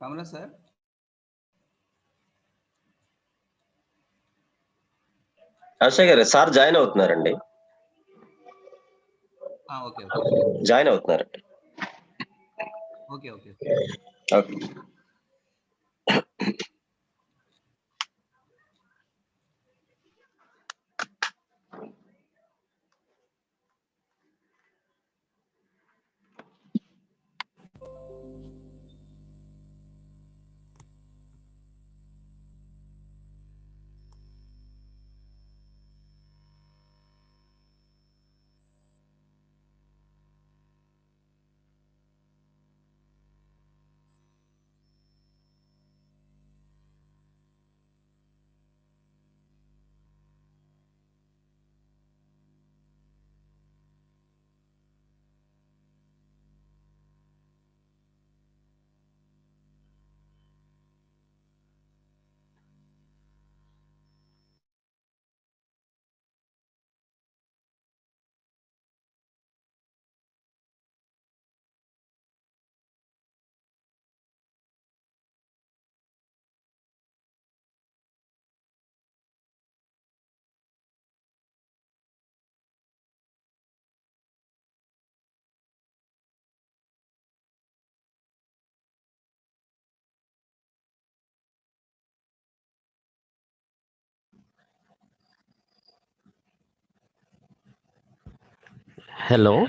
కమలా sir. Ashok గారు sir join అవుతున్నారండి. Okay join అవుతున్నారండి. Okay okay. Okay. Hello.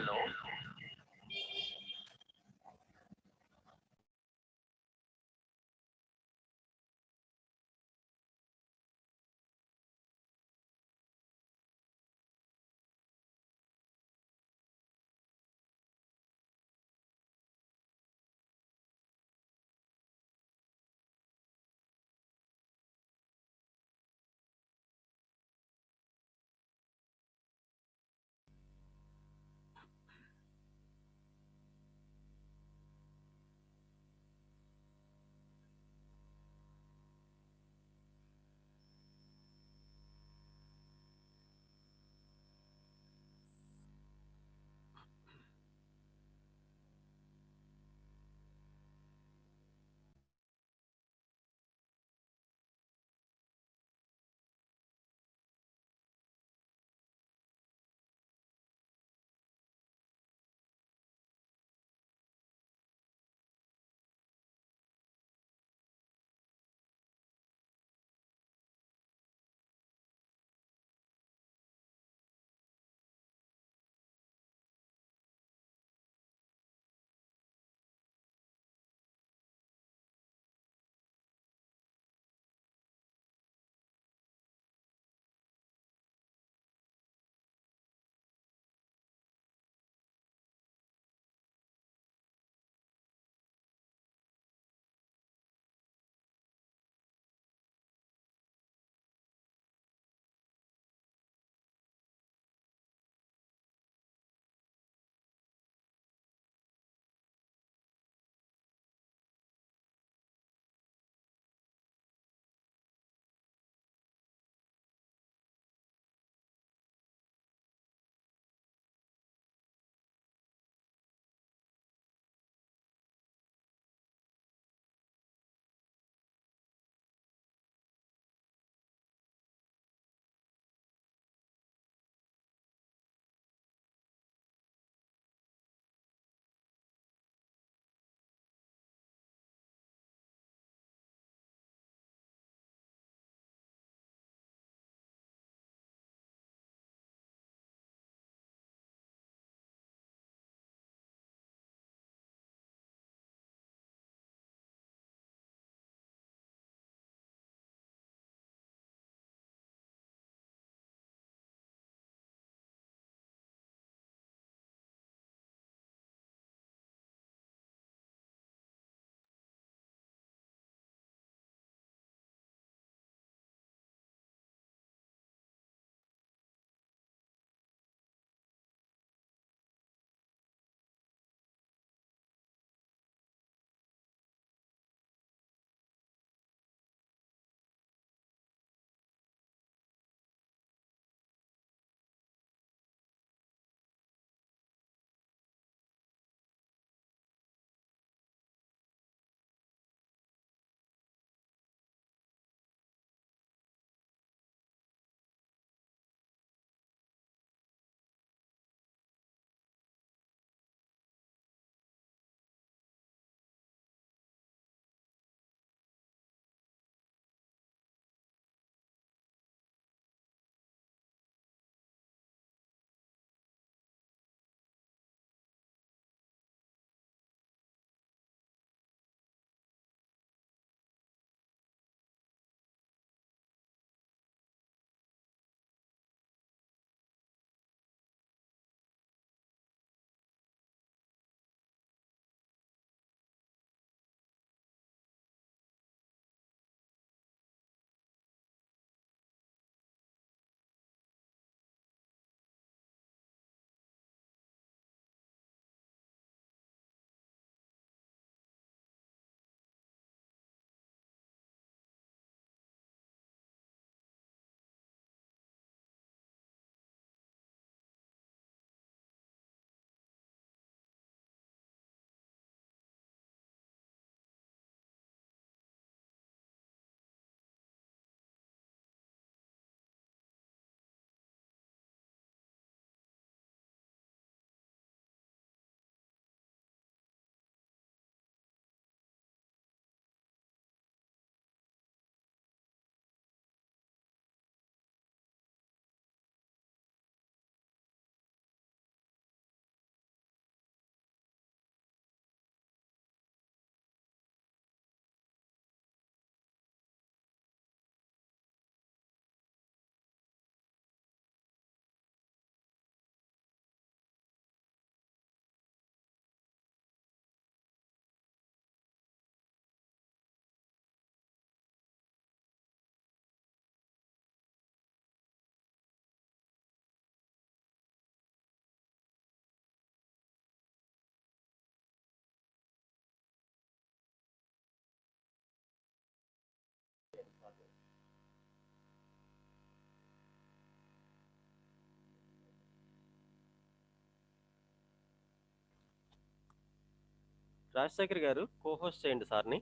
Rajashekar గారు co-host చేయండి సార్ని.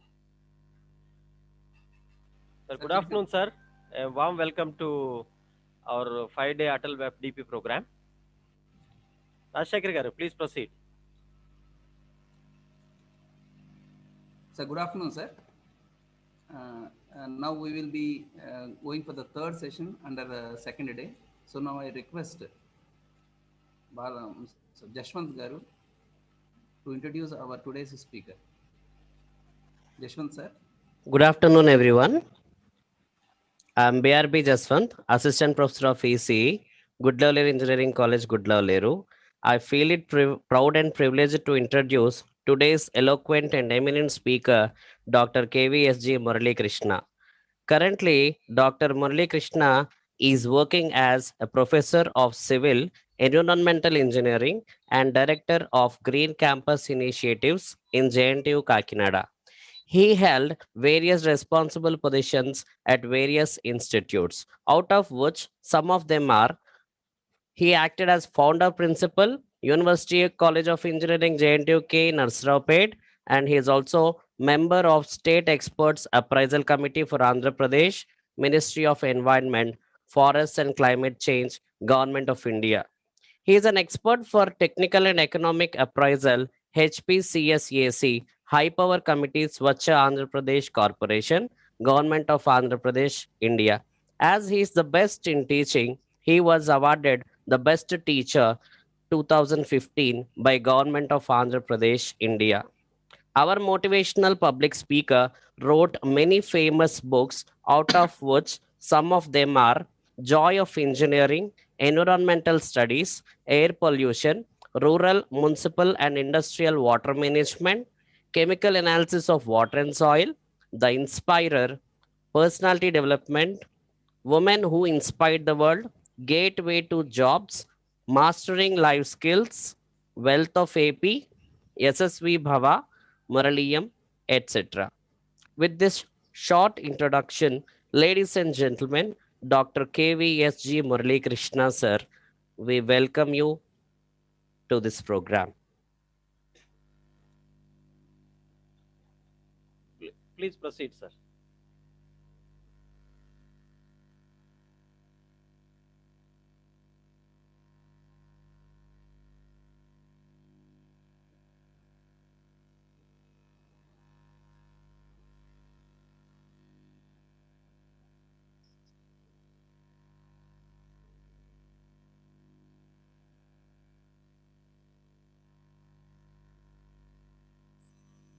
Sir, good Sir, afternoon, sir. A warm welcome to our 5-day ATAL FDP program. Rajశేఖర్ గారు, please proceed. Sir, good afternoon, sir. Now we will be going for the third session under the second day. So now I request Sir Jashwant Garu to introduce our today's speaker. Jashwant, sir. Good afternoon, everyone. I'm BRB Jaswant, Assistant Professor of ECE, Goodlavaleru Engineering College, Goodlavaleru. I feel it proud and privileged to introduce today's eloquent and eminent speaker, Dr. KVSG Murali Krishna. Currently, Dr. Murali Krishna is working as a professor of civil environmental engineering and director of Green Campus Initiatives in JNTU Kakinada. He held various responsible positions at various institutes, out of which some of them are: he acted as founder principal, University College of Engineering JNTUK Narsaraopet, and he is also member of State Experts Appraisal Committee for Andhra Pradesh, Ministry of Environment, Forests and Climate Change, Government of India. He is an expert for technical and economic appraisal, HPCSAC, High Power Committee, Swachha Andhra Pradesh Corporation, Government of Andhra Pradesh, India. As he is the best in teaching, he was awarded the Best Teacher 2015 by Government of Andhra Pradesh, India. Our motivational public speaker wrote many famous books, out of which some of them are Joy of Engineering, Environmental Studies, Air Pollution, Rural, Municipal and Industrial Water Management, Chemical Analysis of Water and Soil, The Inspirer, Personality Development, Women Who Inspired the World, Gateway to Jobs, Mastering Life Skills, Wealth of AP, SSV Bhava, Muraliyam, etc. With this short introduction, ladies and gentlemen, Dr. KVSG Murali Krishna sir, we welcome you to this program. Please proceed, sir.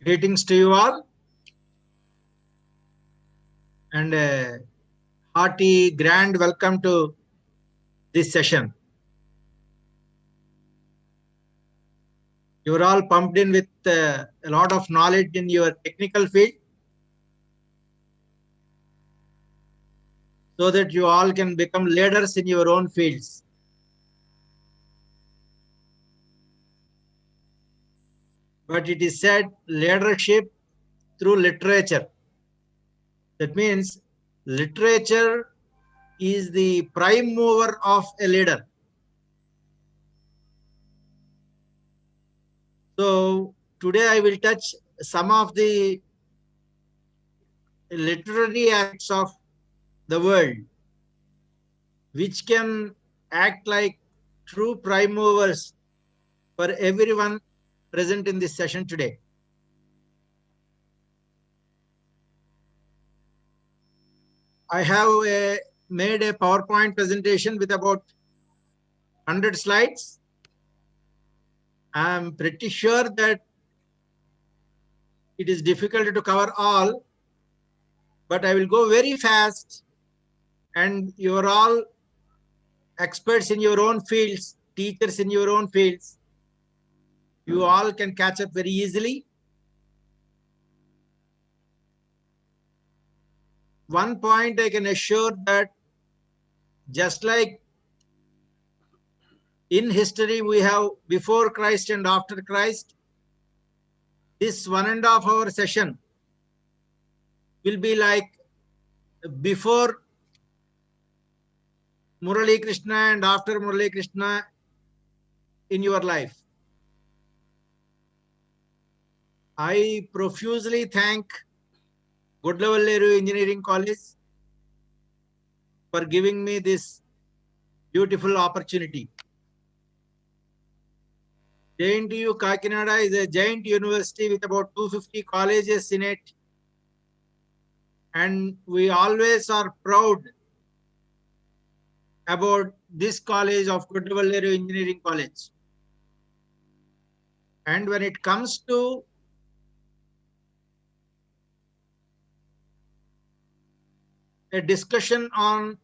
Greetings to you all, and a hearty grand welcome to this session. You're all pumped in with a lot of knowledge in your technical field, so that you all can become leaders in your own fields. But it is said leadership through literature. That means literature is the prime mover of a leader. So today I will touch some of the literary aspects of the world, which can act like true prime movers for everyone present in this session today. I have made a PowerPoint presentation with about 100 slides. I'm pretty sure that it is difficult to cover all, but I will go very fast, and you are all experts in your own fields, teachers in your own fields. You all can catch up very easily. One point I can assure that just like in history we have before Christ and after Christ, this 1.5 hour session will be like before Murali Krishna and after Murali Krishna in your life. I profusely thank Gudlavalleru Engineering College for giving me this beautiful opportunity. JNTU Kakinada is a giant university with about 250 colleges in it. And we always are proud about this college of Gudlavalleru Engineering College. And when it comes to a discussion on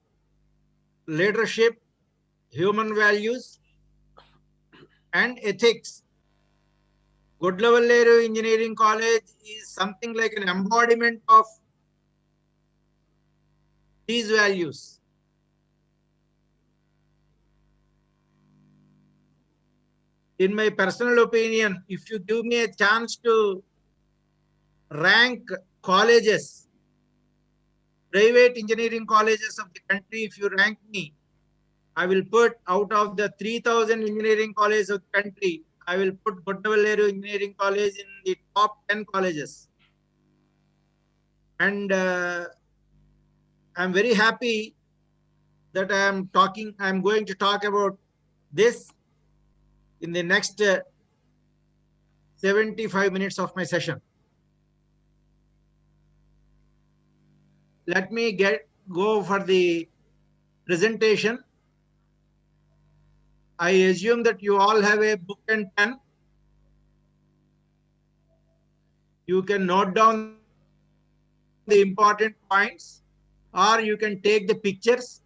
leadership, human values, and ethics, Gudlavalleru Engineering College is something like an embodiment of these values. In my personal opinion, if you give me a chance to rank colleges, private engineering colleges of the country, if you rank me, I will put out of the 3,000 engineering colleges of the country, I will put Gudlavalleru Engineering College in the top 10 colleges. And I'm very happy that I'm going to talk about this in the next 75 minutes of my session. Let me go for the presentation. I assume that you all have a book and pen. You can note down the important points, or you can take the pictures.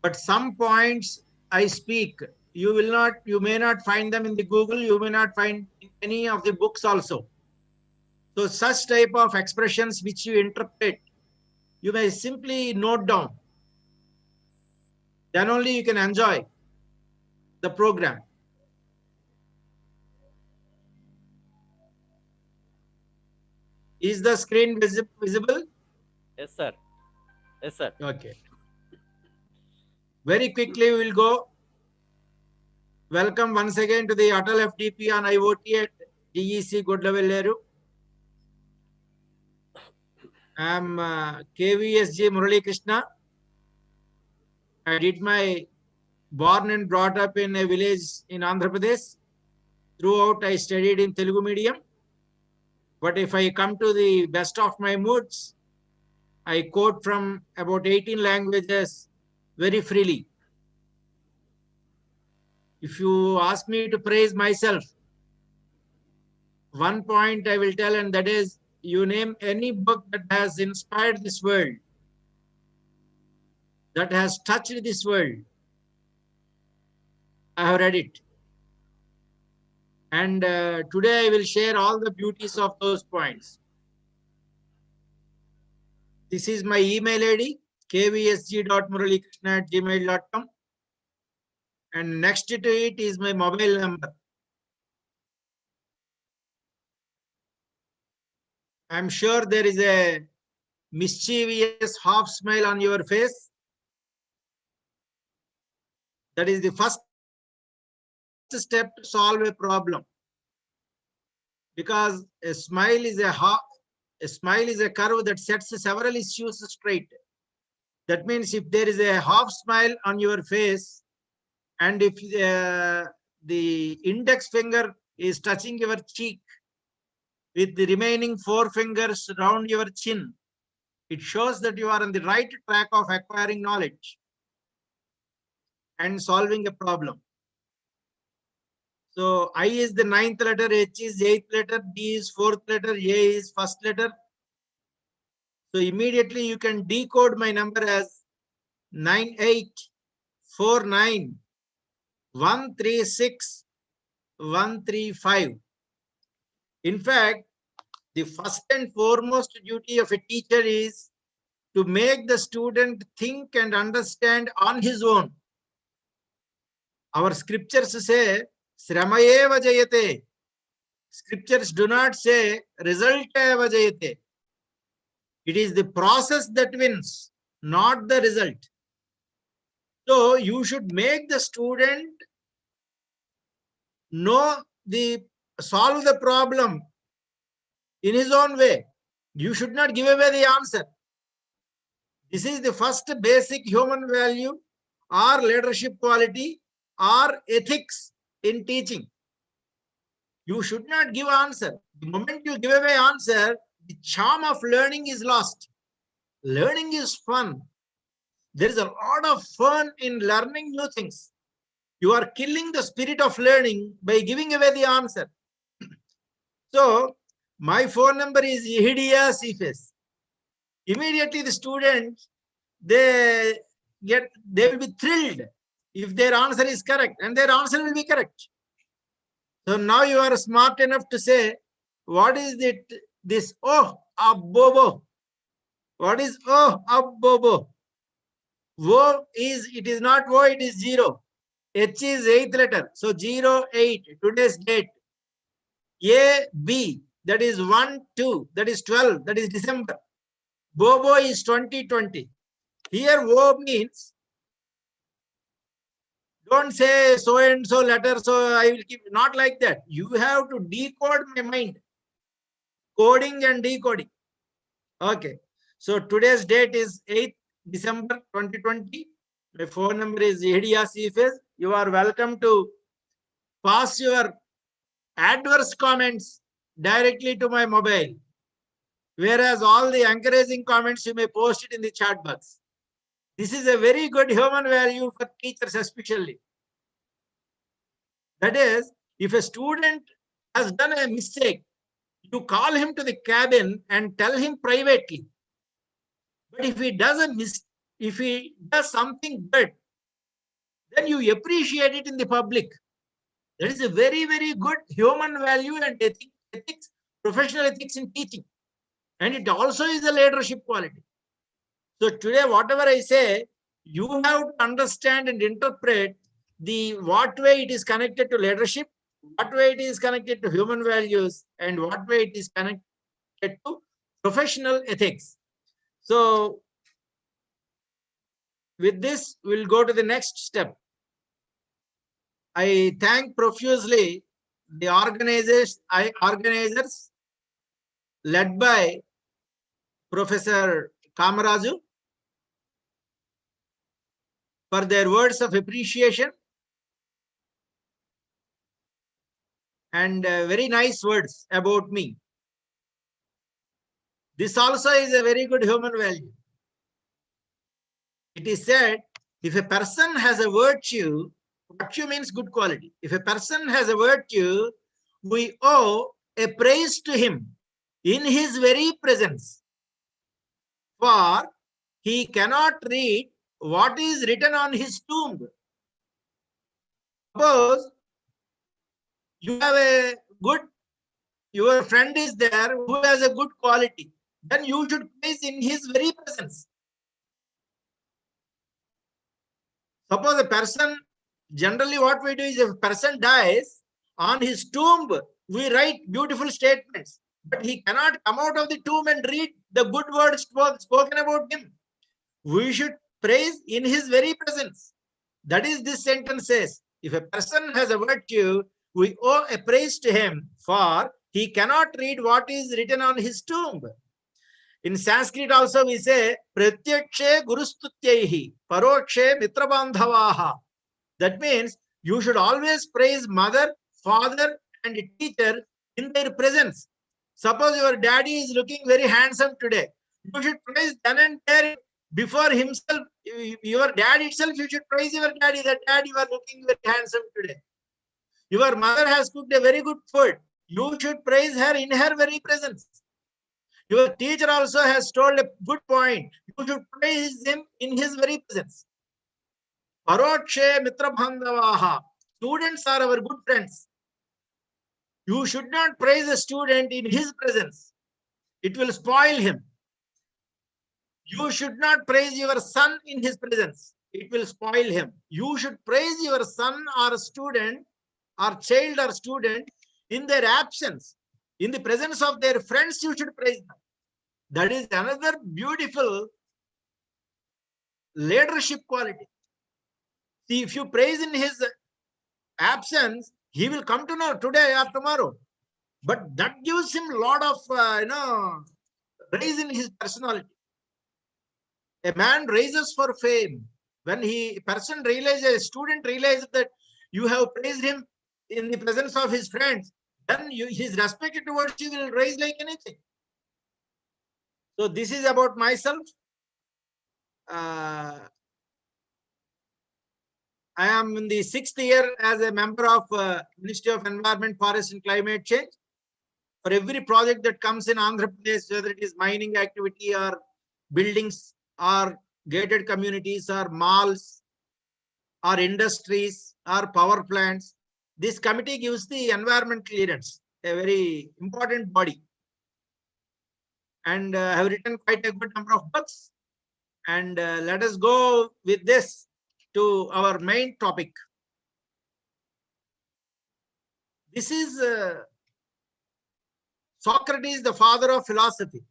But some points I speak, you may not find them in the Google, you may not find in any of the books also. So such type of expressions which you interpret, you may simply note down. Then only you can enjoy the program. Is the screen visible? Yes, sir. Yes, sir. Okay. Very quickly we will go. Welcome once again to the ATAL FDP on IoT at DEC Gudlavalleru. I am KVSG Murali Krishna. I did my born and brought up in a village in Andhra Pradesh. Throughout I studied in Telugu medium. But if I come to the best of my moods, I quote from about 18 languages very freely. If you ask me to praise myself, one point I will tell, and that is, you name any book that has inspired this world, that has touched this world, I have read it. And today I will share all the beauties of those points. This is my email ID, kvsg.muralikrishna@gmail.com. And next to it is my mobile number. I'm sure there is a mischievous half smile on your face. That is the first step to solve a problem. Because a smile is a curve that sets several issues straight. That means if there is a half smile on your face, and if the index finger is touching your cheek with the remaining 4 fingers around your chin, it shows that you are on the right track of acquiring knowledge and solving a problem. So I is the 9th letter, H is 8th letter, D is 4th letter, A is 1st letter. So immediately you can decode my number as 9849136135. In fact, the first and foremost duty of a teacher is to make the student think and understand on his own. Our scriptures say, Sramayeva Jayate. Scriptures do not say, result eva jayate. It is the process that wins, not the result. So you should make the student know the solve the problem in his own way. You should not give away the answer. This is the first basic human value or leadership quality or ethics in teaching. You should not give answer. The moment you give away answer, the charm of learning is lost. Learning is fun. There is a lot of fun in learning new things. You are killing the spirit of learning by giving away the answer. So, my phone number is Yehidia CFS. Immediately the students, they will be thrilled if their answer is correct, and their answer will be correct. So now you are smart enough to say, what is it? This oh abobo. What is oh abobo? Wo is, it is not wo, it is 0. H is 8th letter. So 08, today's date. A, B, that is 1, 2, that is 12, that is December. Bobo is 2020. Here wo means, don't say so and so letter, so I will keep, not like that. You have to decode my mind. Coding and decoding. Okay. So today's date is 8th December 2020. My phone number is Yehidia CFS. You are welcome to pass your adverse comments directly to my mobile. Whereas all the encouraging comments, you may post it in the chat box. This is a very good human value for teachers especially. That is, if a student has done a mistake, you call him to the cabin and tell him privately. But if he does something good, then you appreciate it in the public. That is a very, very good human value and ethics, professional ethics in teaching. And it also is a leadership quality. So today, whatever I say, you have to understand and interpret what way it is connected to leadership, what way it is connected to human values, and what way it is connected to professional ethics. So with this, we'll go to the next step. I thank profusely the organizers led by Professor Kamaraju for their words of appreciation and very nice words about me. This also is a very good human value. It is said, if a person has a virtue means good quality. If a person has a virtue, we owe a praise to him in his very presence. For he cannot read what is written on his tomb. Suppose you have your friend is there who has a good quality, then you should praise in his very presence. Suppose a person, generally what we do is, if a person dies, on his tomb, we write beautiful statements, but he cannot come out of the tomb and read the good words spoken about him. We should praise in his very presence. That is, this sentence says, if a person has a virtue, we owe a praise to him, for he cannot read what is written on his tomb. In Sanskrit also we say, Pratyakshe Gurustutyaihi, Parokshe Mitrabandhavaha. That means you should always praise mother, father, and teacher in their presence. Suppose your daddy is looking very handsome today. You should praise then and there before himself, your dad itself, you should praise your daddy, that dad, you are looking very handsome today. Your mother has cooked a very good food. You should praise her in her very presence. Your teacher also has told a good point. You should praise him in his very presence. Parokshe Mitra Bandhavaha. Students are our good friends. You should not praise a student in his presence. It will spoil him. You should not praise your son in his presence. It will spoil him. You should praise your son or student or child or student in their absence. In the presence of their friends, you should praise them. That is another beautiful leadership quality. See, if you praise in his absence, he will come to know today or tomorrow. But that gives him a lot of, rise in his personality. A man raises for fame. When a student realizes that you have praised him in the presence of his friends, then his respect towards you will rise like anything. So this is about myself. I am in the 6th year as a member of Ministry of Environment, Forest and Climate Change. For every project that comes in Andhra Pradesh, whether it is mining activity or buildings or gated communities or malls or industries or power plants, this committee gives the environment clearance, a very important body. And I have written quite a good number of books. And let us go with this to our main topic. This is Socrates, the father of philosophy.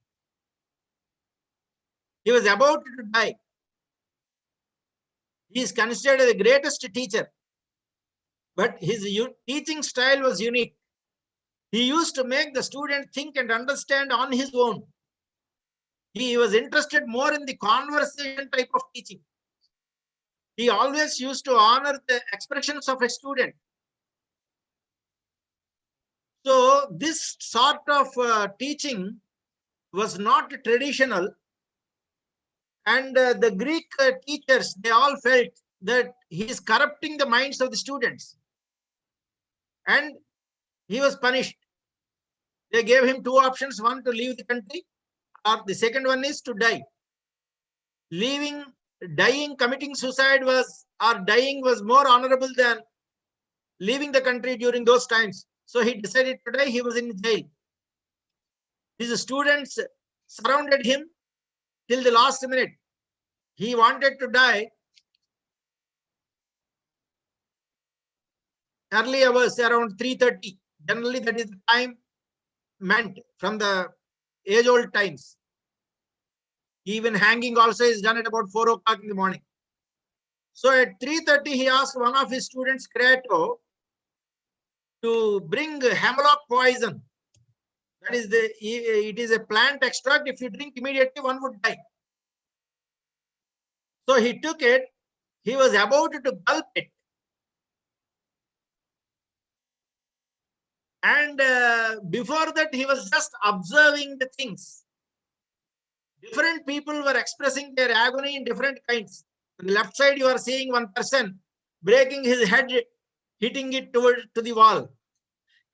He was about to die. He is considered the greatest teacher, but his teaching style was unique. He used to make the student think and understand on his own. He was interested more in the conversation type of teaching. He always used to honor the expressions of a student. So this sort of teaching was not traditional. And the Greek teachers, they all felt that he is corrupting the minds of the students. And he was punished. They gave him two options, one to leave the country, or the second one is to die. Dying, committing suicide dying was more honorable than leaving the country during those times. So he decided to die. He was in jail. His students surrounded him till the last minute. He wanted to die. Early hours, around 3:30. Generally, that is the time meant from the age-old times. Even hanging also is done at about 4 o'clock in the morning. So at 3:30, he asked one of his students, Crato, to bring hemlock poison. That is it is a plant extract. If you drink immediately, one would die. So he took it. He was about to gulp it. And before that, he was just observing the things. Different people were expressing their agony in different kinds. On the left side, you are seeing one person breaking his head, hitting it to the wall.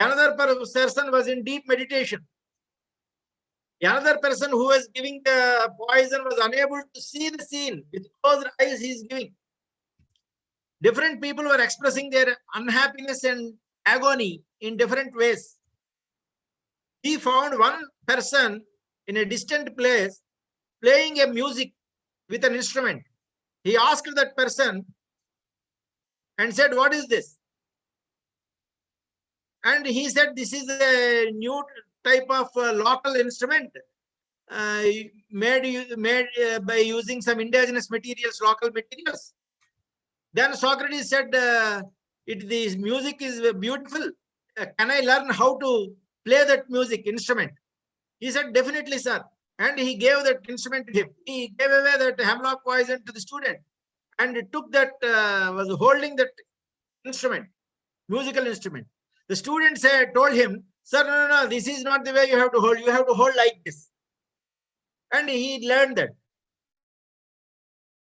Another person was in deep meditation. Another person who was giving the poison was unable to see the scene. With closed eyes, he is giving. Different people were expressing their unhappiness and agony in different ways. He found one person in a distant place playing a music with an instrument. He asked that person and said, "What is this?" And he said, "This is a new type of local instrument made by using some indigenous materials, local materials." Then Socrates said, "This music is beautiful. Can I learn how to play that music instrument?" He said, "Definitely, sir." And he gave that instrument to him. He gave away that hemlock poison to the student and took that, was holding that instrument, musical instrument. The student told him, "Sir, no, this is not the way you have to hold. You have to hold like this." And he learned that.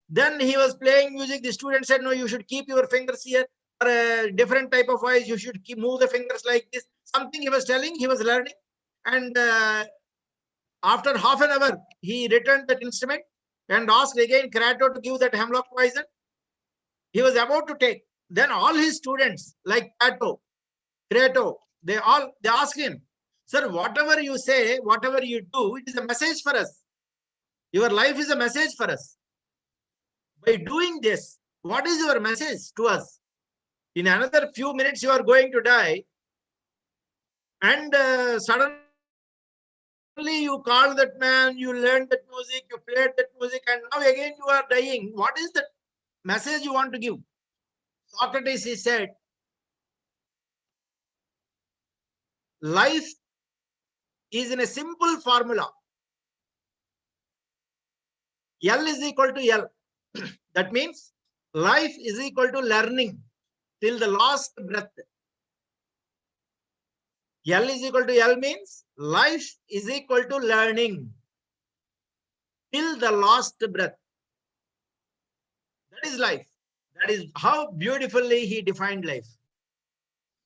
Then he was playing music. The student said, "No, you should keep your fingers here. For a different type of voice, you should move the fingers like this." Something he was telling, he was learning. And after half an hour, he returned that instrument and asked again Crato to give that hemlock poison. He was about to take. Then all his students, like Crato, they asked him, "Sir, whatever you say, whatever you do, it is a message for us. Your life is a message for us. By doing this, what is your message to us? In another few minutes, you are going to die. And suddenly you call that man, you learned that music, you played that music, and now again you are dying. What is the message you want to give?" Socrates, he said, "Life is in a simple formula. L is equal to L. That means life is equal to learning till the last breath. L is equal to L means life is equal to learning till the last breath. That is life. That is how beautifully he defined life.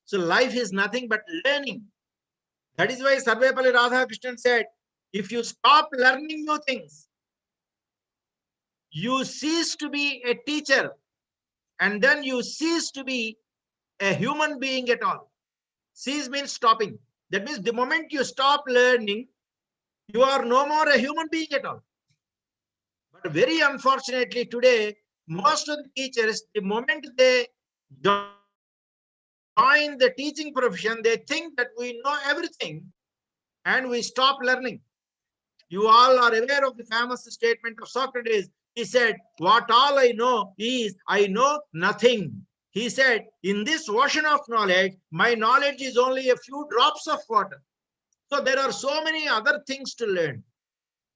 So life is nothing but learning. That is why Sarvepalli Radhakrishnan said, if you stop learning new things, you cease to be a teacher, and then you cease to be a human being at all. Cease means stopping. That means the moment you stop learning, you are no more a human being at all. But very unfortunately today, most of the teachers, the moment they join the teaching profession, they think that we know everything and we stop learning. You all are aware of the famous statement of Socrates. He said, what all I know is I know nothing. He said, in this ocean of knowledge, my knowledge is only a few drops of water. So there are so many other things to learn.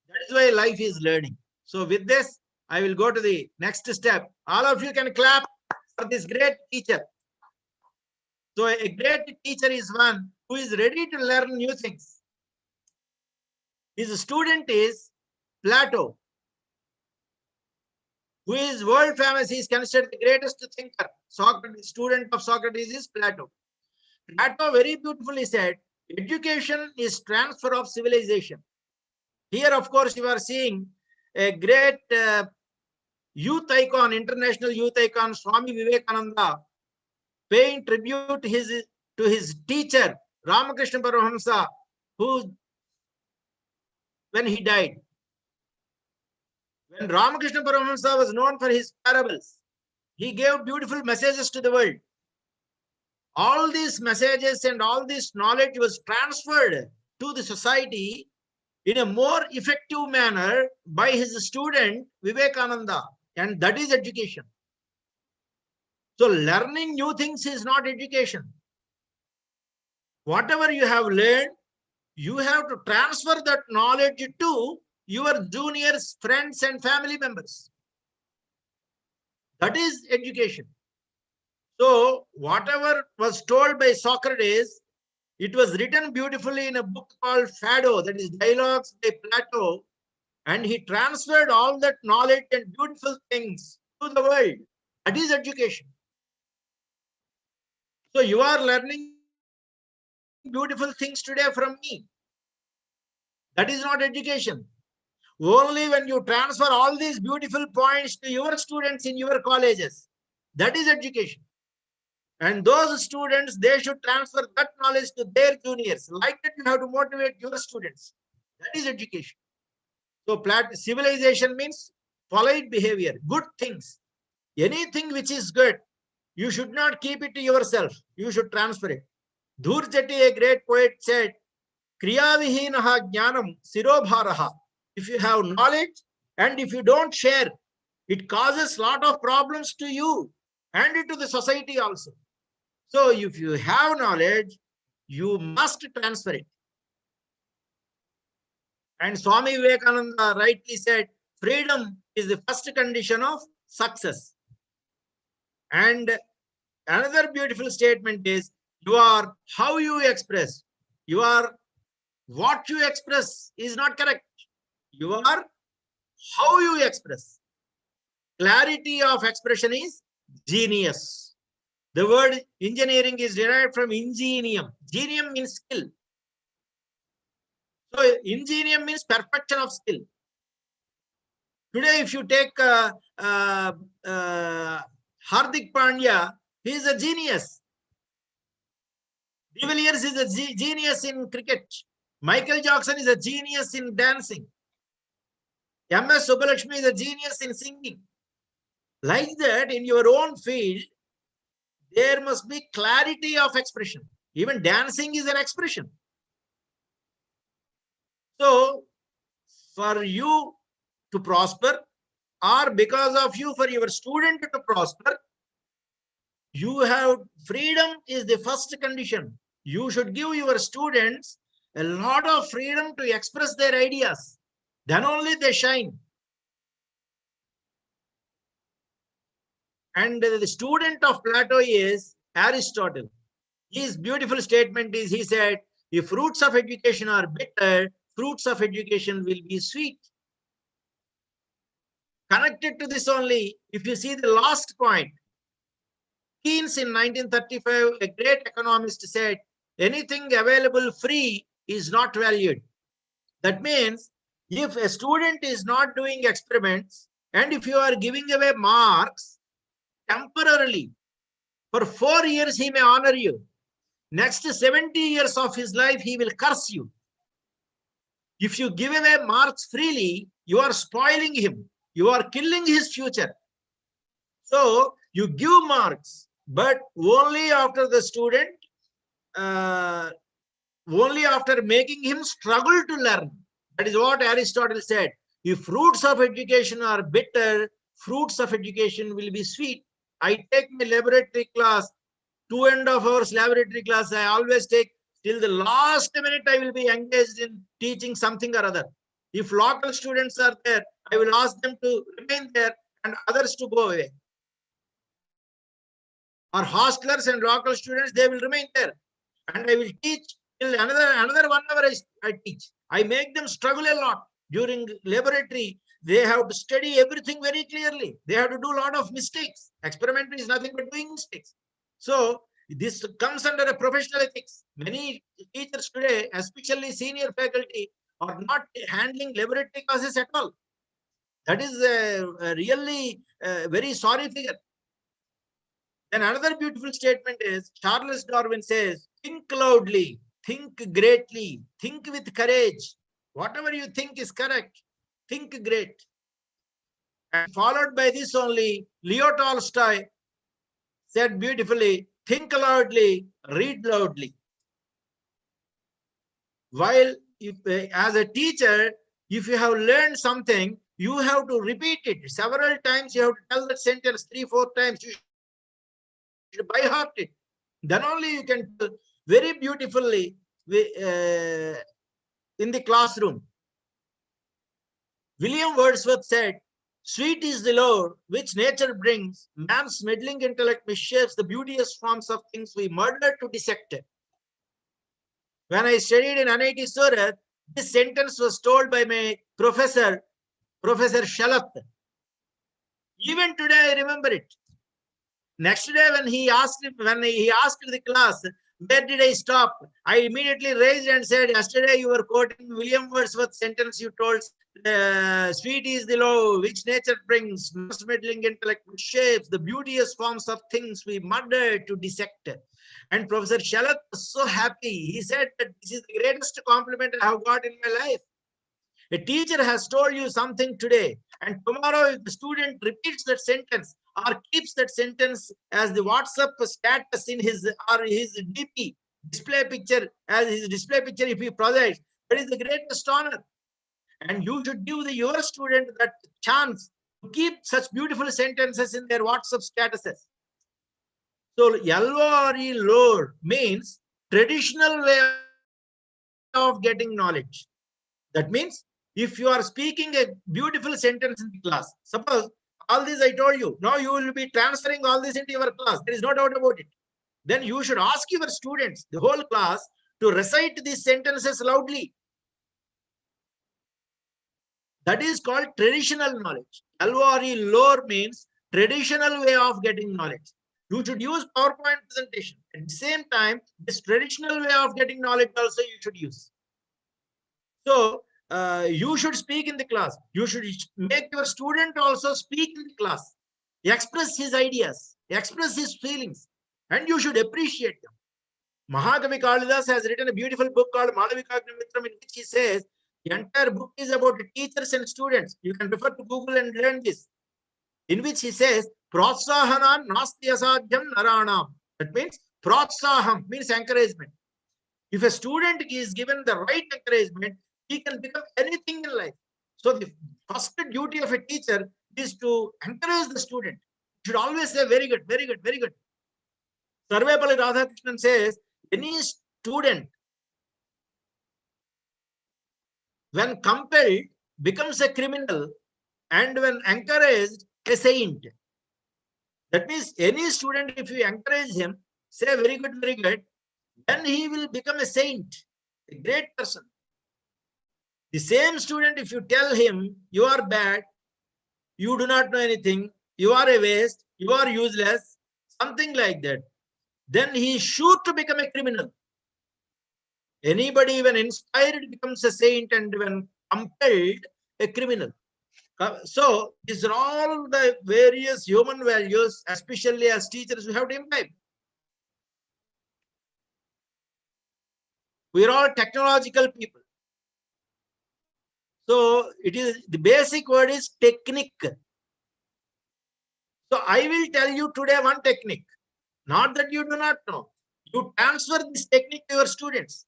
That is why life is learning. So with this, I will go to the next step. All of you can clap for this great teacher. So a great teacher is one who is ready to learn new things. His student is Plato, who is world famous. He is considered the greatest thinker. Socrates, student of Socrates is Plato. Plato very beautifully said, education is transfer of civilization. Here, of course, you are seeing a great youth icon, international youth icon, Swami Vivekananda, paying tribute to his teacher, Ramakrishna Paramahamsa, who, when he died, when Ramakrishna Paramahamsa was known for his parables, he gave beautiful messages to the world. All these messages and all this knowledge was transferred to the society in a more effective manner by his student Vivekananda, and that is education. So learning new things is not education. Whatever you have learned, you have to transfer that knowledge to your juniors, friends, and family members. That is education. So whatever was told by Socrates, it was written beautifully in a book called Phaedo, that is Dialogues by Plato, and he transferred all that knowledge and beautiful things to the world. That is education. So you are learning beautiful things today from me. That is not education. Only when you transfer all these beautiful points to your students in your colleges, that is education. And those students, they should transfer that knowledge to their juniors. Like that, you have to motivate your students. That is education. So civilization means polite behavior, good things. Anything which is good, you should not keep it to yourself. You should transfer it. Dhurjati, a great poet, said, Kriyavihinaha jnanam sirobharaha. If you have knowledge and if you don't share, it causes a lot of problems to you and to the society also. So if you have knowledge, you must transfer it. And Swami Vivekananda rightly said, freedom is the first condition of success. And another beautiful statement is, you are how you express. You are what you express is not correct. You are how you express. Clarity of expression is genius. The word engineering is derived from ingenium. Genium means skill. So ingenium means perfection of skill. Today, if you take Hardik Pandya, he is a genius. De Villiers is a genius in cricket. Michael Jackson is a genius in dancing. M.S. Subbulakshmi is a genius in singing. Like that, in your own field, there must be clarity of expression. Even dancing is an expression. So, for you to prosper, or because of you, for your student to prosper, you have freedom is the first condition. You should give your students a lot of freedom to express their ideas. Then only they shine. And the student of Plato is Aristotle. His beautiful statement is, he said, if fruits of education are bitter, fruits of education will be sweet. Connected to this only, if you see the last point, Keynes in 1935, a great economist, said, anything available free is not valued. That means if a student is not doing experiments and if you are giving away marks temporarily, for 4 years he may honor you. Next 70 years of his life, he will curse you. If you give away marks freely, you are spoiling him. You are killing his future. So you give marks, but only after the student, only after making him struggle to learn. That is what Aristotle said. If fruits of education are bitter, fruits of education will be sweet. I take my laboratory class, 2.5 hours laboratory class. I always take till the last minute. I will be engaged in teaching something or other. If local students are there, I will ask them to remain there and others to go away. Or hostlers and local students, they will remain there. And I will teach till another 1 hour I teach. I make them struggle a lot. During laboratory, they have to study everything very clearly. They have to do a lot of mistakes. Experiment is nothing but doing mistakes. So this comes under a professional ethics. Many teachers today, especially senior faculty, are not handling laboratory classes at all. That is a really very sorry figure. Then another beautiful statement is, Charles Darwin says, think loudly, think greatly, think with courage. Whatever you think is correct, think great. And followed by this only, Leo Tolstoy said beautifully, think loudly, read loudly. While if, as a teacher, if you have learned something, you have to repeat it several times. You have to tell that sentence 3-4 times. You should by heart it. Then only you can tell very beautifully in the classroom. William Wordsworth said, sweet is the lore which nature brings. Man's meddling intellect misshapes the beauteous forms of things we murder to dissect. When I studied in NIT Surat, this sentence was told by my professor, Professor Shalat. Even today, I remember it. Next day, when he asked the class, where did I stop? I immediately raised and said, yesterday you were quoting William Wordsworth's sentence. You told, sweet is the law which nature brings, man's meddling intellect which shapes the beauteous forms of things we murder to dissect. And Professor Shalat was so happy. He said that this is the greatest compliment I have got in my life. A teacher has told you something today, and tomorrow if the student repeats that sentence or keeps that sentence as the WhatsApp status in his DP display picture, as his display picture, if he projects, that is the greatest honor. And you should give your student that chance to keep such beautiful sentences in their WhatsApp statuses. So LORE, lore, means traditional way of getting knowledge. That means if you are speaking a beautiful sentence in the class, suppose all this I told you, now you will be transferring all this into your class. There is no doubt about it. Then you should ask your students, the whole class, to recite these sentences loudly. That is called traditional knowledge. LORE, lore, means traditional way of getting knowledge. You should use PowerPoint presentation. At the same time, this traditional way of getting knowledge also you should use. So you should speak in the class. You should make your student also speak in the class, express his ideas, express his feelings, and you should appreciate them. Mahakavi Kalidas has written a beautiful book called Madhavikagnamitram, in which he says the entire book is about teachers and students. You can refer to Google and learn this. In which he says, Protsahanam nasti asadhyam naranam. That means protsaham means encouragement. If a student is given the right encouragement, he can become anything in life. So the first duty of a teacher is to encourage the student. You should always say, very good, very good, very good. Sarvepalli Radhakrishnan says, any student when compelled, becomes a criminal, and when encouraged, a saint. That means any student, if you encourage him, say very good, then he will become a saint, a great person. The same student, if you tell him you are bad, you do not know anything, you are a waste, you are useless, something like that, then he is sure to become a criminal. Anybody, when inspired, becomes a saint, and when compelled, a criminal. So these are all the various human values, especially as teachers, we have to imbibe. We are all technological people. So it is, the basic word is technique. So I will tell you today one technique. Not that you do not know. You transfer this technique to your students.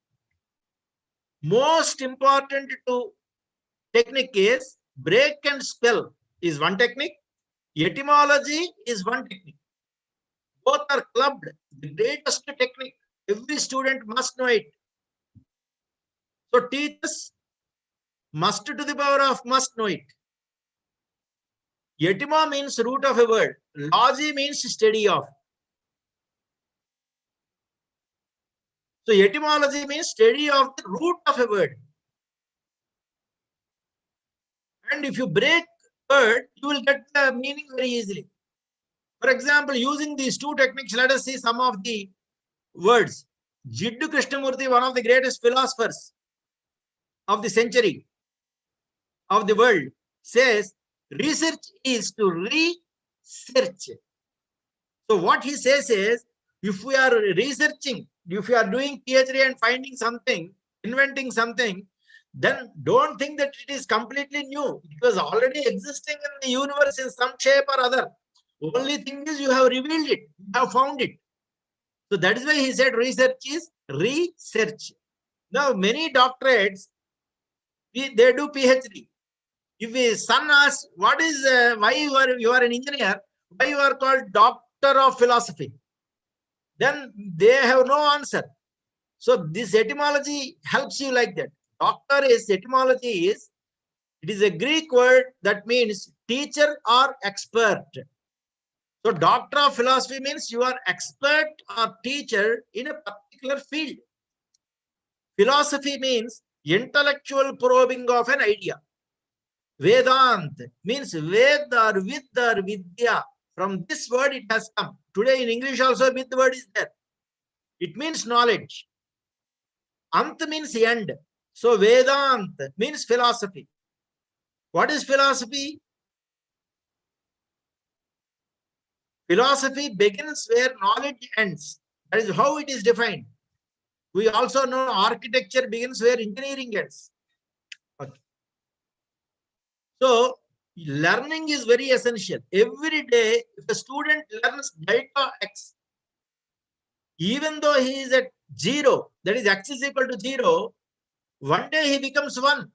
Most important to technique is break and spell is one technique. Etymology is one technique. Both are clubbed. The greatest technique. Every student must know it. So teachers must to the power of must know it. Etyma means root of a word. Logy means study of. So etymology means study of the root of a word. And if you break word, you will get the meaning very easily. For example, using these two techniques, let us see some of the words. Jiddu Krishnamurthy, one of the greatest philosophers of the century, of the world, says research is to research. So what he says is, if we are researching, if we are doing PhD and finding something, inventing something, then don't think that it is completely new. It was already existing in the universe in some shape or other. Only thing is you have revealed it, you have found it. So that is why he said research is research. Now many doctorates, they do PhD. If a son asks, what is, why you are an engineer, why you are called doctor of philosophy, then they have no answer. So this etymology helps you like that. Doctor is, etymology is, it is a Greek word that means teacher or expert. So doctor of philosophy means you are expert or teacher in a particular field. Philosophy means intellectual probing of an idea. Vedant means ved or with or vidya. From this word it has come. Today in English also with word is there. It means knowledge. Ant means end. So Vedant means philosophy. What is philosophy? Philosophy begins where knowledge ends. That is how it is defined. We also know architecture begins where engineering ends. Okay. So learning is very essential. Every day, if a student learns delta x, even though he is at 0, that is x is equal to 0, one day he becomes 1.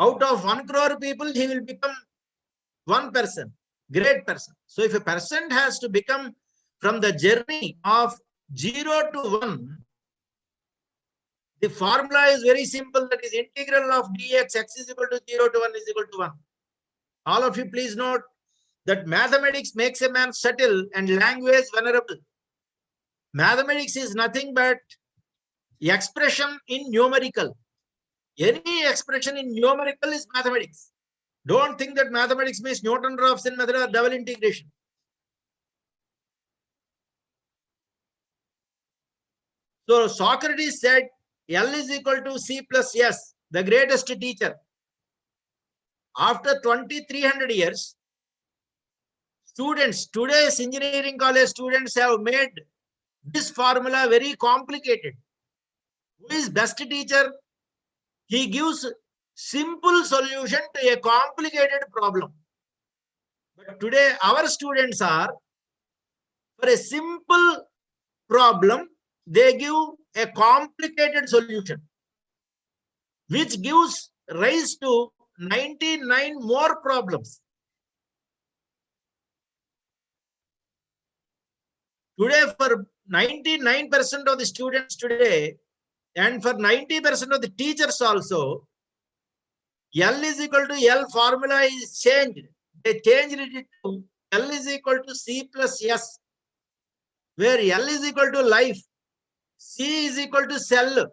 Out of 1 crore people, he will become one person, great person. So if a person has to become from the journey of 0 to 1, the formula is very simple. That is integral of dx, x is equal to 0 to 1 is equal to 1. All of you please note that mathematics makes a man subtle and language venerable. Mathematics is nothing but expression in numerical. Any expression in numerical is mathematics. Don't think that mathematics means Newton-Raphson method or double integration. So Socrates said L is equal to C plus S, the greatest teacher. After 2300 years, students, today's engineering college students have made this formula very complicated. Who is best teacher? He gives simple solution to a complicated problem. But today our students are, for a simple problem, they give a complicated solution, which gives rise to 99 more problems. Today, for 99% of the students today, And for 90% of the teachers also, L is equal to L formula is changed. They changed it to L is equal to C plus S, where L is equal to life, C is equal to cell,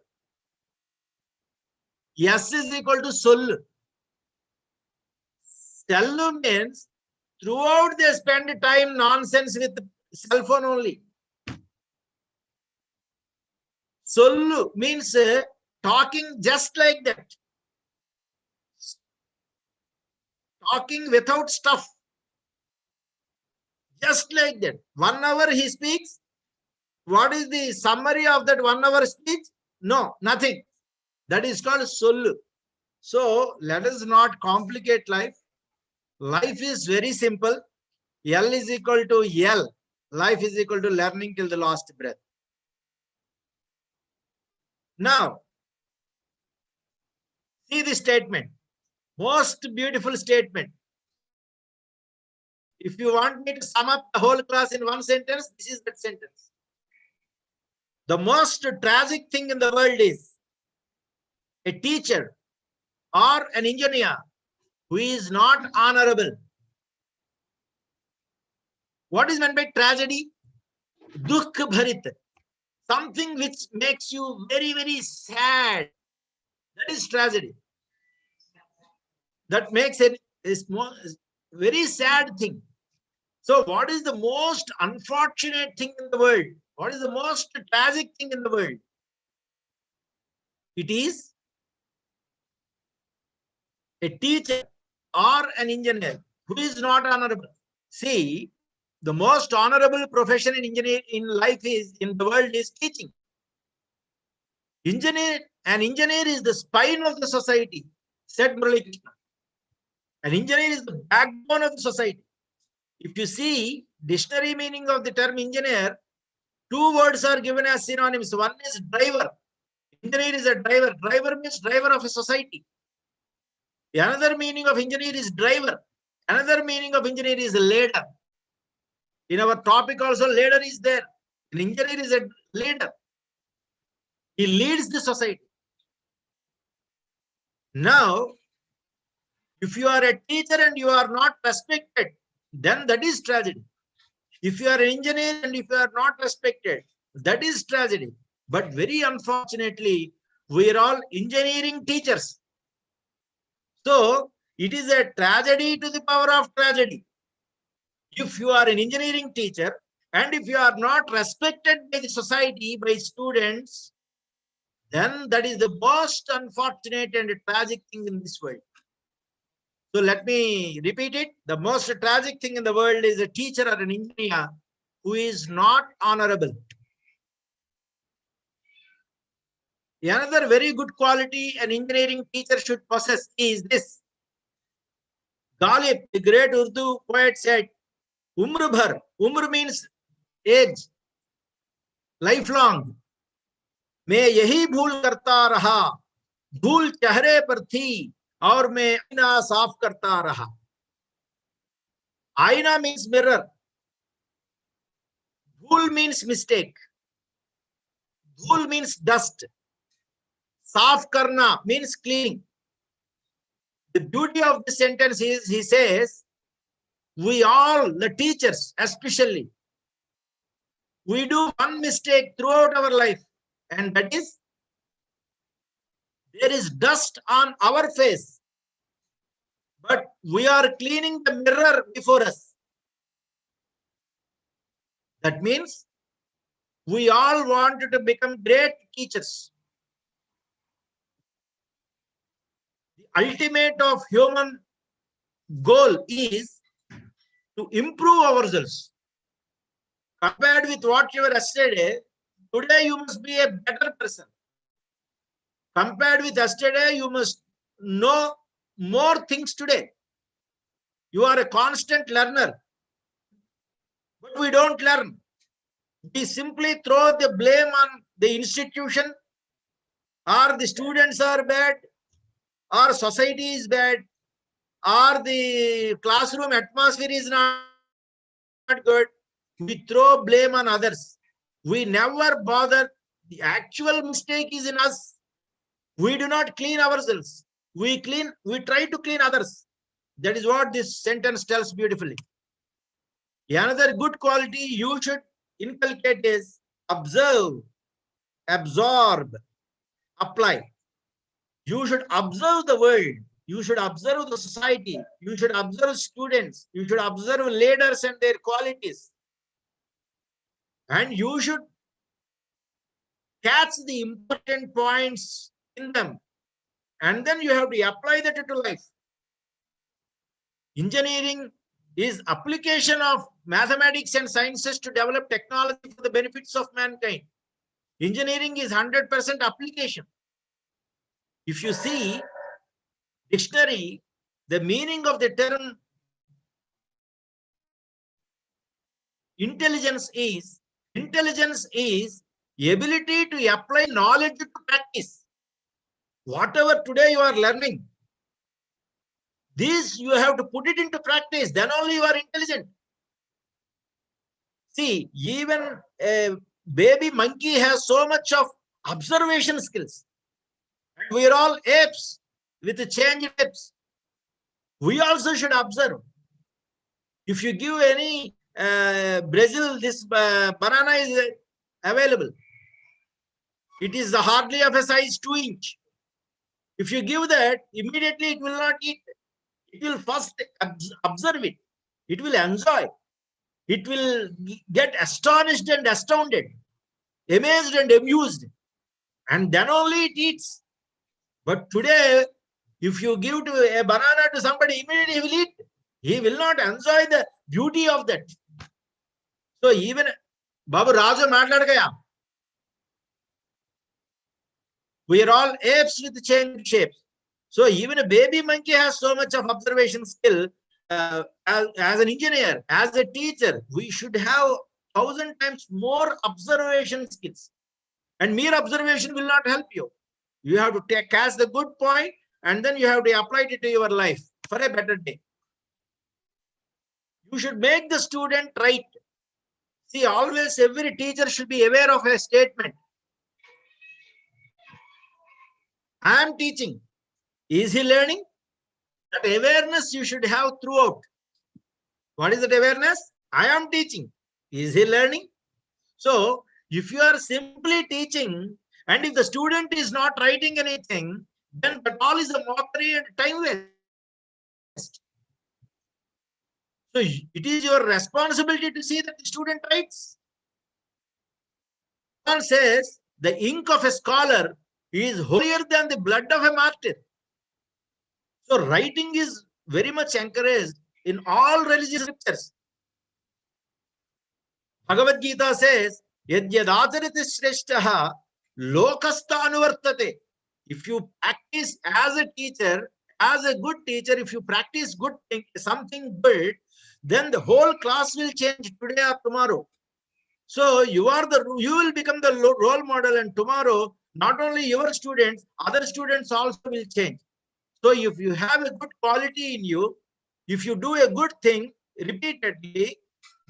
S is equal to soul. Cell means throughout they spend time nonsense with cell phone only. Soul means talking just like that. Talking without stuff. Just like that. 1 hour he speaks. What is the summary of that 1 hour speech? No, nothing. That is called soul. So let us not complicate life. Life is very simple. L is equal to L. Life is equal to learning till the last breath. Now, see the statement. Most beautiful statement. If you want me to sum up the whole class in one sentence, this is that sentence. The most tragic thing in the world is a teacher or an engineer who is not honorable. What is meant by tragedy? Dukh bharit. Something which makes you very, very sad. That is tragedy. That makes it is very sad thing. So what is the most unfortunate thing in the world? What is the most tragic thing in the world? It is a teacher or an engineer who is not honorable. See, the most honorable profession in life is in the world is teaching. An engineer is the spine of the society, said Murali Krishna. An engineer is the backbone of the society. If you see dictionary meaning of the term engineer, 2 words are given as synonyms. One is driver. Engineer is a driver. Driver means driver of a society. The another meaning of engineer is driver. Another meaning of engineer is leader. In our topic also, leader is there. An engineer is a leader. He leads the society. Now, if you are a teacher and you are not respected, then that is tragedy. If you are an engineer and if you are not respected, that is tragedy. But very unfortunately, we are all engineering teachers. So, it is a tragedy to the power of tragedy. If you are an engineering teacher and if you are not respected by the society, by students, then that is the most unfortunate and tragic thing in this world. So let me repeat it. The most tragic thing in the world is a teacher or an engineer who is not honorable. Another very good quality an engineering teacher should possess is this. Ghalib, the great Urdu poet, said, Umr bhar. Umr means age, lifelong. मैं यही भूल करता रहा, भूल चेहरे पर थी और मैं आईना साफ करता रहा. Aina means mirror. Bhool means mistake. Bhool means dust. Saaf karna means cleaning. The beauty of the sentence is, he says, we all, the teachers especially, we do one mistake throughout our life, and that is, there is dust on our face, but we are cleaning the mirror before us. That means we all wanted to become great teachers. The ultimate of human goal is to improve ourselves. Compared with what you were yesterday, today you must be a better person. Compared with yesterday, you must know more things today. You are a constant learner. But we don't learn. We simply throw the blame on the institution, or the students are bad, or society is bad, or the classroom atmosphere is not good. We throw blame on others. We never bother The actual mistake is in us. We do not clean ourselves. We try to clean others. That is what this sentence tells beautifully. Another good quality you should inculcate is observe, absorb, apply. You should observe the world. You should observe the society. You should observe students. You should observe leaders and their qualities. And you should catch the important points in them. And then you have to apply that to life. Engineering is application of mathematics and sciences to develop technology for the benefits of mankind. Engineering is 100% application. If you see dictionary, the meaning of the term intelligence is ability to apply knowledge to practice. Whatever today you are learning, this you have to put it into practice, then only you are intelligent. See, even a baby monkey has so much of observation skills. And we are all apes with changed apes. We also should observe. If you give any Brazil, this banana is available. It is hardly of a size 2 inch. If you give that, immediately it will not eat. It will first observe it. It will enjoy. It will get astonished and astounded, amazed and amused. And then only it eats. But today, if you give to a banana to somebody, immediately he will eat. He will not enjoy the beauty of that. So even Babu Raju Madladagaya, we are all apes with changed shapes. So even a baby monkey has so much of observation skill. As an engineer, as a teacher, we should have 1,000 times more observation skills. And mere observation will not help you. You have to catch the good point and then you have to apply it to your life for a better day. You should make the student right. See, always every teacher should be aware of a statement. I am teaching. Is he learning? That awareness you should have throughout. What is that awareness? I am teaching. Is he learning? So, if you are simply teaching and if the student is not writing anything, then that all is a mockery and time waste. So, it is your responsibility to see that the student writes. Paul says, the ink of a scholar is holier than the blood of a martyr. So, writing is very much encouraged in all religious scriptures. Bhagavad Gita says, Yadyadacharati shreshtaha lokastha anuvartate. If you practice as a teacher, as a good teacher, if you practice good thing, something good, then the whole class will change today or tomorrow. So you will become the role model, and tomorrow not only your students, other students also will change. So if you have a good quality in you, if you do a good thing repeatedly,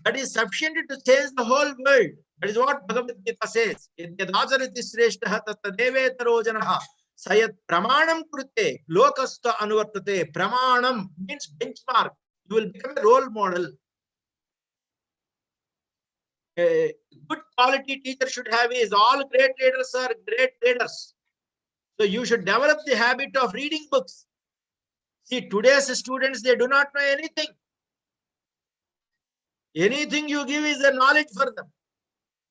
that is sufficient to change the whole world. That is what Bhagavad Gita says. Yadyadacharati shreshtaha tattadevetaro janaha sayat pramanam krute lokastha anuvartate. Pramanam means benchmark. You will become a role model. A good quality teacher should have is all great leaders are great readers. So you should develop the habit of reading books. See, today's students, they do not know anything. Anything you give is a knowledge for them.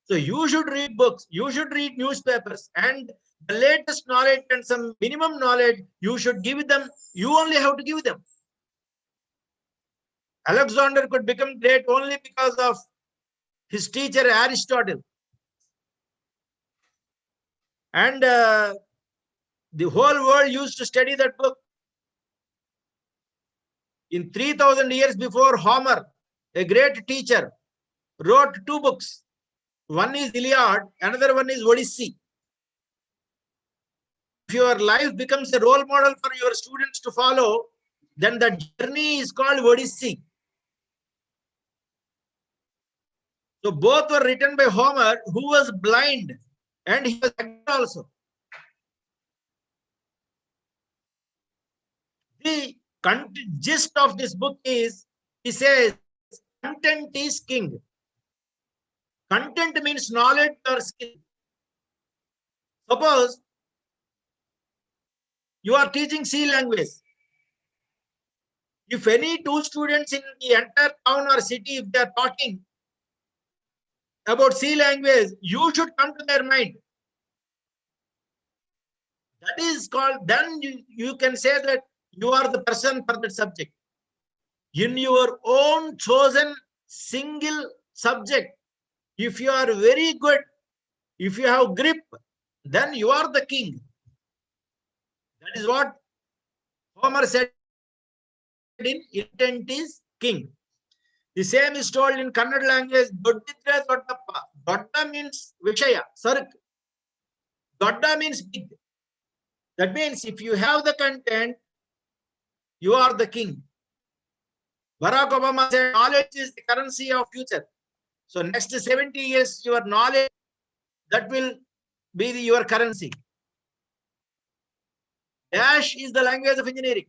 So you should read books, you should read newspapers, and the latest knowledge and some minimum knowledge you should give them. You only have to give them. Alexander could become great only because of his teacher Aristotle. And the whole world used to study that book. In 3,000 years before, Homer, a great teacher, wrote 2 books. One is Iliad, another one is Odyssey. If your life becomes a role model for your students to follow, then the journey is called Odyssey. So both were written by Homer, who was blind And he was actor also. The gist of this book is, he says, content is king. Content means knowledge or skill. Suppose you are teaching C language. If any two students in the entire town or city, if they are talking about C language, you should come to their mind. That is called, then you can say that you are the person for that subject. In your own chosen single subject, if you are very good, if you have grip, then you are the king. That is what Homer said in Intent is King. The same is told in Kannada language, Doddidre Doddappa. Dodda means Vishaya, Sark. Dodda means big. That means if you have the content, you are the king. Barack Obama said, knowledge is the currency of future. So next 70 years, your knowledge, that will be your currency. Dash is the language of engineering.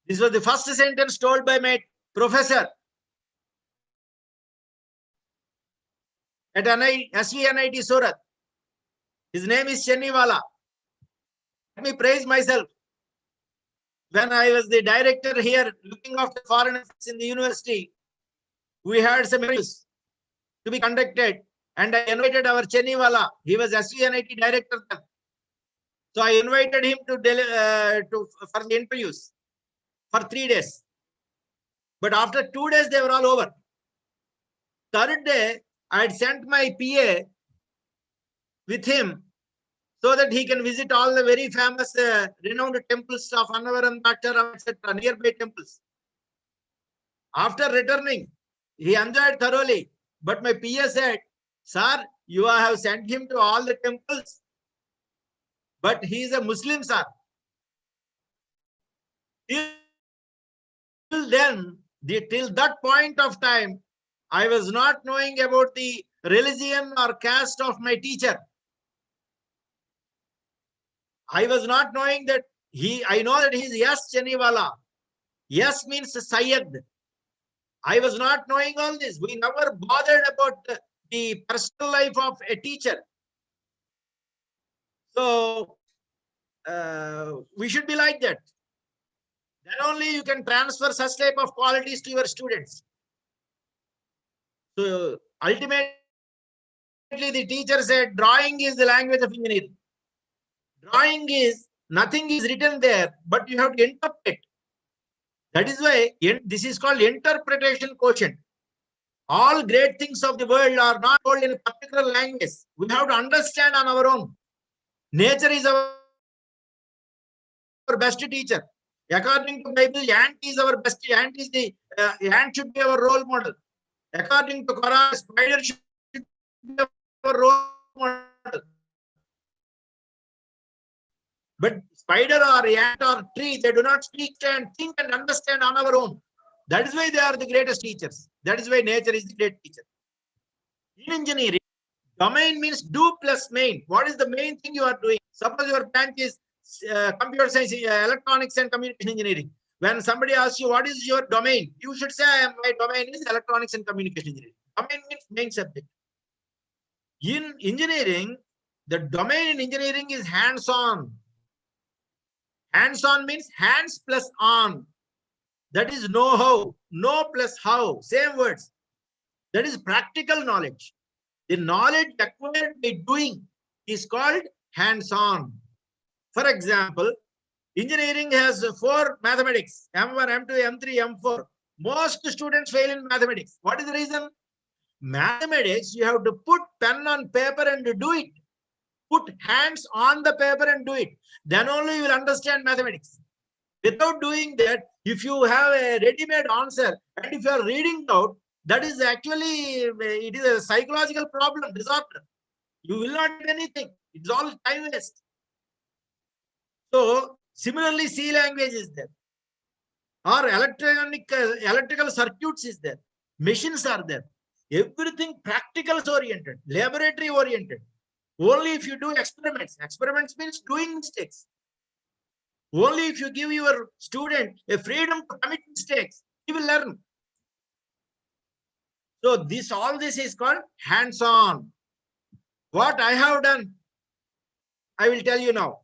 This was the first sentence told by my professor at SVNIT Surat. His name is Chennaiwala. Let me praise myself. When I was the director here, looking after foreign affairs in the university, we had some interviews to be conducted, and I invited our Chennaiwala. He was SVNIT director then. So I invited him for the interviews for 3 days. But after 2 days, they were all over. Third day, I had sent my PA with him so that he can visit all the very famous, renowned temples of Annavaram, Dattaram, etc., nearby temples. After returning, he enjoyed thoroughly. But my PA said, sir, you have sent him to all the temples, but he is a Muslim, sir. Till then, till that point of time, I was not knowing about the religion or caste of my teacher. I was not knowing that I know that he is Yes Chennaiwala. Yes means Sayyid. I was not knowing all this. We never bothered about the personal life of a teacher. So, we should be like that. Then only you can transfer such type of qualities to your students. So, ultimately, the teacher said, drawing is the language of engineering. Drawing is, nothing is written there, but you have to interpret. That is why this is called interpretation quotient. All great things of the world are not told in a particular language. We have to understand on our own. Nature is our best teacher. According to Bible, ant is our best. Ant should be our role model. According to Quran, spider should be our role model. But spider or ant or tree, they do not speak and think and understand on our own. That is why they are the greatest teachers. That is why nature is the great teacher. In engineering, domain means do plus main. What is the main thing you are doing? Suppose your branch is computer science, electronics and communication engineering. When somebody asks you, what is your domain? You should say, my domain is electronics and communication engineering. Domain means main subject. In engineering, the domain in engineering is hands-on. Hands-on means hands plus on. That is know-how. Know plus how. Same words. That is practical knowledge. The knowledge acquired by doing is called hands-on. For example, engineering has 4 mathematics, M1, M2, M3, M4. Most students fail in mathematics. What is the reason? Mathematics, you have to put pen on paper and do it. Put hands on the paper and do it. Then only you will understand mathematics. Without doing that, if you have a ready-made answer and if you are reading out, that is actually, it is a psychological problem, disaster. You will not get anything. It's all time waste. So, similarly, C language is there. Or electrical circuits is there. Machines are there. Everything practicals oriented, laboratory oriented. Only if you do experiments. Experiments means doing mistakes. Only if you give your student a freedom to commit mistakes, he will learn. So all this is called hands-on. What I have done, I will tell you now.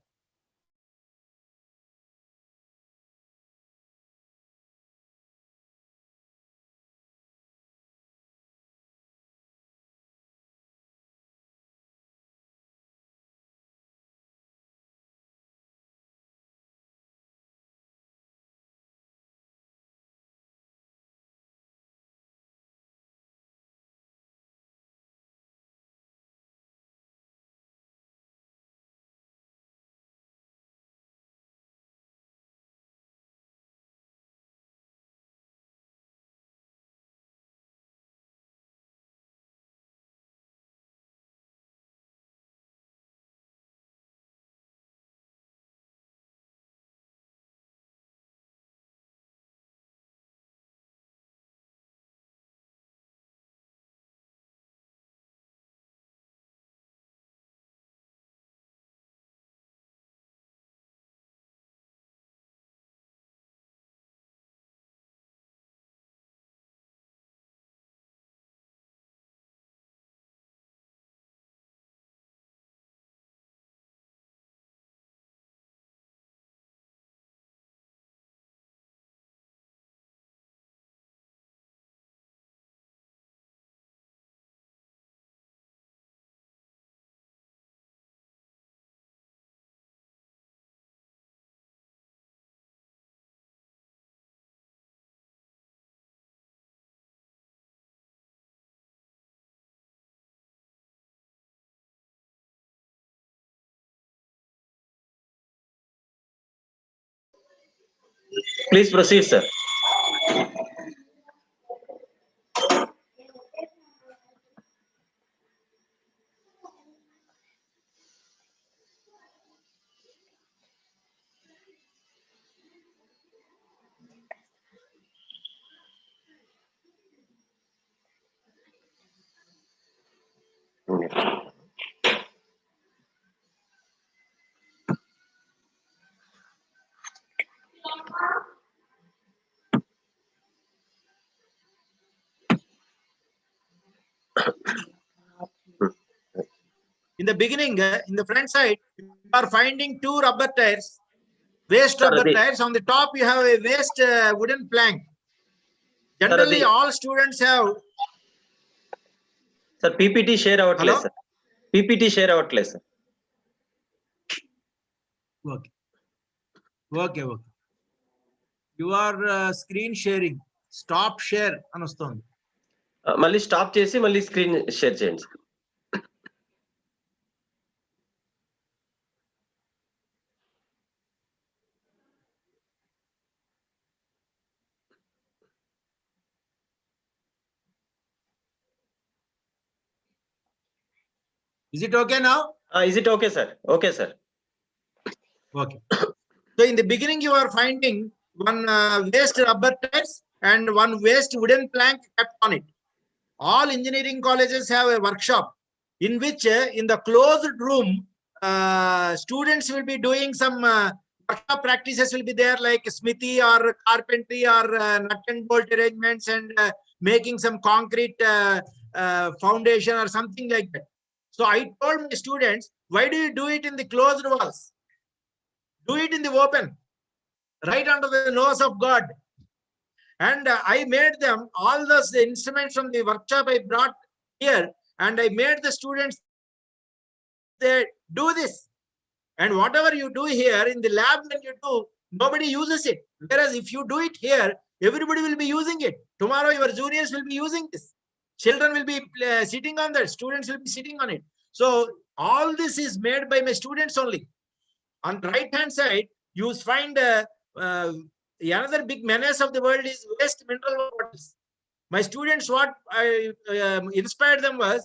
Please proceed, sir. In the beginning, in the front side, you are finding two rubber tires, waste Sir, rubber tires. On the top, you have a waste wooden plank. Generally, all students have. Sir, PPT share outlet, sir. PPT share outlet, sir. Okay. Okay. Your screen sharing. Stop share అనొస్తుంది. మళ్ళీ stop చేసి మళ్ళీ screen share చేయండి. Is it okay now? Is it okay, sir? Okay, sir. Okay. So in the beginning, you are finding one waste rubber tires and one waste wooden plank kept on it. All engineering colleges have a workshop in which in the closed room, students will be doing some workshop practices will be there, like smithy or carpentry or nut and bolt arrangements and making some concrete foundation or something like that. So I told my students, why do you do it in the closed walls? Do it in the open, right under the nose of God. And I made them all those instruments from the workshop I brought here, and I made the students they do this. And whatever you do here in the lab, when you do, nobody uses it. Whereas if you do it here, everybody will be using it. Tomorrow your juniors will be using this. Children will be sitting on that. Students will be sitting on it. So all this is made by my students only. On the right hand side, you find another big menace of the world is waste mineral bottles. My students, what I inspired them was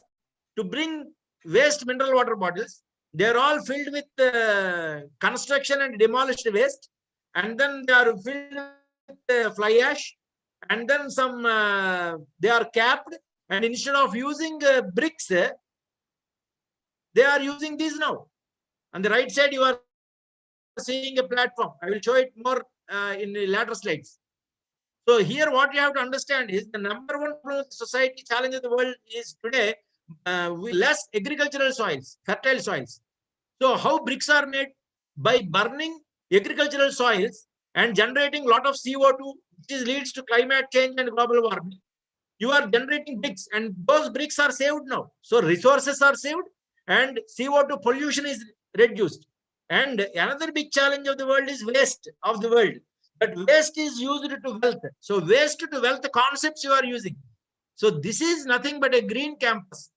to bring waste mineral water bottles. They're all filled with construction and demolished waste, and then they are filled with fly ash, and then some they are capped, And instead of using bricks, they are using these now. On the right side, you are seeing a platform. I will show it more in the later slides. So here what you have to understand is the number one problem society challenge of the world is today with less agricultural soils, fertile soils. So how bricks are made? By burning agricultural soils and generating a lot of CO2, which leads to climate change and global warming. You are generating bricks, and those bricks are saved now. So resources are saved and CO2 pollution is reduced. And another big challenge of the world is waste of the world. But waste is used to wealth. So waste to wealth concepts you are using. So this is nothing but a green campus.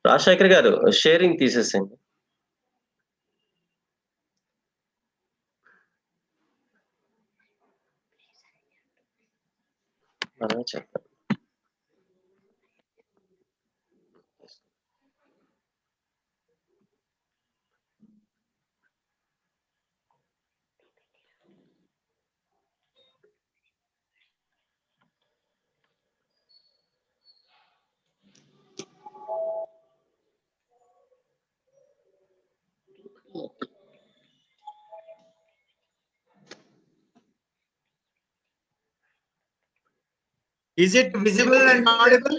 Rajasekhar గారు sharing తీసేసేయండి. చెప్పండి. Is it visible and audible?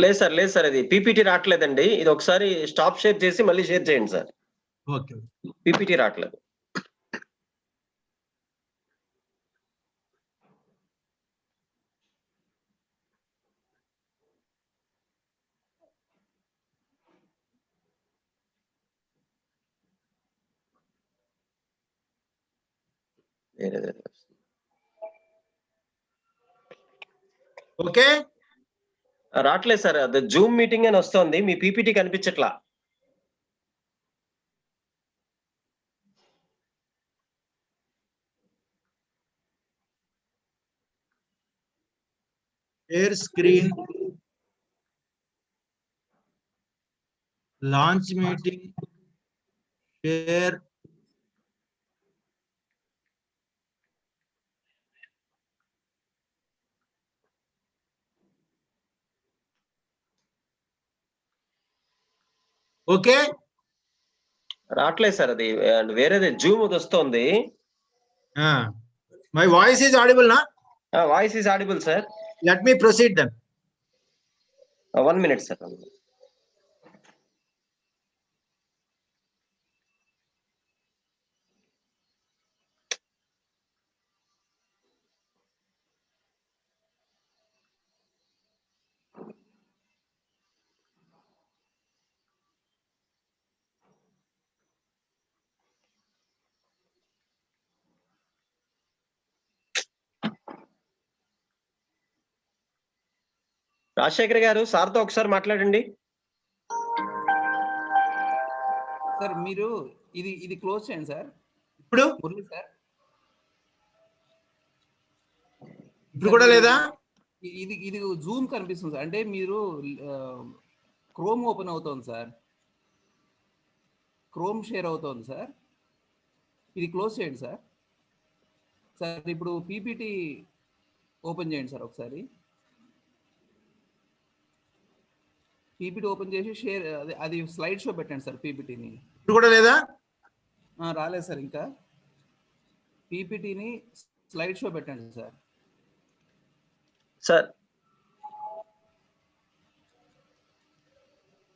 లేదు sir అది PPT రావట్లేదండి. ఇది ఒకసారి stop share చేసి మళ్ళీ షేర్ చేయండి సార్. Okay. పీపీటీ రావట్లేదు. Okay. రావట్లేదు సార్. అది జూమ్ మీటింగ్ అని వస్తుంది, మీ పీపీటీ కనిపించట్లా. Share screen. Launch meeting. Share. Okay. రావట్లేదు సార్. అది వేరేది జూమ్ వస్తుంది. My voice is audible, na? Voice is audible sir. Let me proceed then. 1 minute sir. Rajasekhar garu సార్తో ఒకసారి మాట్లాడండి. సార్ మీరు ఇది క్లోజ్ చేయండి సార్. ఇప్పుడు మురళి సార్, ఇప్పుడు కూడా లేదా? ఇది జూమ్ కనిపిస్తుంది సార్. అంటే మీరు క్రోమ్ ఓపెన్ అవుతుంది సార్, క్రోమ్ షేర్ అవుతుంది సార్. ఇది క్లోజ్ చేయండి సార్. సార్ ఇప్పుడు పీపీటీ ఓపెన్ చేయండి సార్ ఒకసారి. పీపీటీ ఓపెన్ చేసి షేర్ అది స్లైడ్ షో పెట్టండి సార్ పీపీటీని. ఇప్పుడు కూడా లేదా? రాలేదు సార్ ఇంకా. పీపీటీని స్లైడ్ షో పెట్టండి సార్. సార్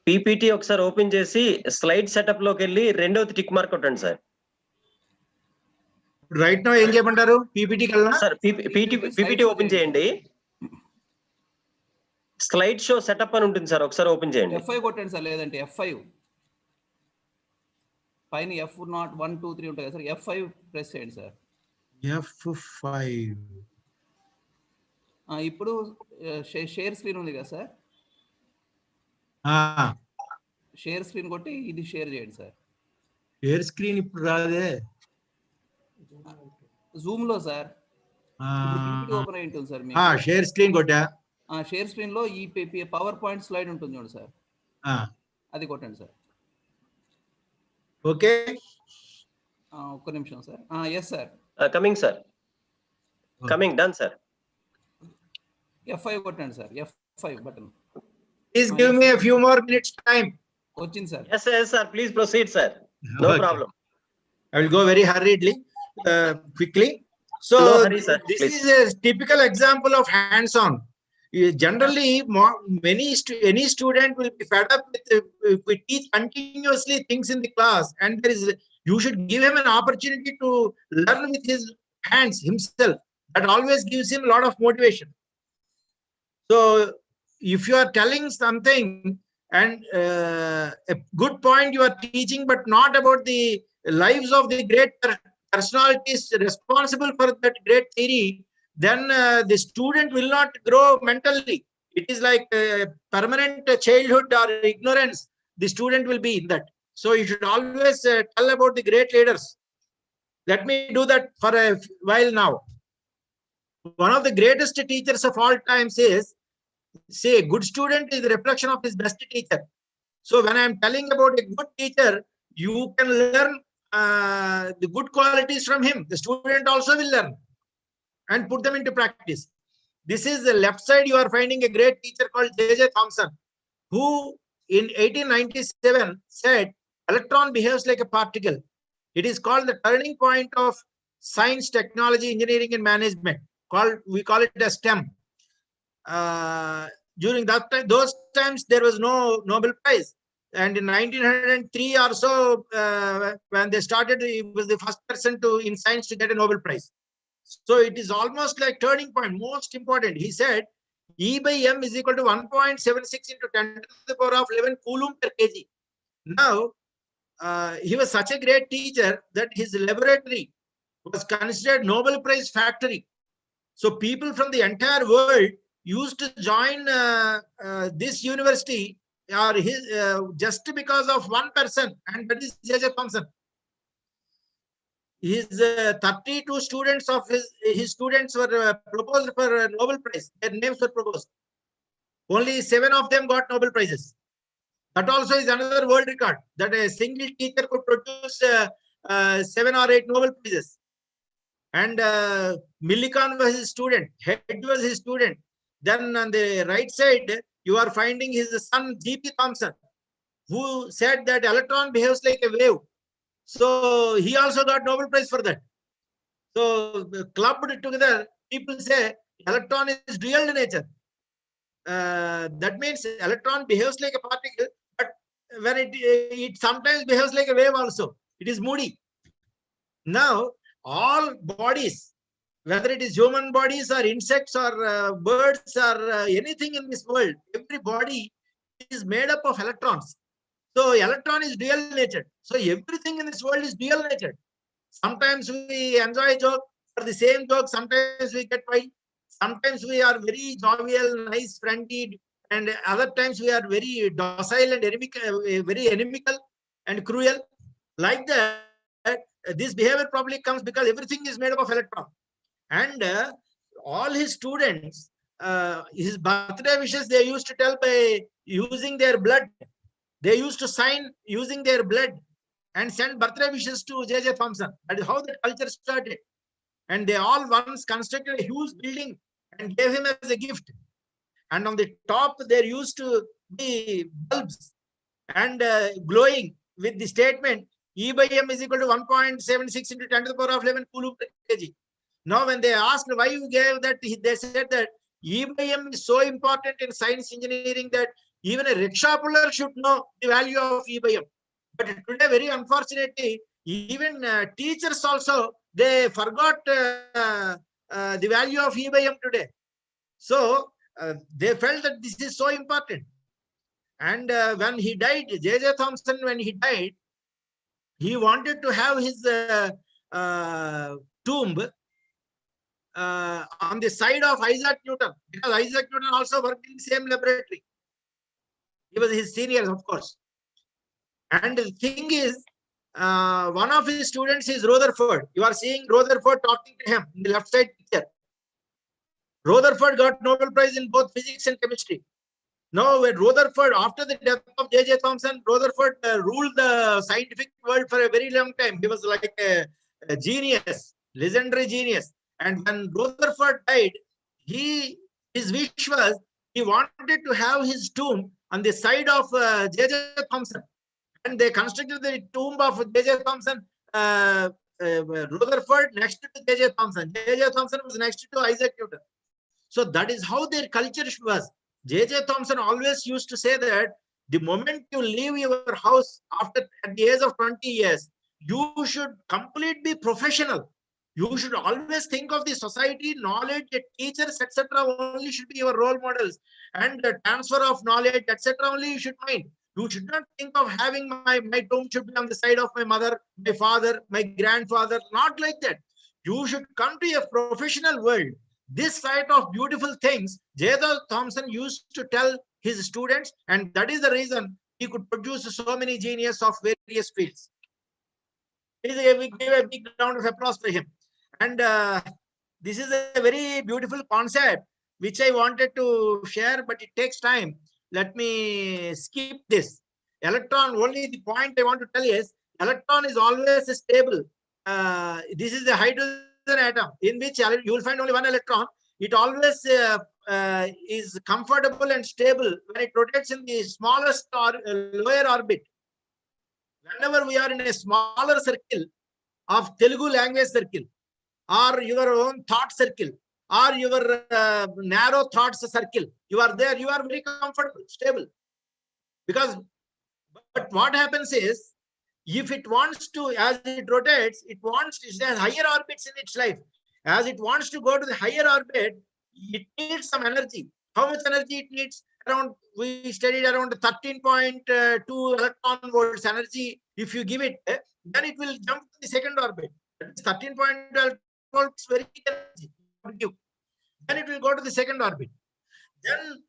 పీపీటీ ఒకసారి ఓపెన్ చేసి స్లైడ్ సెటప్ లోకి వెళ్ళి రెండోది టిక్ మార్క్ కొట్టండి సార్. రైట్ నౌ ఏం చేయమంటారు? పీపీటీ కల్లా సార్ పీపీటీ ఓపెన్ చేయండి. స్లైడ్ షో సెటప్ అని ఉంటుంది సార్, ఒకసారి ఓపెన్ చేయండి. F5 కొట్టండి సార్, లేదంటే F5 పైన F0 1 2 3 ఉంటాయి కదా సార్. F5 ప్రెస్ చేయండి సార్. F5. ఇప్పుడు షేర్ స్క్రీన్ ఉంది కదా సార్, షేర్ స్క్రీన్ కొట్టి ఇది షేర్ చేయండి సార్. షేర్ స్క్రీన్ ఇప్పుడు రాదే. జూమ్ లో సార్ ఓపెన్ అయి ఉంటుంది సార్. షేర్ స్క్రీన్ కొట్టా. షేర్ స్క్రీన్ లో ఈ పవర్ పాయింట్ స్లైడ్ ఉంటుంది చూడండి సార్, అది కొట్టండి సార్. ఓకే, ఒక్క నిమిషం sir. Yes sir, coming sir, coming, done sir. F5 కొట్టండి sir, F5 button. Please give me a few more minutes time. వచ్చింది sir. yes sir, please proceed sir, no problem. I will go very hurriedly, quickly. So no hurry, sir, this please. is a typical example of hands-on. Generally, any student will be fed up with if we teach continuously things in the class, and you should give him an opportunity to learn with his hands himself. That always gives him a lot of motivation. So if you are telling something and a good point you are teaching, but not about the lives of the great personalities responsible for that great theory, then the student will not grow mentally. It is like permanent childhood or ignorance. the student will be in that. So you should always tell about the great leaders. Let me do that for a while now. One of the greatest teachers of all times is, say, a good student is the reflection of his best teacher. So when I am telling about a good teacher, you can learn the good qualities from him. The student also will learn and put them into practice. This is the left side. You are finding a great teacher called J.J. Thomson, who in 1897 said, electron behaves like a particle. It is called the turning point of science, technology, engineering, and management. We call it a STEM. During that time, those times, there was no Nobel Prize. And in 1903 or so, when they started, he was the first person in science to get a Nobel Prize. So it is almost like turning point, most important. He said, E by M is equal to 1.76 into 10 to the power of 11 coulomb per kg. Now, he was such a great teacher that his laboratory was considered Nobel Prize factory. So people from the entire world used to join this university or just because of one person, and that is J.J. Thomson. His 32 students of his students were proposed for a Nobel Prize. Their names were proposed. Only 7 of them got Nobel Prizes. That also is another world record, that a single teacher could produce 7 or 8 Nobel Prizes. And Millikan was his student, Head was his student. Then on the right side, you are finding his son, G.P. Thomson, who said that electron behaves like a wave. So he also got Nobel Prize for that. So clubbed together, people say electron is dual in nature. That means electron behaves like a particle, but when it sometimes behaves like a wave also. It is moody. Now, all bodies, whether it is human bodies or insects or birds or anything in this world, every body is made up of electrons. So electron is dual natured. So everything in this world is dual natured. Sometimes we enjoy a joke for the same joke. Sometimes we get wild. Sometimes we are very jovial, nice, friendly, and other times we are very docile and very inimical and cruel. Like that, this behavior probably comes because everything is made up of electron. And all his students, his birthday wishes, they used to tell by using their blood. They used to sign using their blood and send birthday wishes to J.J. Thomson. That is how the culture started. And they all once constructed a huge building and gave him as a gift. And on the top, there used to be bulbs and glowing with the statement, E by M is equal to 1.76 into 10 to the power of 11 coulomb per kg. Now, when they asked why you gave that, they said that E by M is so important in science engineering that even a rickshaw puller should know the value of E by M. But today, very unfortunately, even teachers also, they forgot the value of E by M today. So they felt that this is so important. And when he died, J.J. Thomson, when he died, he wanted to have his tomb on the side of Isaac Newton, because Isaac Newton also worked in the same laboratory. He was his senior, of course. And the thing is, one of his students is Rutherford. You are seeing Rutherford talking to him in the left side picture. Rutherford got Nobel Prize in both physics and chemistry. Now, when Rutherford, after the death of J.J. Thomson, Rutherford ruled the scientific world for a very long time. He was like a genius, legendary genius. And when Rutherford died, his wish was he wanted to have his tomb on the side of J.J. Thomson. And they constructed the tomb of J.J. Thomson, Rutherford next to J.J. Thomson. J.J. Thomson was next to Isaac Newton. So that is how their culture was. J.J. Thomson always used to say that the moment you leave your house at the age of 20 years, you should completely be professional. You should always think of the society, knowledge, teachers, etc. only should be your role models, and the transfer of knowledge, etc. only you should mind. You should not think of having my tomb should be on the side of my mother, my father, my grandfather. Not like that. You should come to a professional world. This side of beautiful things, J.J. Thomson used to tell his students, and that is the reason he could produce so many genius of various fields. We give a big round of applause for him. And this is a very beautiful concept which I wanted to share, but it takes time. Let me skip this. Electron, only the point I want to tell is electron is always stable. This is the hydrogen atom in which you will find only one electron. It always is comfortable and stable when it rotates in the smallest or lower orbit. Whenever we are in a smaller circle of Telugu language circle, or your own thought circle, or your narrow thoughts circle, you are there, you are very comfortable, stable. Because, but what happens is, if it wants to, as it rotates, it has higher orbits in its life. As it wants to go to the higher orbit, it needs some energy. How much energy it needs? Around, we studied around 13.2 electron volts energy. If you give it, then it will jump to the second orbit. 13.12 volts very energy. Then it will go to the second orbit. Then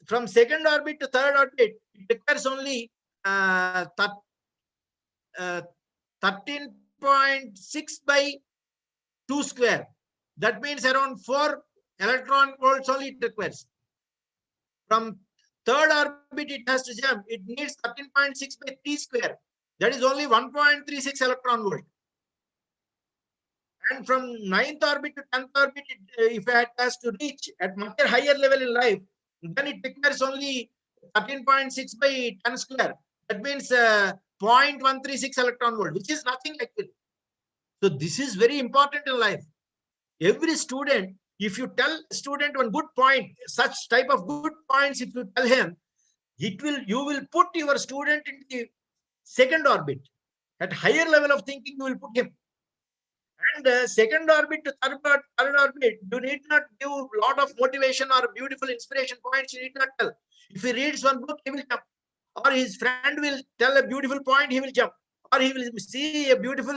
from second orbit to third orbit, it requires only 13.6 by 2 square. That means around 4 electron volts only it requires. From third orbit, it has to jump. It needs 13.6 by 3 square. That is only 1.36 electron volt. And from 9th orbit to 10th orbit, if it has to reach at much higher level in life, then it requires only 13.6 by 10 square. That means 0.136 electron volt, which is nothing actually. So this is very important in life. Every student, if you tell a student one good point, such type of good points, if you tell him, you will put your student in the second orbit. At higher level of thinking, you will put him. And second orbit to third orbit, you need not give a lot of motivation or beautiful inspiration points. You need not tell. If he reads one book, he will jump. Or his friend will tell a beautiful point, he will jump. Or he will see a beautiful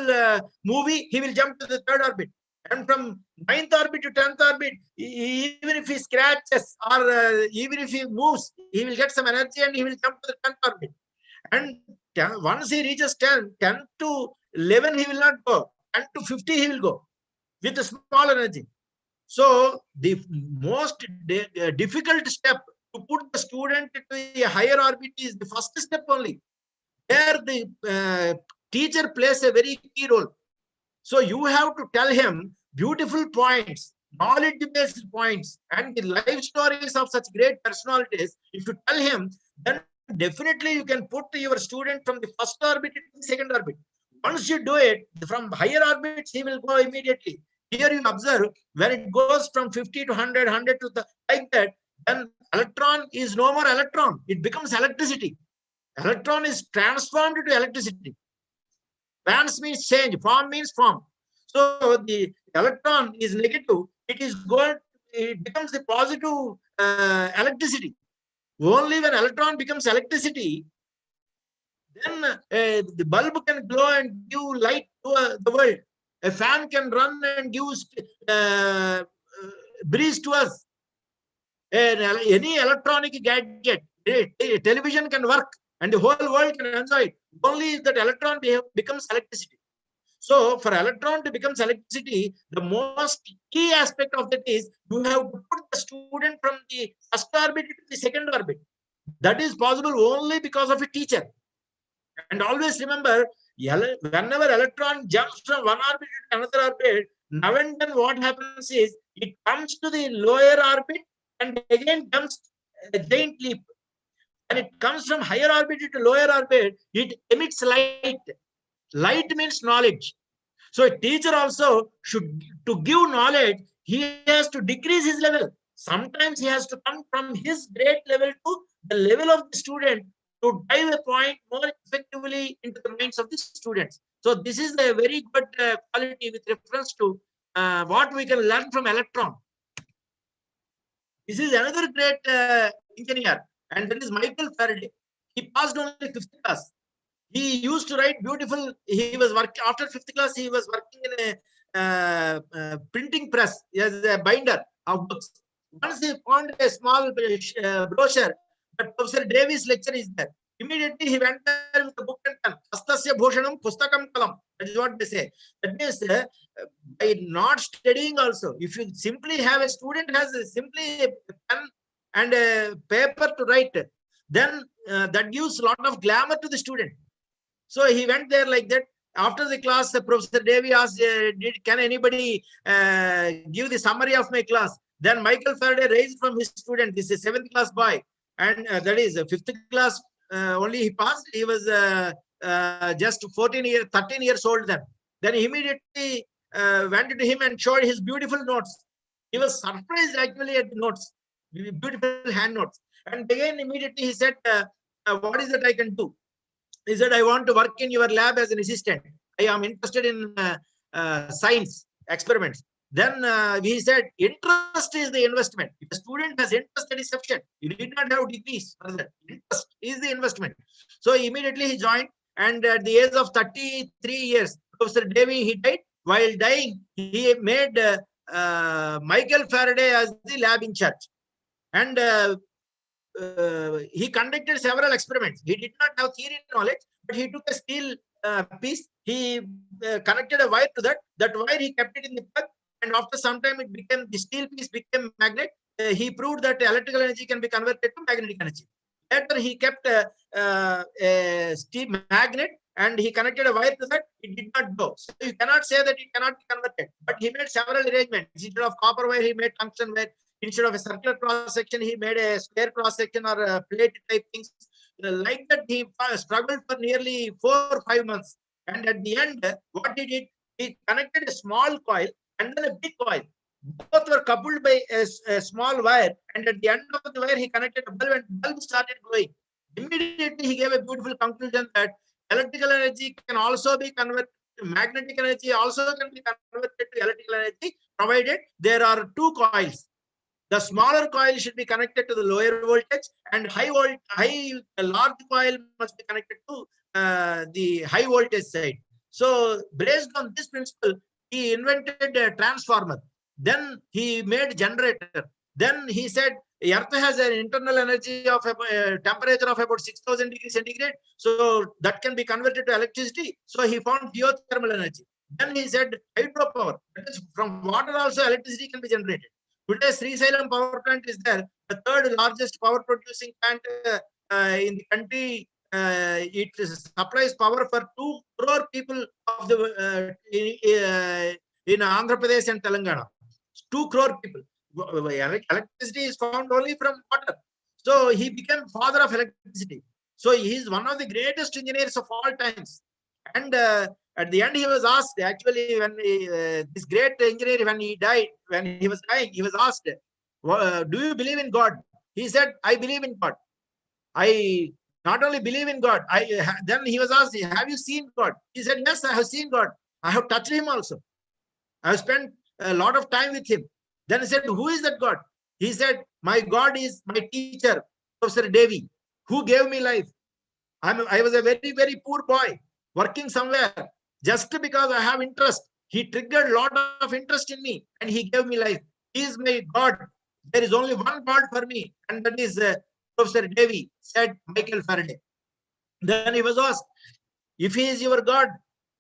movie, he will jump to the third orbit. And from 9th orbit to 10th orbit, even if he scratches or even if he moves, he will get some energy and he will jump to the 10th orbit. And once he reaches 10 to 11, he will not go. 10 to 50, he will go with a small energy. So the most difficult step to put the student into a higher orbit is the first step only. There the teacher plays a very key role. So you have to tell him beautiful points, knowledge-based points, and the life stories of such great personalities. If you tell him, then definitely you can put your student from the first orbit to the second orbit. Once you do it, from higher orbits, he will go immediately. Here you observe, when it goes from 50 to 100, 100 to like that, then electron is no more electron. It becomes electricity. Electron is transformed to electricity. Trans means change, form means form. So the electron is negative, it becomes the positive electricity. Only when electron becomes electricity, then the bulb can glow and give light to the world. A fan can run and give breeze to us. Any electronic gadget, a television can work and the whole world can enjoy it. Only if that electron becomes electricity. So for electron to become electricity, the most key aspect of that is you have to put the student from the first orbit to the second orbit. That is possible only because of a teacher. And always remember, whenever electron jumps from one orbit to another orbit, now and then what happens is it comes to the lower orbit and again jumps a giant leap. When it comes from higher orbit to lower orbit, it emits light. Light means knowledge. So a teacher also should, to give knowledge, he has to decrease his level. Sometimes he has to come from his great level to the level of the student to drive a point more effectively into the minds of the students. So this is a very good quality with reference to what we can learn from electron. This is another great engineer, and that is Michael Faraday. He passed only 5th class. He used to write beautiful. He was working after 5th class. He was working in a printing press as a binder of books. Once he found a small brochure that Professor Davies lecture is there. Immediately he went there with the book and pen. Hastasya bhushanam pustakam kalam. That is what they say. That means by not studying also, if you simply have a student has simply a pen and a paper to write, then that gives a lot of glamour to the student. So he went there like that. After the class, Professor Davy asked, can anybody give the summary of my class? Then Michael Faraday raised from his student. This is a 7th class boy, and that is a 5th class. Only he passed. He was just 13 years old then. Then he immediately went to him and showed his beautiful notes. He was surprised actually at the notes, beautiful hand notes. And again, immediately he said, what is that I can do? He said, I want to work in your lab as an assistant. I am interested in science experiments. Then he said, interest is the investment. If a student has interest, that is sufficient. You need not have degrees for that. Interest is the investment. So immediately he joined, and at the age of 33 years, Professor Davy, he died. While dying, he made Michael Faraday as the lab in charge. And he conducted several experiments. He did not have theory knowledge, but he took a steel piece. He connected a wire to that. That wire he kept it in the plug, and after some time, it became the steel piece became magnet. He proved that electrical energy can be converted to magnetic energy. Later, he kept a steel magnet and he connected a wire to that. It did not go. So you cannot say that it cannot be converted. But he made several arrangements. Instead of copper wire, he made tungsten wire. Instead of a circular cross section, he made a square cross section or a plate type things. Like that, he struggled for nearly 4 or 5 months. And at the end, what he did, he connected a small coil and then a big coil. Both were coupled by a small wire. And at the end of the wire, he connected a bulb, and the bulb started glowing. Immediately, he gave a beautiful conclusion that electrical energy can also be converted. Magnetic energy also can be converted to electrical energy, provided there are 2 coils. The smaller coil should be connected to the lower voltage, and large coil must be connected to the high voltage side. So based on this principle, he invented a transformer. Then he made generator. Then he said, Earth has an internal energy of a temperature of about 6,000 degrees centigrade. So that can be converted to electricity. So he found geothermal energy. Then he said hydropower. That is, from water also electricity can be generated. Today, Sri Salem power plant is there, the 3rd largest power producing plant in the country. It supplies power for 2 crore people of the in Andhra Pradesh and Telangana. 2 crore people. Electricity is found only from water. So he became father of electricity. So he is one of the greatest engineers of all times. And at the end, he was asked, actually, when this great engineer, when he died, when he was dying, he was asked, do you believe in God? He said, I believe in God. I not only believe in God, then he was asked, have you seen God? He said, yes, I have seen God. I have touched him also. I have spent a lot of time with him. Then he said, who is that God? He said, my God is my teacher, Professor Davy, who gave me life. I was a very, very poor boy working somewhere. Just because I have interest, he triggered a lot of interest in me and he gave me life. He is my God. There is only one God for me, and that is Professor Davy, said Michael Faraday. Then he was asked, if he is your God,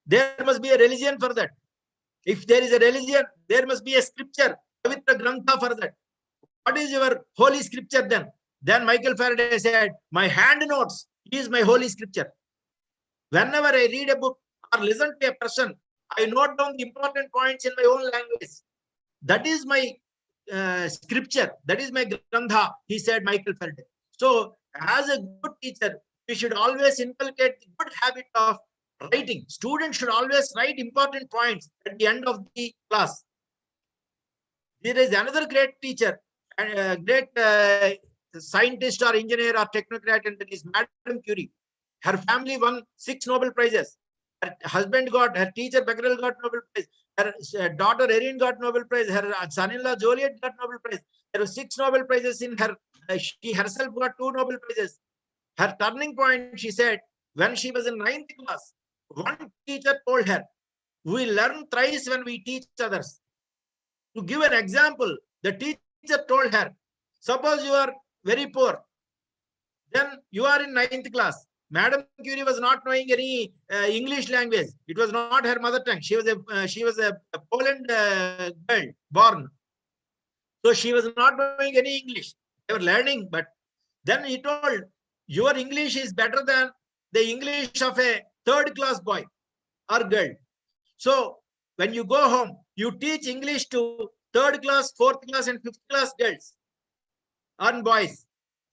there must be a religion for that. If there is a religion, there must be a scripture, Pavitra Grantha for that. What is your holy scripture then? Then Michael Faraday said, my hand notes is my holy scripture. Whenever I read a book or listen to a person, I note down the important points in my own language. That is my scripture. That is my grantha, he said, Michael Faraday. So as a good teacher, we should always inculcate the good habit of writing. Students should always write important points at the end of the class. There is another great teacher, great scientist or engineer or technocrat, and that is Madame Curie. Her family won 6 Nobel Prizes. Her husband got, her teacher Becquerel got Nobel Prize. Her daughter Erin got Nobel Prize. Her son-in-law Joliet got Nobel Prize. There were 6 Nobel Prizes in her. She herself got 2 Nobel Prizes. Her turning point, she said, when she was in 9th class, one teacher told her, we learn thrice when we teach others. To give an example, the teacher told her, suppose you are very poor Then you are in 9th class. Madam Curie was not knowing any English language. It was not her mother tongue. She was a Poland girl born. So she was not knowing any English. They were learning, but then he told, your English is better than the English of a 3rd class boy or girl. So when you go home, you teach English to 3rd class, 4th class, and 5th class girls and boys.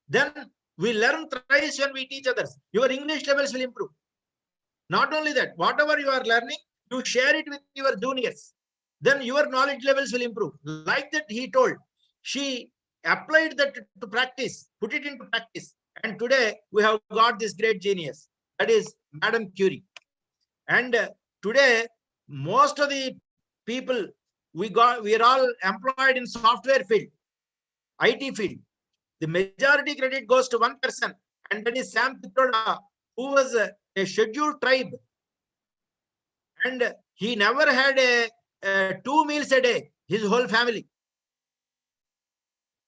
Then we learn thrice when we teach others. Your English levels will improve. Not only that, whatever you are learning, you share it with your juniors. Then your knowledge levels will improve. Like that, he told. She applied that to practice, put it into practice. And today we have got this great genius. That is Madam Curie. And today, most of the people we are all employed in software field, IT field. The majority credit goes to one person, and that is Sam Pitroda, who was a scheduled tribe. And he never had 2 meals a day, his whole family.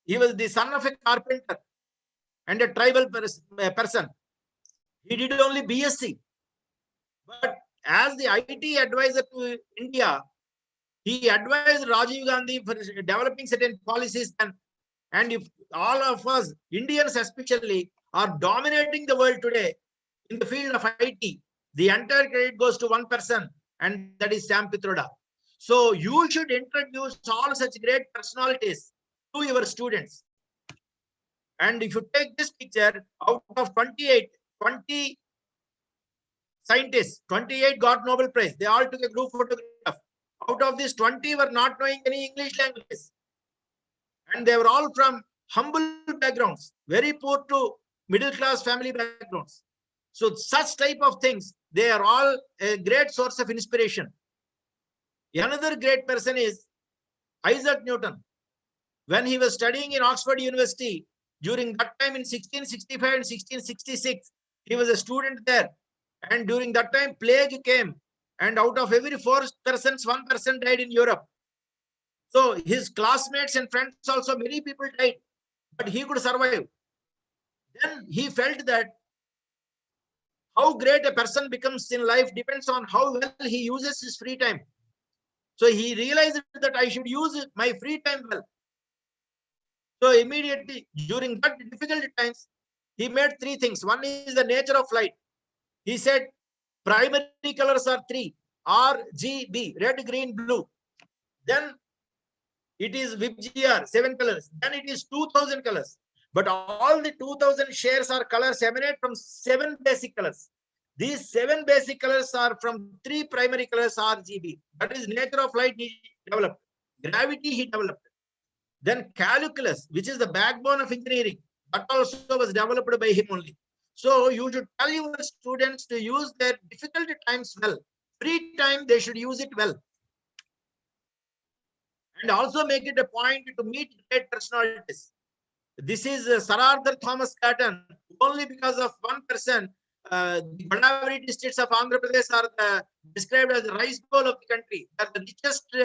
He was the son of a carpenter and a tribal person. He did only BSc. But as the IT advisor to India, he advised Rajiv Gandhi for developing certain policies. And if all of us, Indians especially, are dominating the world today in the field of IT, the entire credit goes to one person, and that is Sam Pitroda. So you should introduce all such great personalities to your students. And if you take this picture, out of 20 scientists, 28 got Nobel Prize. They all took a group photograph. Out of these, 20 were not knowing any English language. And they were all from humble backgrounds, very poor to middle class family backgrounds. So such type of things, they are all a great source of inspiration. Another great person is Isaac Newton. When he was studying in Oxford University, during that time in 1665 and 1666, he was a student there. And during that time, plague came. And out of every 4 persons, 1 person died in Europe. So his classmates and friends also, many people died. But he could survive. Then he felt that how great a person becomes in life depends on how well he uses his free time. So he realized that I should use my free time well. So immediately, during that difficult times, he made 3 things. One is the nature of light. He said, primary colors are 3, RGB, red, green, blue. Then it is VGR, 7 colors. Then it is 2000 colors. But all the 2000 shares or colors emanate from 7 basic colors. These 7 basic colors are from 3 primary colors, RGB. That is nature of light he developed. Gravity he developed. Then calculus, which is the backbone of engineering, that also was developed by him only. So you should tell your students to use their difficult times well. Free time, they should use it well. And also make it a point to meet great personalities. This is Sir Arthur Thomas Cotton. Only because of one person, the Godavari districts of Andhra Pradesh are described as the rice bowl of the country. They are the richest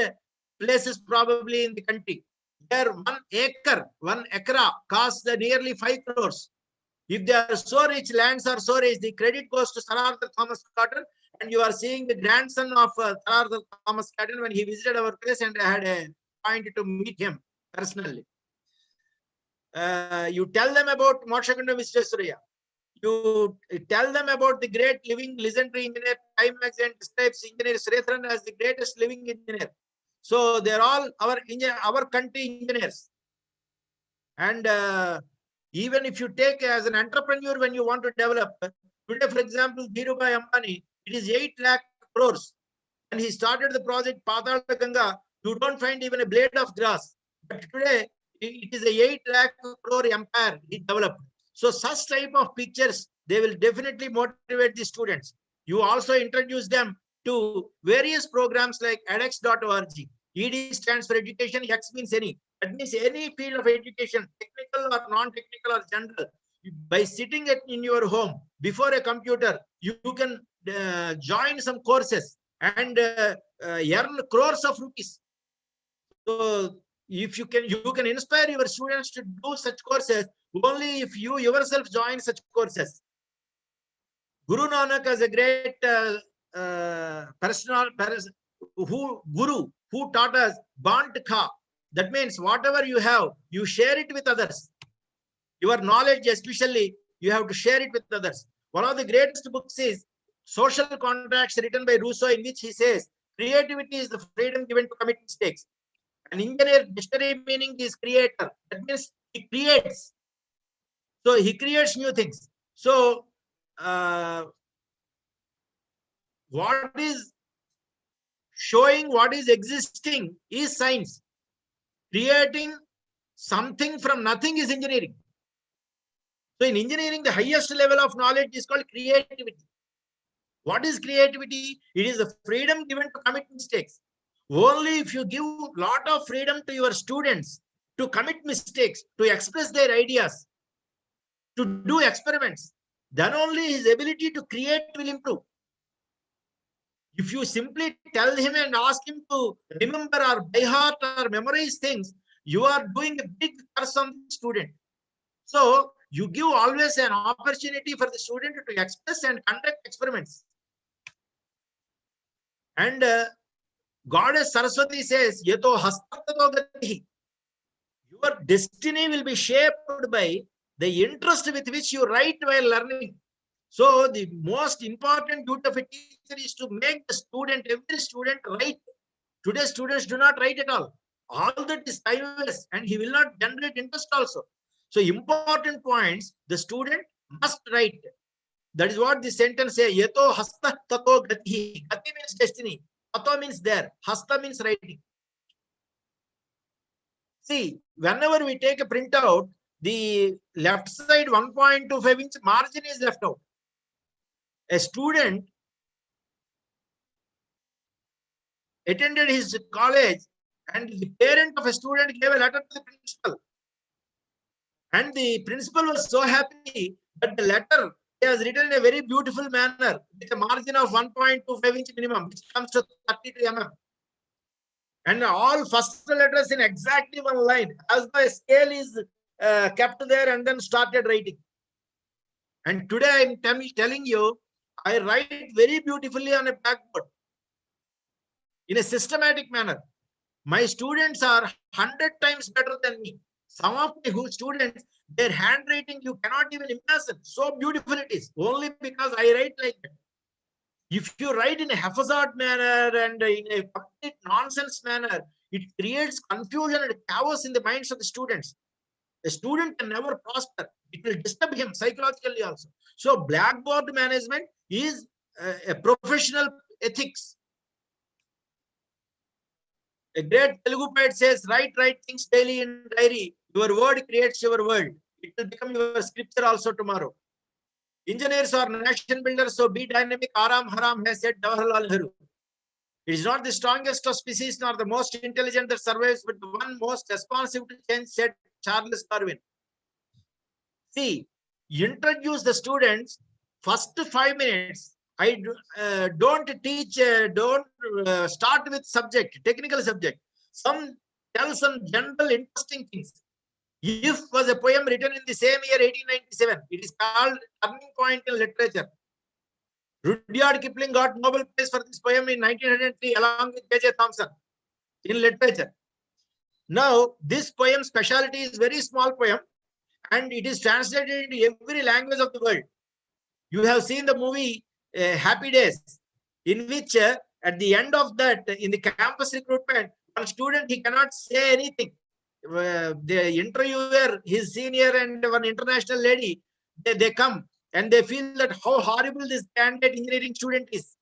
places probably in the country. There 1 acre, 1 acre costs nearly 5 crores. If they are so rich, lands are so rich, the credit goes to Sir Arthur Thomas Cotton. And you are seeing the grandson of Sir Arthur Thomas Cotton when he visited our place, and I had a point to meet him personally. You tell them about Mokshagunda Visvesvaraya. You tell them about the great living legendary engineer. Time magazine describes engineer Sretharan as the greatest living engineer. So they're all our country engineers. And even if you take as an entrepreneur, when you want to develop, today, for example, Dhirubhai Ambani, it is 8 lakh crores. When he started the project Patal Ganga, you don't find even a blade of grass. But today, it is a 8 lakh crore empire he developed. So such type of pictures, they will definitely motivate the students. You also introduce them to various programs like edX.org. ED stands for education, X means any. That means any field of education, technical or non-technical or general. By sitting in your home before a computer, you can join some courses and earn crores of rupees. So if you can inspire your students to do such courses, only if you yourself join such courses. Guru Nanak is a great guru who taught us Bant Kha. That means whatever you have, you share it with others. Your knowledge, especially, you have to share it with others. One of the greatest books is Social Contracts, written by Rousseau, in which he says, creativity is the freedom given to commit mistakes. An engineer dictionary meaning is creator. That means he creates. So he creates new things. So what is showing what is existing is science. Creating something from nothing is engineering. So in engineering, the highest level of knowledge is called creativity. What is creativity? It is the freedom given to commit mistakes. Only if you give a lot of freedom to your students to commit mistakes, to express their ideas, to do experiments, then only his ability to create will improve. If you simply tell him and ask him to remember or by heart or memorize things, you are doing a big curse on the student. So you give always an opportunity for the student to express and conduct experiments. And Goddess Saraswati says, Yato hastato gati. Your destiny will be shaped by the interest with which you write while learning. So the most important duty of a teacher is to make the student, every student, write. Today's students do not write at all. All that is timeless, and he will not generate interest also. So important points, the student must write. That is what the sentence says. Yato hasta tato gati. Gati means destiny. Tato means there. Hasta means writing. See, whenever we take a printout, the left side 1.25 inch margin is left out. A student attended his college, and the parent of a student gave a letter to the principal. And the principal was so happy that the letter he has written in a very beautiful manner with a margin of 1.25 inch minimum, which comes to 32 mm. And all first letters in exactly one line, as the scale is kept there, and then started writing. And today I am telling you, I write very beautifully on a blackboard in a systematic manner. My students are 100 times better than me. Some of my students, their handwriting, you cannot even imagine. So beautiful it is, only because I write like that. If you write in a haphazard manner and in a complete nonsense manner, it creates confusion and chaos in the minds of the students. A student can never prosper. It will disturb him psychologically also. So blackboard management is a professional ethics. A great Telugu poet says, write things daily in diary. Your word creates your world. It will become your scripture also tomorrow. Engineers are nation builders, so be dynamic. Aram haram, has said Jawaharlal Nehru. It is not the strongest of species nor the most intelligent that survives, but the one most responsive to change, said Charles Darwin. See, introduce the students first 5 minutes. I don't teach, don't start with subject, technical subject. Tell some general interesting things. If was a poem written in the same year, 1897. It is called Turning Point in Literature. Rudyard Kipling got Nobel Prize for this poem in 1903 along with J.J. Thomson in literature. Now, this poem specialty is very small poem, and it is translated into every language of the world. You have seen the movie Happy Days, in which at the end of that, in the campus recruitment, one student, he cannot say anything. The interviewer, his senior, and one international lady, they come and they feel that how horrible this candidate engineering student is.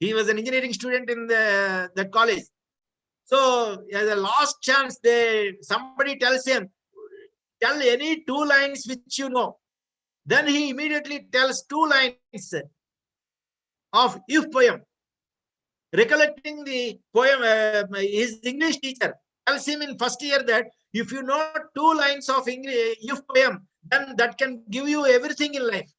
He was an engineering student in that college. So as a last chance, somebody tells him, tell any 2 lines which you know. Then he immediately tells 2 lines of If poem. Recollecting the poem, his English teacher tells him in first year that if you know 2 lines of English, If poem, then that can give you everything in life.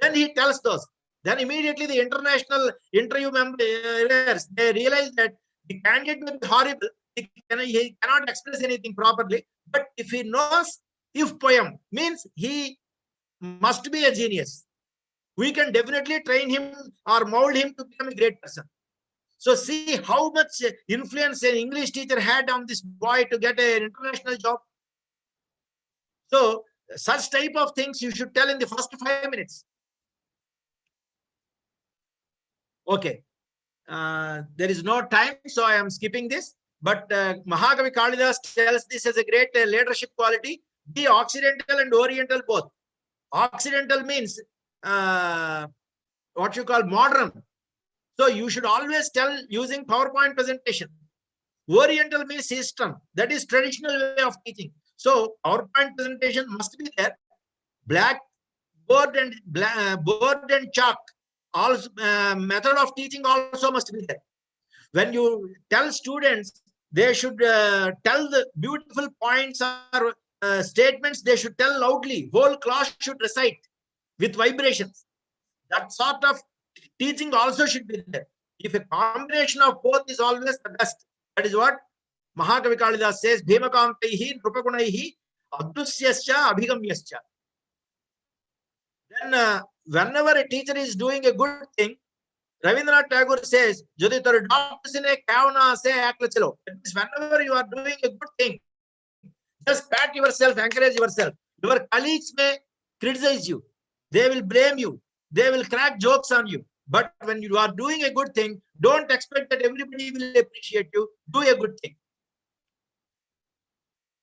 Then he tells those. Then immediately the international interview members, they realize that the candidate may be horrible. He cannot express anything properly. But if he knows if poem means he must be a genius. We can definitely train him or mold him to become a great person. So see how much influence an English teacher had on this boy to get an international job. So such type of things you should tell in the first 5 minutes. Okay. There is no time, so I am skipping this. But Mahakavi Kalidas tells this as a great leadership quality. Be Occidental and Oriental both. Occidental means what you call modern. So you should always tell using PowerPoint presentation. Oriental means system. That is traditional way of teaching. So PowerPoint presentation must be there. Black board and chalk. Also, method of teaching also must be there. When you tell students, they should tell the beautiful points or statements. They should tell loudly. Whole class should recite with vibrations. That sort of teaching also should be there. If a combination of both is always the best. That is what Mahakavi Kalidas says. Bhimakantaihi Nrupagunaihi Addusyascha Abhigamyascha. Then whenever a teacher is doing a good thing, Rabindranath Tagore says, "Jodi tar doctors ne kauna se akla chalo." Whenever you are doing a good thing, just pat yourself, encourage yourself. Your colleagues may criticize you. They will blame you. They will crack jokes on you. But when you are doing a good thing, don't expect that everybody will appreciate you. Do a good thing.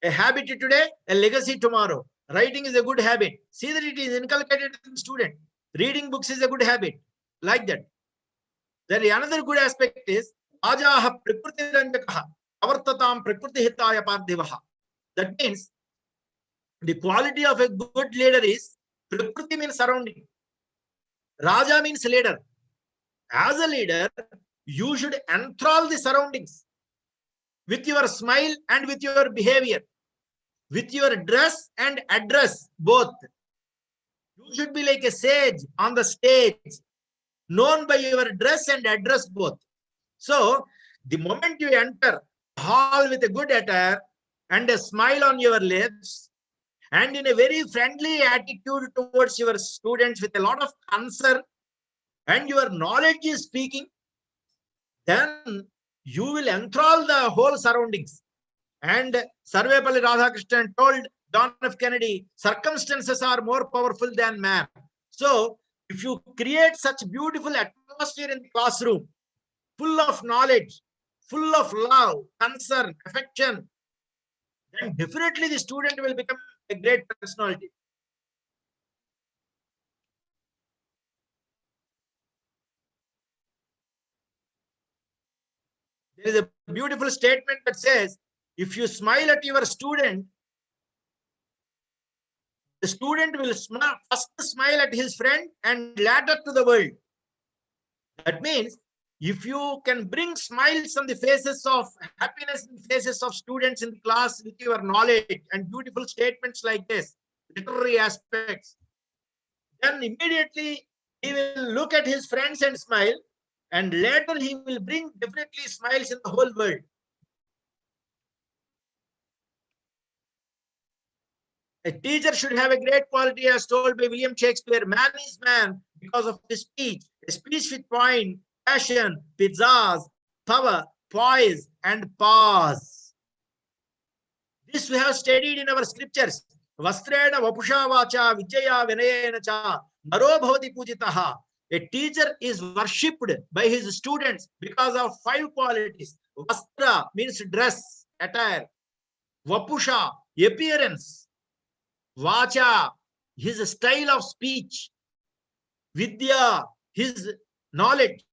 A habit today, a legacy tomorrow. Writing is a good habit. See that it is inculcated in the student. Reading books is a good habit. Like that. Then another good aspect is Ajaha Prakriti Ranjakaha Avartatam Prakriti Hitaya Parthivaha. That means the quality of a good leader is Prakriti means surrounding. Raja means leader. As a leader, you should enthrall the surroundings with your smile and with your behavior, with your dress and address, both. You should be like a sage on the stage, known by your dress and address both. So, the moment you enter the hall with a good attire and a smile on your lips, and in a very friendly attitude towards your students with a lot of concern, and your knowledge is speaking, then you will enthrall the whole surroundings. And Sarvepalli Radhakrishnan told John F. Kennedy, circumstances are more powerful than man. So, if you create such beautiful atmosphere in the classroom, full of knowledge, full of love, concern, affection, then definitely the student will become a great personality. There is a beautiful statement that says, if you smile at your student, the student will first smile at his friend and later to the world. That means if you can bring smiles on the faces of happiness in the faces of students in the class with your knowledge and beautiful statements like this, literary aspects, then immediately he will look at his friends and smile, and later he will bring definitely smiles in the whole world. A teacher should have a great quality as told by William Shakespeare. Man is man because of his speech. A speech with point, passion, pizzazz, power, poise, and pause. This we have studied in our scriptures. Vastrena vapusha vacha vijaya vinayena cha naro bhavati pujitaha. A teacher is worshipped by his students because of 5 qualities. Vastra means dress, attire. Vapusha, appearance. Vacha, his style of speech. Vidya, his knowledge.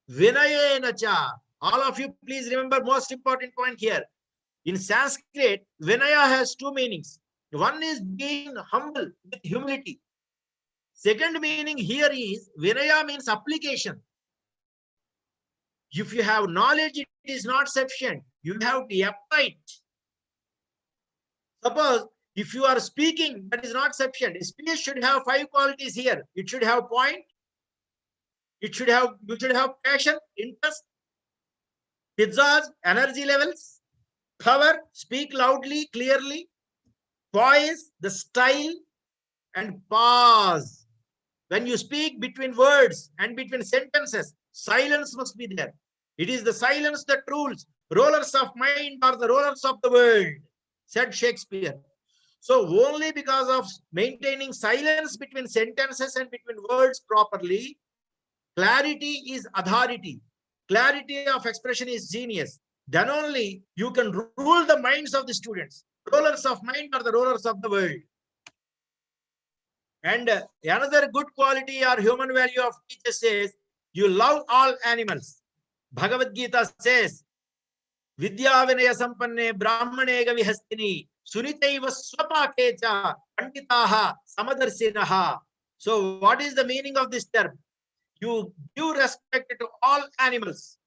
Vinayena cha. All of you please remember most important point here. In Sanskrit, Vinaya has 2 meanings. One is being humble with humility. Second meaning here is Vinaya means application. If you have knowledge, it is not sufficient. You have to apply it. Suppose if you are speaking, that is not sufficient. A speech should have 5 qualities here. It should have point. You should have passion, interest, pizzazz, energy levels, power, speak loudly, clearly, poise, the style, and pause. When you speak between words and between sentences, silence must be there. It is the silence that rules. Rulers of mind are the rulers of the world, said Shakespeare. So only because of maintaining silence between sentences and between words properly, clarity is authority. Clarity of expression is genius. Then only you can rule the minds of the students. Rulers of mind are the rulers of the world. And another good quality or human value of teacher says, you love all animals. Bhagavad Gita says, Vidya Vinaya Sampanne Brahmane Gavihastini Sunitaiva Swapakecha Panditaha Samadarsinaha. So what is the meaning of this term? You give respect to all animals.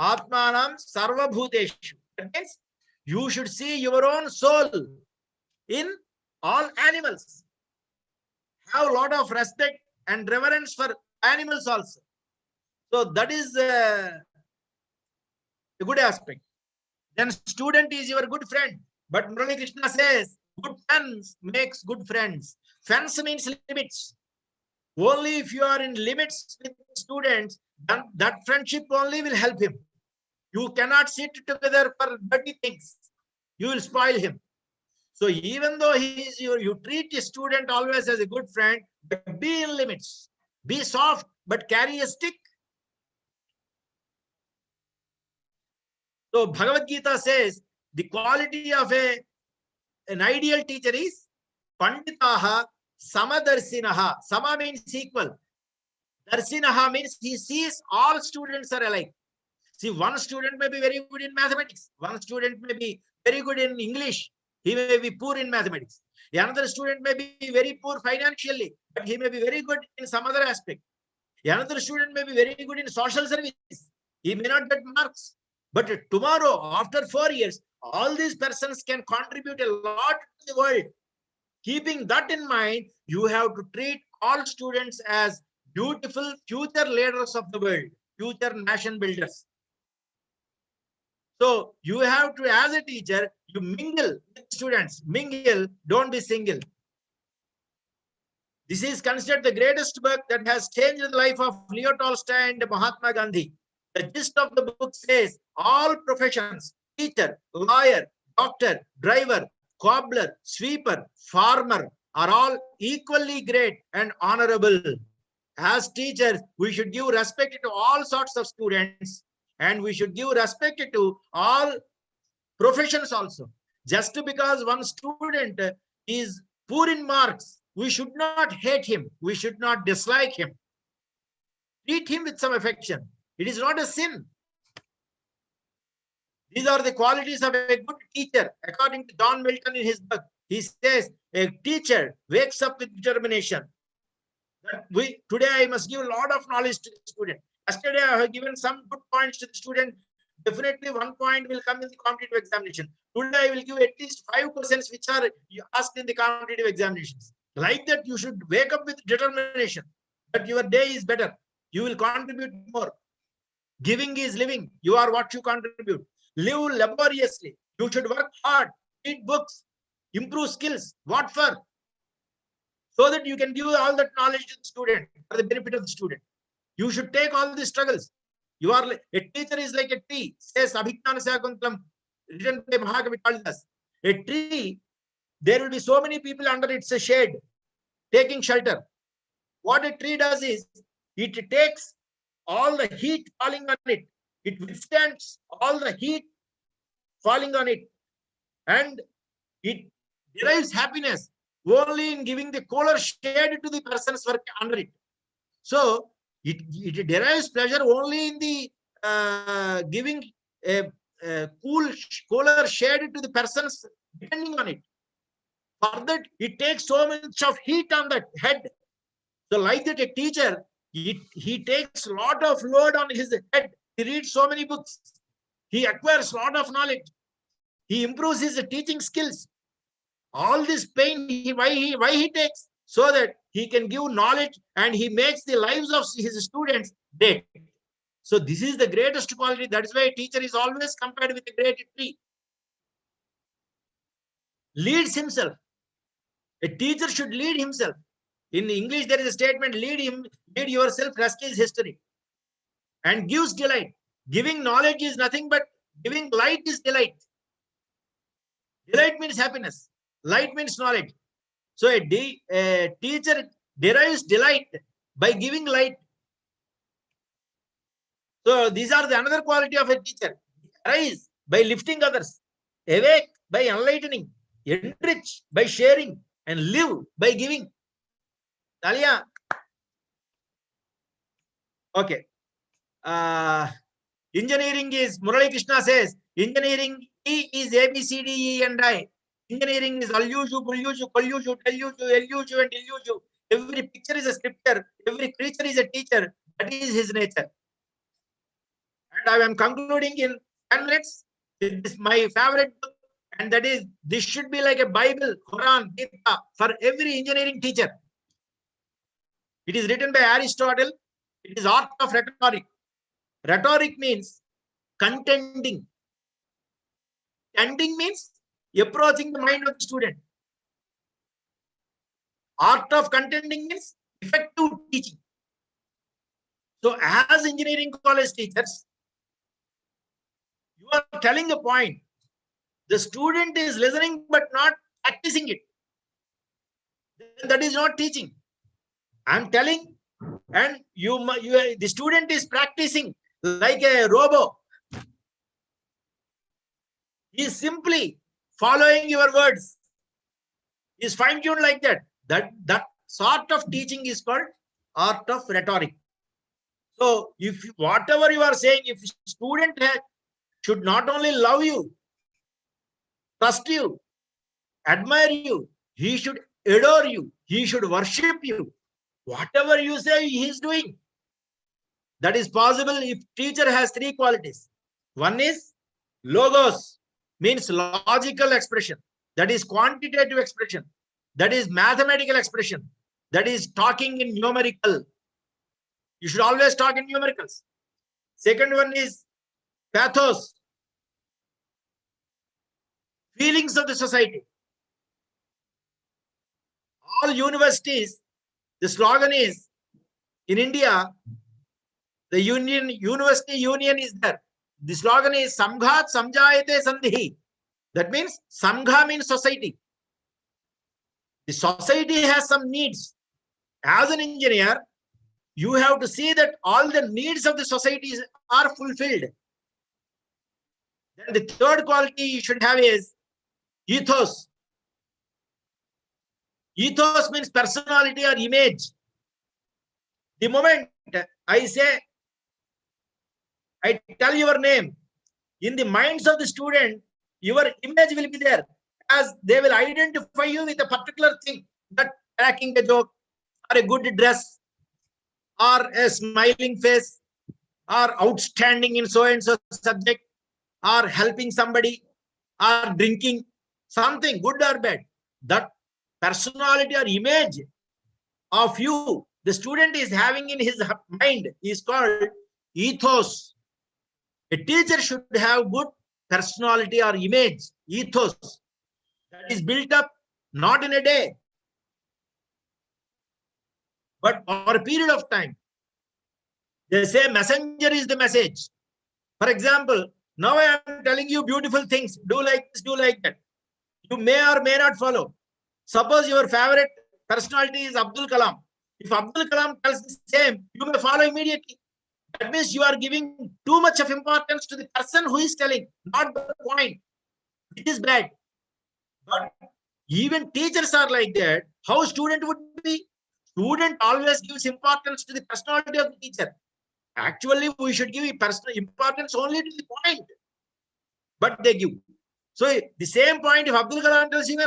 Atmanam Sarva Bhuteshu. That means you should see your own soul in all animals. Have a lot of respect and reverence for animals also. So that is a good aspect. Then student is your good friend. But Murali Krishna says, good friends makes good friends. Fence means limits. Only if you are in limits with students, then that friendship only will help him. You cannot sit together for dirty things. You will spoil him. So even though he is you treat a student always as a good friend, but be in limits. Be soft, but carry a stick. So Bhagavad Gita says the quality of an ideal teacher is Panditaha Samadarsinaha. Sama means equal. Darsinaha means he sees all students are alike. See, one student may be very good in mathematics. One student may be very good in English. He may be poor in mathematics. Another student may be very poor financially, but he may be very good in some other aspect. Another student may be very good in social service. He may not get marks. But tomorrow, after 4 years, all these persons can contribute a lot to the world. Keeping that in mind, you have to treat all students as beautiful future leaders of the world, future nation builders. So you have to, as a teacher, you mingle with students. Mingle, don't be single. This is considered the greatest book that has changed the life of Leo Tolstoy and Mahatma Gandhi. The gist of the book says all professions, teacher, lawyer, doctor, driver, cobbler, sweeper, farmer, are all equally great and honorable. As teachers, we should give respect to all sorts of students, and we should give respect to all professions also. Just because one student is poor in marks, we should not hate him. We should not dislike him. Treat him with some affection. It is not a sin. These are the qualities of a good teacher. According to John Milton in his book, he says, a teacher wakes up with determination. Today I must give a lot of knowledge to the student. Yesterday I have given some good points to the student. Definitely 1 point will come in the competitive examination. Today I will give at least 5 questions which are asked in the competitive examinations. Like that, you should wake up with determination that your day is better. You will contribute more. Giving is living. You are what you contribute. Live laboriously. You should work hard. Read books. Improve skills. What for? So that you can give all that knowledge to the student for the benefit of the student. You should take all these struggles. You are a teacher is like a tree, says Abhijnana Sakuntalam, written by Mahakavi Kalidas. A tree, there will be so many people under its shade, taking shelter. What a tree does is, it takes all the heat falling on it. It withstands all the heat falling on it. And it derives happiness only in giving the cooler shade to the persons working under it. So it derives pleasure only in the giving a cooler shade to the persons depending on it. For that, it takes so much of heat on that head. So like that, a teacher, he takes a lot of load on his head. He reads so many books. He acquires a lot of knowledge. He improves his teaching skills. All this pain, why he takes? So that he can give knowledge and he makes the lives of his students great. So this is the greatest quality. That is why a teacher is always compared with a great tree. Leads himself. A teacher should lead himself. In English, there is a statement, lead yourself, rest is history. And gives delight. Giving knowledge is nothing but giving light is delight. Delight means happiness. Light means knowledge. So a teacher derives delight by giving light. So these are the another quality of a teacher. Arise by lifting others. Awake by enlightening. Enrich by sharing. And live by giving. Talia. Okay. Engineering is, Murali Krishna says, engineering E is A, B, C, D, E, and I. Engineering is alluju, bulluju, colluju, telluju, eluju, and illuju. Every picture is a scripture. Every creature is a teacher. That is his nature. And I am concluding in 10 minutes. This is my favorite book. And that is, this should be like a Bible, Quran, Gita, for every engineering teacher. It is written by Aristotle. It is art of rhetoric. Rhetoric means contending. Tending means approaching the mind of the student. Art of contending means effective teaching. So as engineering college teachers, you are telling a point. The student is listening but not practicing it. That is not teaching. I am telling, and the student is practicing like a robot. He is simply following your words. He is fine-tuned like that. That sort of teaching is called art of rhetoric. So if whatever you are saying, if student should not only love you, trust you, admire you, he should adore you, he should worship you. Whatever you say, he is doing. That is possible if teacher has three qualities. One is logos, means logical expression. That is quantitative expression. That is mathematical expression. That is talking in numerical. You should always talk in numericals. Second one is pathos, feelings of the society. All universities, the slogan is, in India, the university union is there. The slogan is Samghat Samjayate Sandhi. That means Samgha means society. The society has some needs. As an engineer, you have to see that all the needs of the society are fulfilled. Then the third quality you should have is ethos. Ethos means personality or image. The moment I tell your name, in the minds of the student, your image will be there, as they will identify you with a particular thing, that cracking a joke, or a good dress, or a smiling face, or outstanding in so and so subject, or helping somebody, or drinking something good or bad. That personality or image of you, the student is having in his mind, is called ethos. A teacher should have good personality or image, ethos, that is built up not in a day, but over a period of time. They say messenger is the message. For example, now I am telling you beautiful things. Do like this, do like that. You may or may not follow. Suppose your favorite personality is Abdul Kalam. If Abdul Kalam tells the same, you may follow immediately. That means you are giving too much of importance to the person who is telling, not the point. It is bad. But even teachers are like that. How student would be? Student always gives importance to the personality of the teacher. Actually, we should give importance only to the point. But they give. So the same point, if Abdul Kalam tells, you may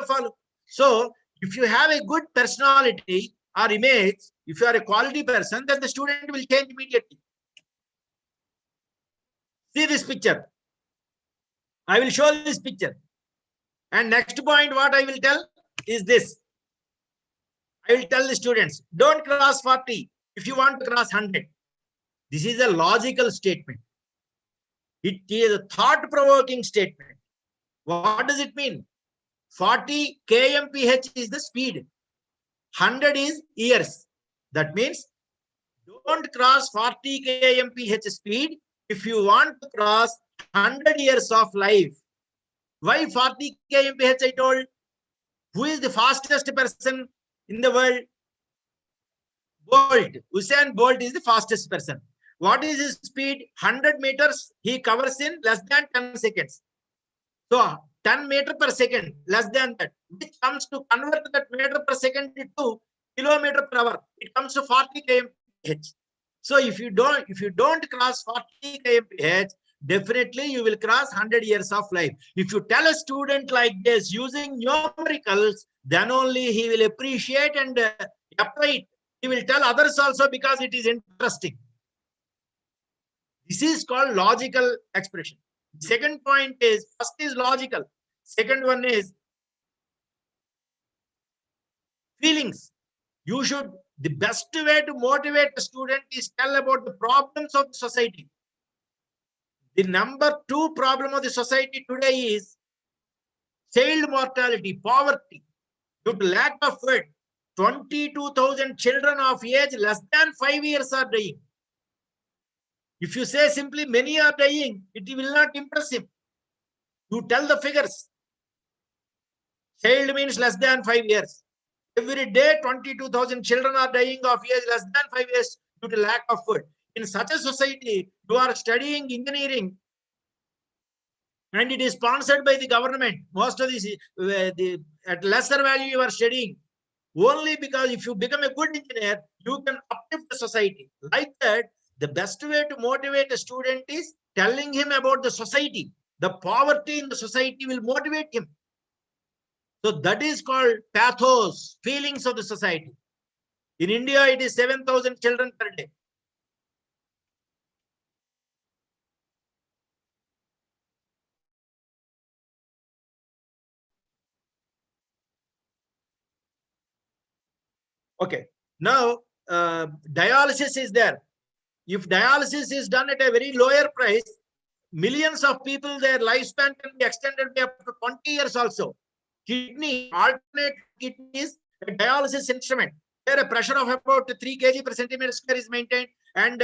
follow. So if you have a good personality or image, if you are a quality person, then the student will change immediately. See this picture. I will show this picture. And next point, what I will tell is this. I will tell the students, don't cross 40 if you want to cross 100. This is a logical statement. It is a thought-provoking statement. What does it mean? 40 kmph is the speed. 100 is years. That means don't cross 40 kmph speed if you want to cross 100 years of life. Why 40 kmph I told? Who is the fastest person in the world? Bolt. Usain Bolt is the fastest person. What is his speed? 100 meters he covers in less than 10 seconds. So 10 meter per second, less than that, which comes to convert that meter per second into kilometer per hour. It comes to 40 kmph. So if you don't cross 40 kmph, definitely you will cross 100 years of life. If you tell a student like this using numericals, then only he will appreciate and apply it. He will tell others also because it is interesting. This is called logical expression. Second point is, first is logical. Second one is feelings. The best way to motivate a student is tell about the problems of the society. The number 2 problem of the society today is child mortality, poverty. Due to lack of food, 22,000 children of age less than 5 years are dying. If you say simply many are dying, it will not impress him. You tell the figures. Child means less than 5 years. Every day, 22,000 children are dying of age less than 5 years due to lack of food. In such a society, you are studying engineering and it is sponsored by the government. Most of these, at lesser value you are studying. Only because if you become a good engineer, you can uplift the society. Like that, the best way to motivate a student is telling him about the society. The poverty in the society will motivate him. So that is called pathos, feelings of the society. In India, it is 7,000 children per day. Okay, now dialysis is there. If dialysis is done at a very lower price, millions of people, their lifespan can be extended by up to 20 years also. Kidney, alternate kidneys, a dialysis instrument, where a pressure of about 3 kg per centimeter square is maintained and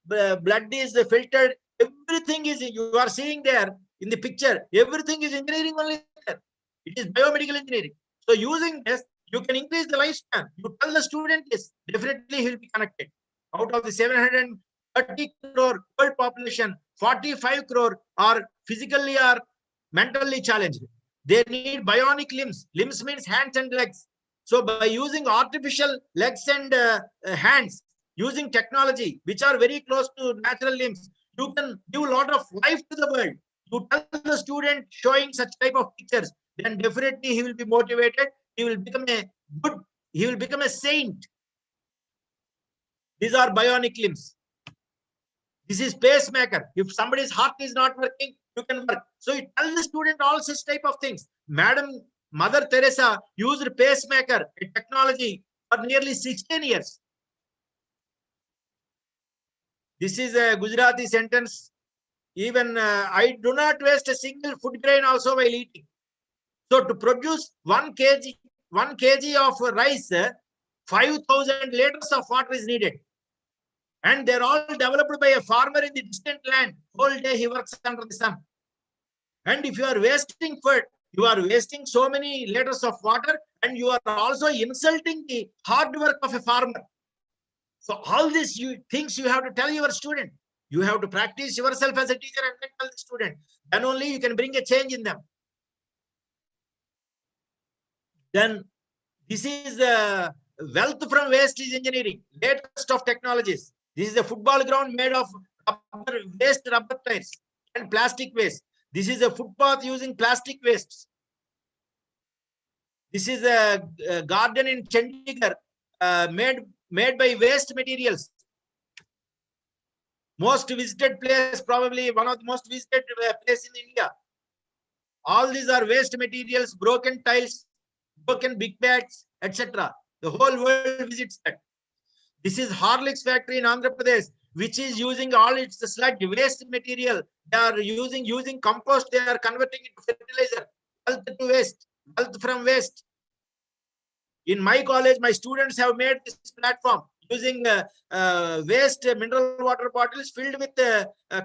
blood is filtered. Everything is, you are seeing there in the picture, everything is engineering only there. It is biomedical engineering. So using this, you can increase the lifespan. You tell the student this, definitely he will be connected. Out of the 730 crore world population, 45 crore are physically or mentally challenged. They need bionic limbs. Limbs means hands and legs. So by using artificial legs and hands, using technology, which are very close to natural limbs, you can give a lot of life to the world. You tell the student showing such type of pictures, then definitely he will be motivated. He will become a saint. These are bionic limbs. This is pacemaker. If somebody's heart is not working, you can work. So you tell the student all such type of things. Mother Teresa used pacemaker, a technology, for nearly 16 years. This is a Gujarati sentence. Even I do not waste a single food grain also while eating. So to produce 1 kg of rice, 5,000 liters of water is needed. And they're all developed by a farmer in the distant land. Whole day he works under the sun. And if you are wasting food, you are wasting so many liters of water, and you are also insulting the hard work of a farmer. So all these things you have to tell your student. You have to practice yourself as a teacher and then tell the student. Then only you can bring a change in them. Then this is wealth from waste is engineering, latest of technologies. This is a football ground made of rubber tires and plastic waste. This is a footpath using plastic wastes. This is a garden in Chandigarh made by waste materials. Most visited place, probably one of the most visited place in India. All these are waste materials, broken tiles, broken big bags, etc. The whole world visits that. This is Horlicks factory in Andhra Pradesh, which is using all its sludge, waste material. They are using compost. They are converting it to fertilizer. Wealth to waste, wealth from waste. In my college, my students have made this platform using waste mineral water bottles filled with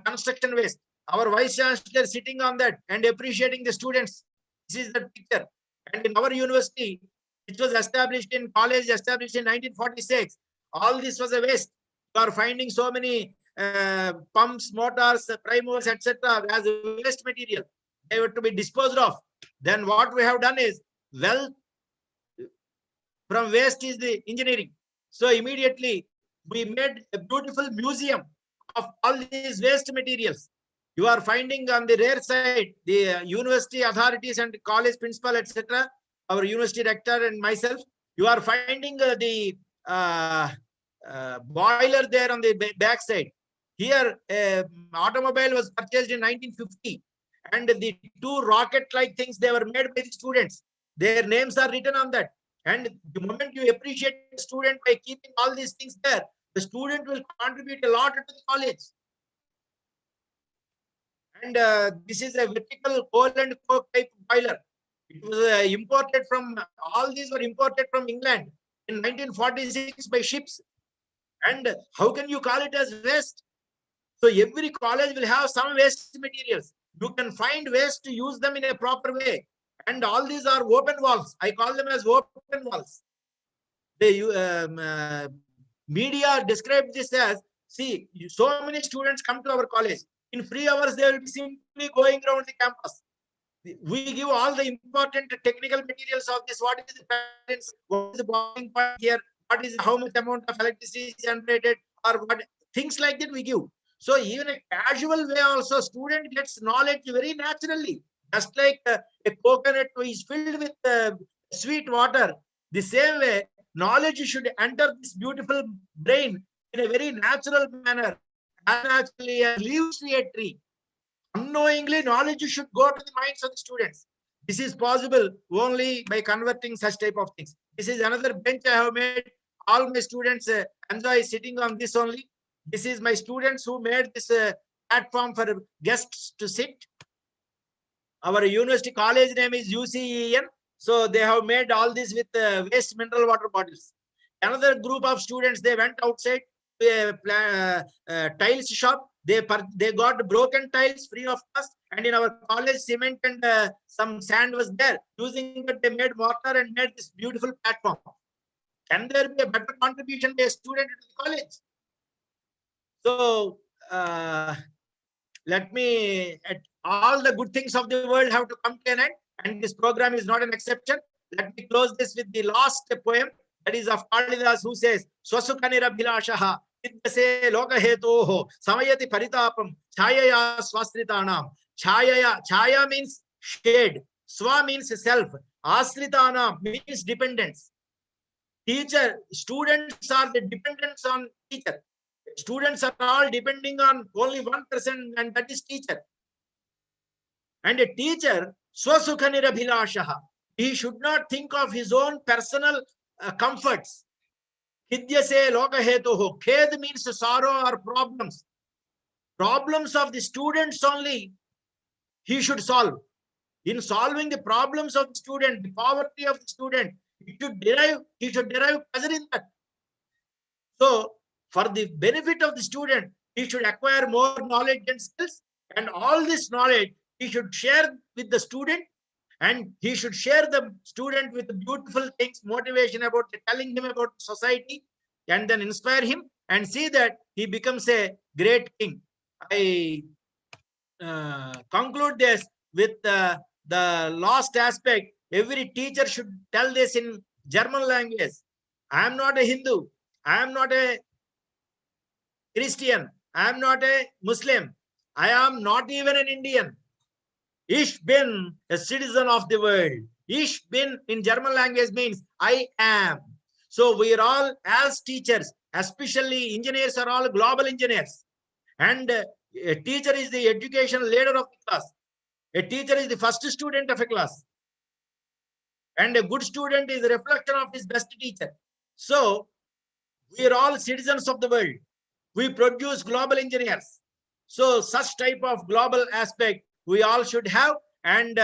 construction waste. Our vice chancellor sitting on that and appreciating the students. This is the picture. And in our university, which was established in 1946, all this was a waste. You are finding so many pumps, motors, primers, etc. as waste material. They were to be disposed of. Then what we have done is, well, from waste is the engineering. So immediately we made a beautiful museum of all these waste materials. You are finding on the rare side, the university authorities and college principal, etc., our university rector and myself, you are finding the boiler there on the back side. Here, automobile was purchased in 1950, and the two rocket-like things, they were made by the students. Their names are written on that. And the moment you appreciate the student by keeping all these things there, the student will contribute a lot to the college. And this is a vertical coal and coke type boiler. It was imported from, all these were imported from England in 1946 by ships. And how can you call it as waste? So every college will have some waste materials. You can find ways to use them in a proper way. And all these are open walls. I call them as open walls. The media describe this as, see, so many students come to our college. In free hours, they will be simply going around the campus. We give all the important technical materials of this. What is the patents? What is the boiling point here? What is how much amount of electricity is generated, or what things like that we give. So even a casual way also, student gets knowledge very naturally. Just like a coconut is filled with sweet water, the same way knowledge should enter this beautiful brain in a very natural manner, as naturally as leaves to a tree. Unknowingly, knowledge should go to the minds of the students. This is possible only by converting such type of things. This is another bench I have made. All my students enjoy sitting on this only. This is my students who made this platform for guests to sit. Our university college name is UCEN. So they have made all this with waste mineral water bottles. Another group of students, they went outside to a tiles shop. They got broken tiles free of cost. And in our college, cement and some sand was there. Using that, they made mortar and made this beautiful platform. Can there be a better contribution by a student to the college? So let me, all the good things of the world have to come to an end, and this program is not an exception. Let me close this with the last poem, that is of Kalidas, who says, Swasukhanira bhilashaha vidyase lokahetoho samayati paritapam chayaya swasritanam. Chaya means shade, swa means self, asritanam means dependence. Teacher, students are the dependents on teacher. Students are all depending on only one person, and that is teacher. And a teacher, swasukhanira bhilashaha, he should not think of his own personal comforts. Hidyase lokahetoho. Khed means sorrow or problems. Problems of the students only he should solve. In solving the problems of the student, the poverty of the student, he should derive pleasure in that. So, for the benefit of the student, he should acquire more knowledge and skills, and all this knowledge he should share with the student, and he should share the student with beautiful things, motivation about telling him about society, and then inspire him and see that he becomes a great king. I conclude this with the last aspect. Every teacher should tell this in German language. I am not a Hindu. I am not a Christian. I am not a Muslim. I am not even an Indian. Ich bin a citizen of the world. Ich bin in German language means I am. So we are all, as teachers, especially engineers, are all global engineers. And a teacher is the education leader of the class. A teacher is the first student of a class. And a good student is a reflection of his best teacher. So we are all citizens of the world. We produce global engineers. So such type of global aspect we all should have. And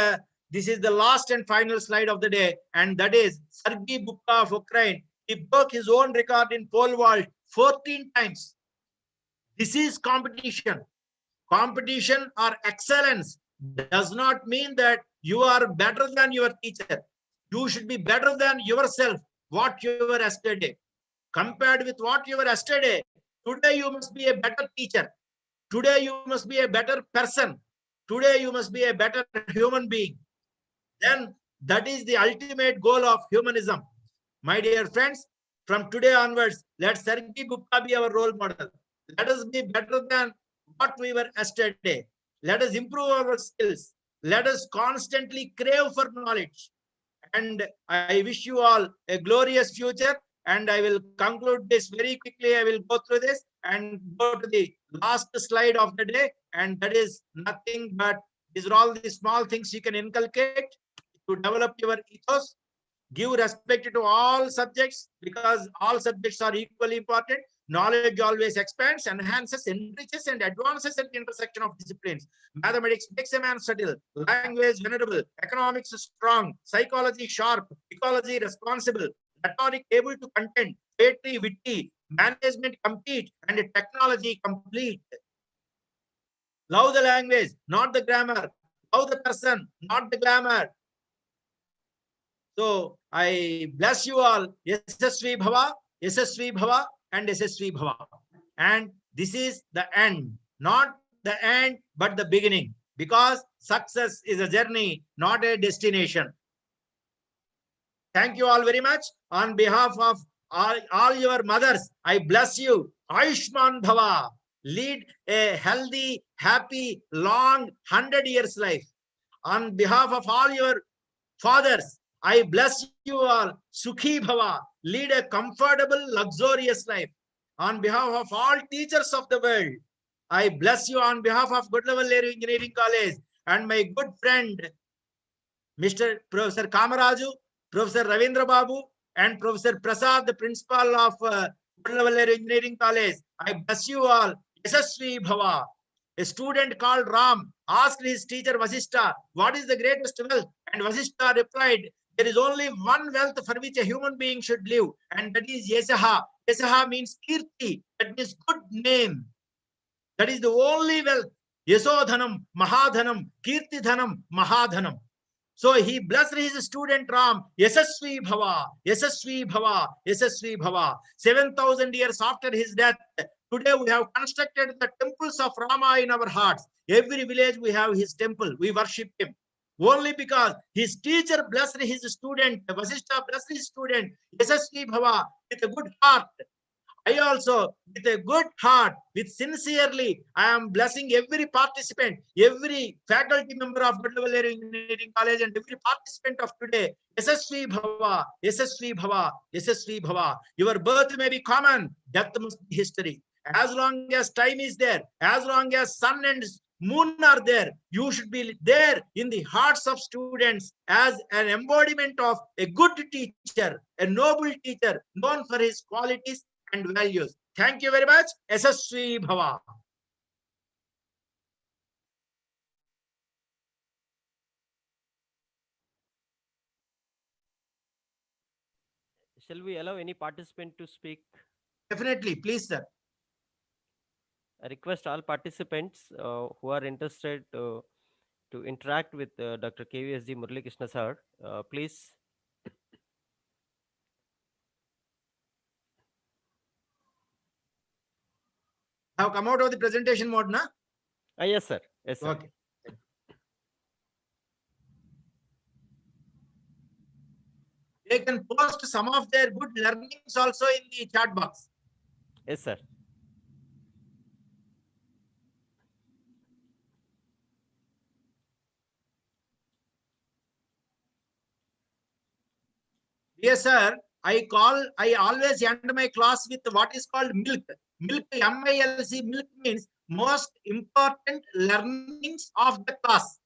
this is the last and final slide of the day. And that is Sergei Bubka of Ukraine. He broke his own record in pole vault 14 times. This is competition. Competition or excellence does not mean that you are better than your teacher. You should be better than yourself, what you were yesterday. Compared with what you were yesterday, today you must be a better teacher. Today you must be a better person. Today you must be a better human being. Then that is the ultimate goal of humanism. My dear friends, from today onwards, let Sergei Bubka be our role model. Let us be better than what we were yesterday. Let us improve our skills. Let us constantly crave for knowledge. And I wish you all a glorious future. And I will conclude this very quickly. I will go through this and go to the last slide of the day. And that is nothing but these are all the small things you can inculcate to develop your ethos. Give respect to all subjects because all subjects are equally important. Knowledge always expands, enhances, enriches, and advances at the intersection of disciplines. Mathematics makes a man subtle, language venerable, economics strong, psychology sharp, ecology responsible, rhetoric able to contend, poetry witty, management complete, and technology complete. Love the language, not the grammar. Love the person, not the glamour. So I bless you all. Yasasvi Bhava, Yasasvi Bhava, and Yasasvi Bhava. And this is the end, not the end, but the beginning. Because success is a journey, not a destination. Thank you all very much. On behalf of all your mothers, I bless you. Ayushman Bhava. Lead a healthy, happy, long 100 years life. On behalf of all your fathers, I bless you all. Sukhi Bhava. Lead a comfortable, luxurious life. On behalf of all teachers of the world, I bless you on behalf of Goodlevel Engineering College and my good friend, Mr. Professor Kamaraju, Professor Ravindra Babu, and Professor Prasad, the principal of Goodlevel Engineering College. I bless you all. Yasasvi Bhava. A student called Ram asked his teacher Vasishta, what is the greatest wealth? And Vasishta replied, there is only one wealth for which a human being should live, and that is Yasaha. Yasaha means Kirti, that means good name. That is the only wealth. Yasodhanam, Mahadhanam, Kirtidhanam, Mahadhanam. So he blessed his student Ram, Yasasvi Bhava, Yasasvi Bhava, Yasasvi Bhava. 7,000 years after his death, today we have constructed the temples of Rama in our hearts. Every village we have his temple. We worship him. Only because his teacher blessed his student, Vasishta blessed his student, Yasasvi Bhava, with a good heart. I also, with a good heart, with sincerely, I am blessing every participant, every faculty member of Goodlevel Engineering College and every participant of today. Yasasvi Bhava, Yasasvi Bhava, Yasasvi Bhava. Your birth may be common, death must be history. As long as time is there, as long as sun and moon are there, you should be there in the hearts of students as an embodiment of a good teacher, a noble teacher, known for his qualities and values. Thank you very much. Yasasvi Bhava. Shall we allow any participant to speak? Definitely, please, sir. I request all participants who are interested to interact with Dr. KVSG Murali Krishna sir, please. Have come out of the presentation mode, na? Yes, sir. Yes, sir. Okay. They can post some of their good learnings also in the chat box. Yes, sir. Yes, sir. I always end my class with what is called milk. Milk, M-I-L-C, milk means most important learnings of the class.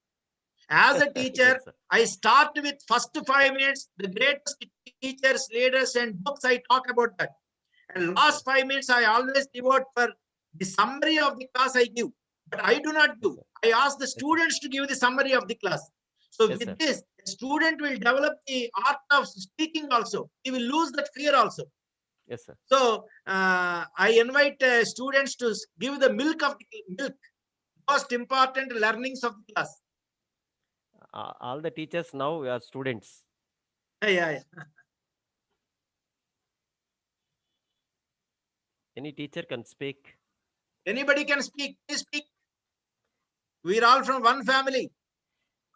As a teacher, Yes, I start with first 5 minutes, the greatest teachers, leaders, and books I talk about that. And last 5 minutes, I always devote for The summary of the class I give, but I do not do. I ask the students to give the summary of the class. So Yes, with sir. this, a student will develop the art of speaking also. He will lose that fear also. Yes, sir. So I invite students to give the milk, most important learnings of the class. All the teachers now are students. Yeah. Any teacher can speak. Anybody can speak. Please speak. We are all from one family,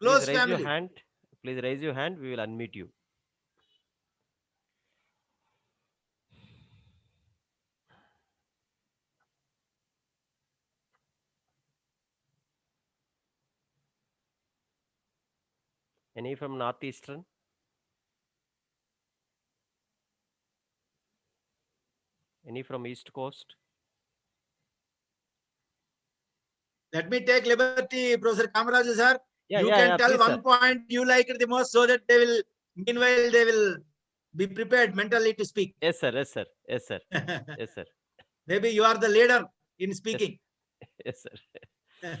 Please close raise your family. hand. Please raise your hand. We will unmute you. Any from Northeastern? Any from East Coast? Let me take liberty, Professor Kamaraju sir. Yeah, You yeah, can yeah. tell Please, one sir. point you like it the most, so that meanwhile, they will be prepared mentally to speak. Yes, sir. Yes, sir. Yes, sir. Yes, sir. Maybe you are the leader in Yes, speaking. yes, sir.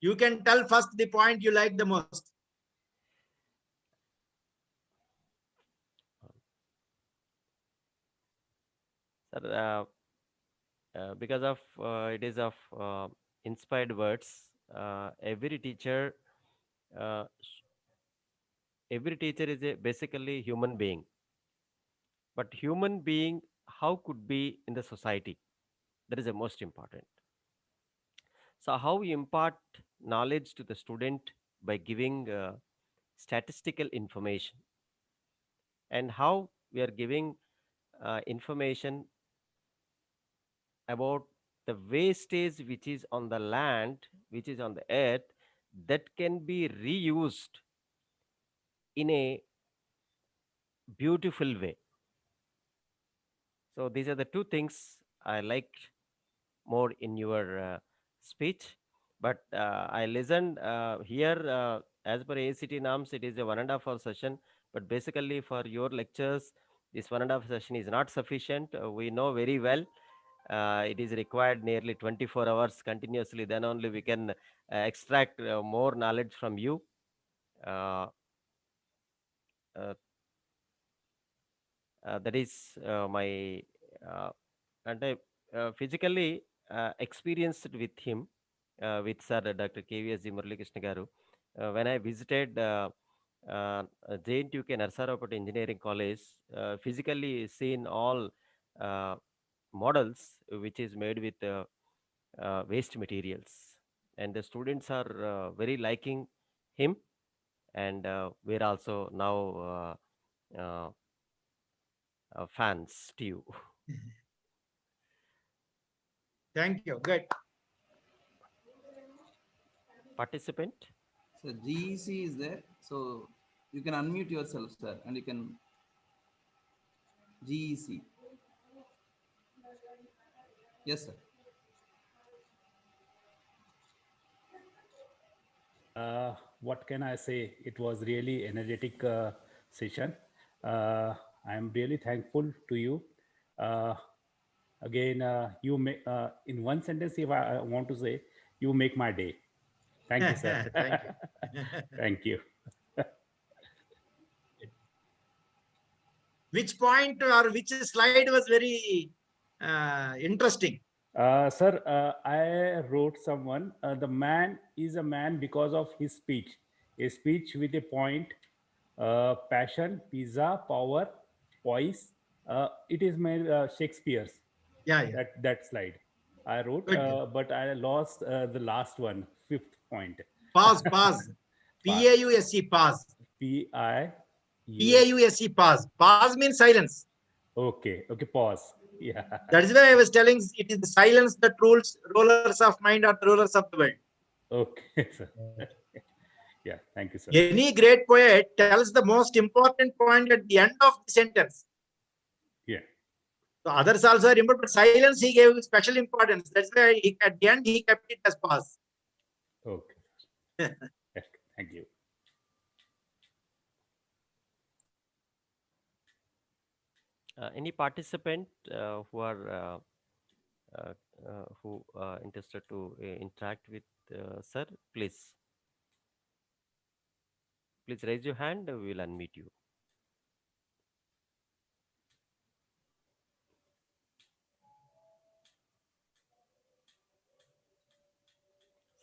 You can tell first the point you like the most. Sir, because of it is of inspired words. Every teacher, uh, sh- every teacher is a basically human being. But human being, how could be in the society? That is the most important. So, how we impart knowledge to the student by giving statistical information, and how we are giving information about the wastage which is on the land, which is on the earth, that can be reused in a beautiful way. So, these are the two things I liked more in your speech. But I listened here as per ACT norms, it is a 1.5 hour session. But basically, for your lectures, this 1.5 session is not sufficient. We know very well it is required nearly 24 hours continuously. Then only we can extract more knowledge from you. Uh, uh, that is my uh, and I physically experienced with him, with Sir Dr. KVSG Muralikrishna Garu, when I visited JNTUK Narsaravapet Engineering College. Physically seen all uh, models which is made with waste materials, and the students are very liking him, and we're also now fans to you. Thank you. Good. Participant. So GEC is there. So you can unmute yourself, sir, and you can GEC. Yes, sir. What can I say? It was really energetic session. I am really thankful to you. Again, you make in one sentence. If I want to say, you make my day. Thank you, sir. Thank you. Thank you. Which point or which slide was very interesting? Sir, I wrote someone. The man is a man because of his speech. A speech with a point, passion, pizza, power, poise. It is made Shakespeare's. Yeah. That slide. I wrote, Good. but I lost the last one, fifth point. Pause. Pass. PAUSE, pause. PIUS. PAUSE, pause. Pause means silence. Okay. Pause. Yeah. That is why I was telling it is the silence that rules, rulers of mind or rulers of the world. Okay, sir. Yeah. Thank you, sir. Any great poet tells the most important point at the end of the sentence. Yeah. So others also are important, but silence he gave special importance. That's why at the end he kept it as pause. Okay. Yeah, thank you. Any participant who are who interested to interact with sir, please. Please raise your hand. We will unmute you.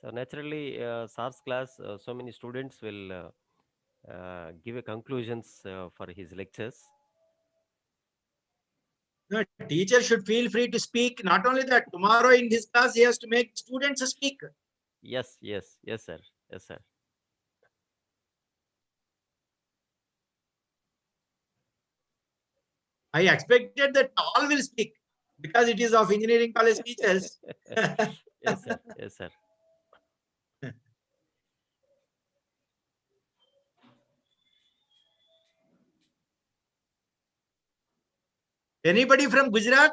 So naturally, SARS class, so many students will give a conclusions for his lectures. No, teacher should feel free to speak. Not only that, tomorrow in his class, he has to make students speak. Yes, yes, yes, sir. Yes, sir. I expected that all will speak because it is of engineering college teachers. Yes, sir. Yes, sir. Anybody from Gujarat?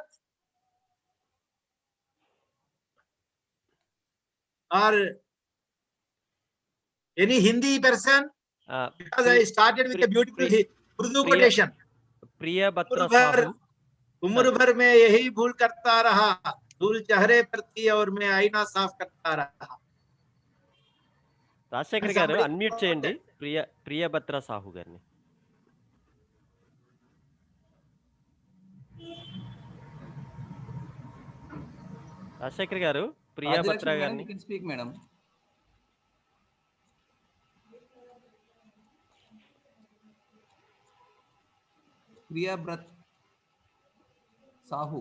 Or any Hindi person? Because I started with a beautiful Urdu quotation. Priya Batra उम्र भर Sahu. उम्र भर मैं यही भूल करता रहा, धूल चेहरे पर थी और मैं आईना साफ करता रहा. రాజశేఖర్ గారు అన్మ్యూట్ చేయండి ప్రియభద్ర సాహు గారిని. రాజశేఖర్ గారు ప్రియభద్ర గారిని. You can speak, madam. Priyavrata Sahu.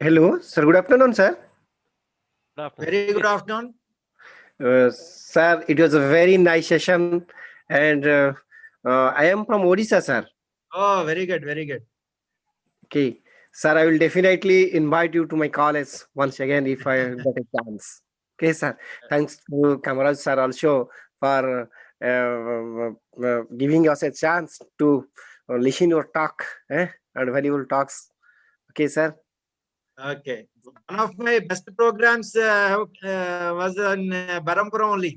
Hello, sir. Good afternoon, sir. Good afternoon. Very good afternoon. Sir, it was a very nice session, and I am from Odisha, sir. Oh, very good, very good. Okay, sir, I will definitely invite you to my college once again if I get a chance. Okay, sir. Thanks to Kamaraj sir also for giving us a chance to listen your talk and valuable talks. Okay, sir. Okay. One of my best programs was in Barampura only.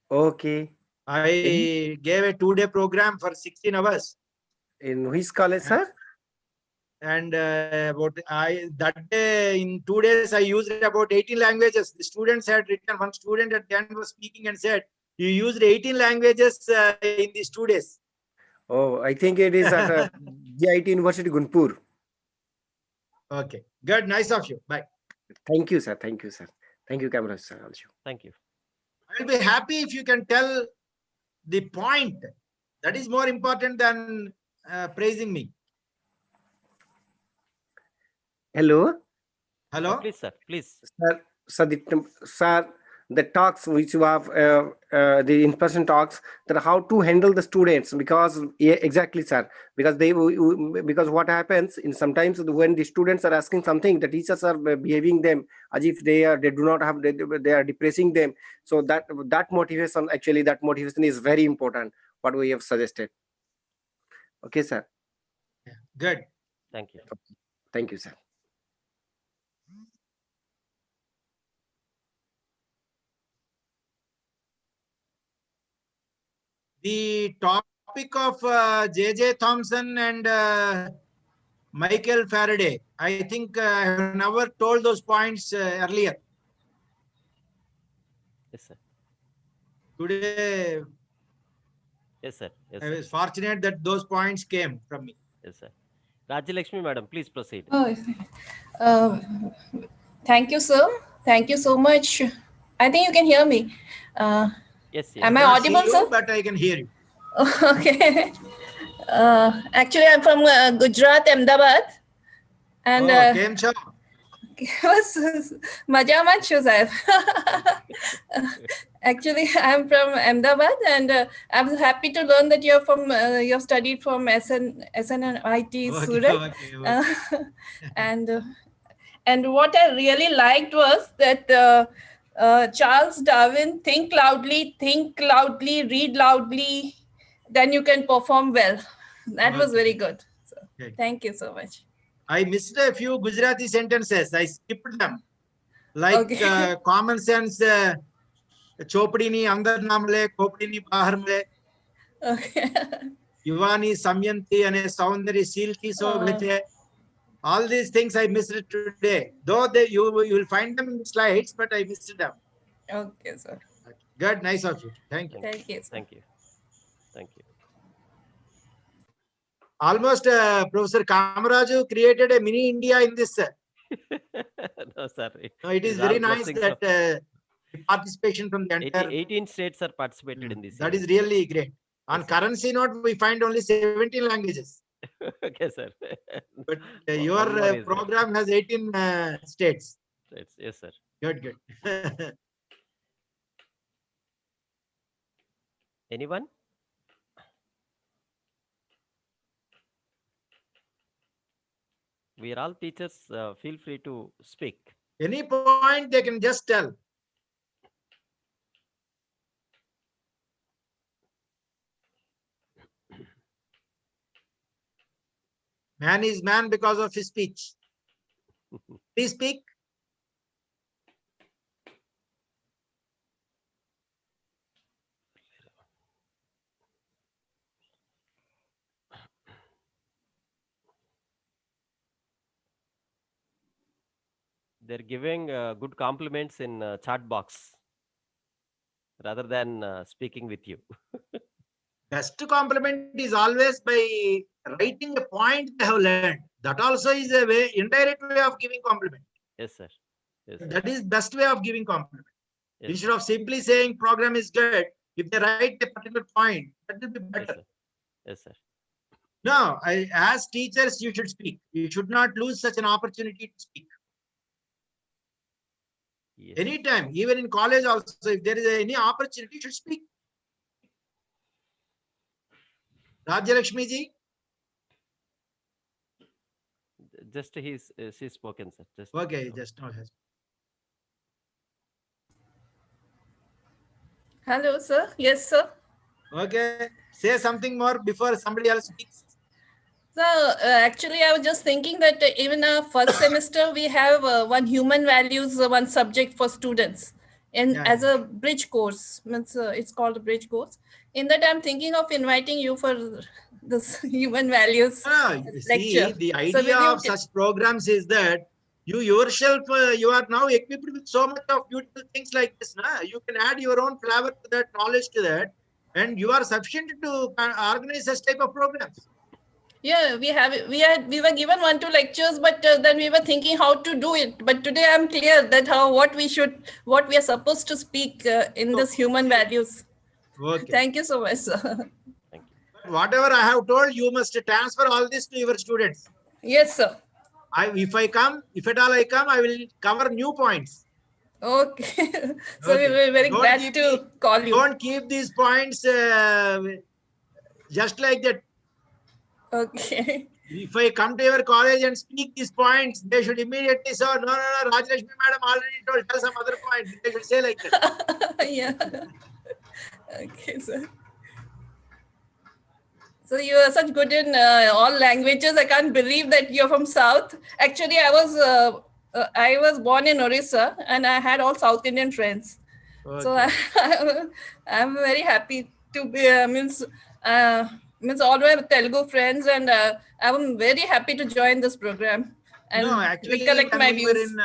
Okay. I gave a 2-day program for 16 hours. In which college, sir? And that day in 2 days I used about 18 languages. The students had written, one student at the end was speaking and said, "You used 18 languages in these 2 days." Oh, I think it is at GIT University, Gunpur. Okay, good, nice of you. Bye. Thank you, sir. Thank you, sir. Thank you, Kamaraj sir. Also. Thank you. I'll be happy if you can tell the point. That is more important than praising me. Hello. Hello. Please, sir. Please. Sir, the talks which you have, the in-person talks, that how to handle the students, because exactly, sir, because what happens in sometimes when the students are asking something, the teachers are behaving them as if they do not have, they are depressing them. So that motivation, actually, that motivation is very important. What we have suggested. Okay, sir. Good. Thank you. Thank you, sir. The topic of J.J. Thomson and Michael Faraday, I think I have never told those points earlier. Yes, sir. Today, Yes, sir. Yes, I was fortunate that those points came from me. yes, sir. Rajyalakshmi, madam, please proceed. Thank you, sir. Thank you so much. I think you can hear me. Yes, yes. Am I cannot audible, see you, sir? but I can hear you. Okay. Actually, I'm from Gujarat, Ahmedabad. And Came Chow. बस मजाમાં છું સાહેબ. Actually, I'm from Ahmedabad, and I'm happy to learn that you're from you've studied from SNIT Surat. And what I really liked was that Charles Darwin, think loudly, read loudly, then you can perform well. That was very good. So, thank you so much. I missed a few Gujarati sentences. I skipped them. Like common sense, chopdi ni andar namle, kopdi ni bahar mle. Okay. Yuvani samyanti ane saundari silki sobhete. All these things I missed today. Though you will find them in the slides, but I missed them. Okay, sir. Good, nice of you. Thank you. Thank you, sir. Thank you. Thank you. Almost Professor Kamaraju created a mini India in this. No, sir. No, it is all very nice blessings that of- participation from the entire. 18 states are participated in this. That is event. really great. On Yes, sir. currency note, we find only 17 languages. Okay, sir. But One your more is there. program has 18 states. Yes, sir. Good, good. Anyone? We are all teachers. Feel free to speak. Any point they can just tell. Man is man because of his speech. Please speak. They're giving good compliments in chat box rather than speaking with you. Best compliment is always by writing a point they have learned. That also is a way, indirect way of giving compliment. Yes, sir. Yes, sir. That is best way of giving compliment. Yes, Instead of simply saying program is good, if they write a particular point, that will be Yes, better. sir. Yes, sir. No, as teachers, you should speak. You should not lose such an opportunity to speak. Yes. Anytime, even in college also, if there is any opportunity, you should speak. Rajyalakshmi ji, Just she's spoken, sir. Just okay, so. just now has. Hello, sir. Yes, sir. Okay, say something more before somebody else speaks. So actually, I was just thinking that even first semester we have one human values, one subject for students, and Yeah, as a bridge course. Means it's called a bridge course. In that, I'm thinking of inviting you for this human values See, lecture. the So idea will you of such programs is that you yourself, you are now equipped with so much of beautiful things like this. Na? You can add your own flavor to that, knowledge to that, and you are sufficient to organize such type of programs. Yeah, we were given 1-2 lectures, but then we were thinking how to do it. But today I'm clear that what we are supposed to speak in this human values. Okay. Thank you so much, sir. Thank you. But whatever I have told, you must transfer all this to your students. Yes, sir. If at all I come, I will cover new points. Okay. So Okay. we were very Don't glad keep to call you. Don't keep these points just like that. Okay. If I come to your college and speak these points, they should immediately say, no, Rajlakshmi madam already told, tell some other point. They should say like that. Yeah. Okay, sir. So you are such good in all languages. I can't believe that you're from South. Actually, I was born in Orissa and I had all South Indian friends. Okay. So I'm very happy to be means all my Telugu friends, and I'm very happy to join this program and No, actually, recollect when my we were views. in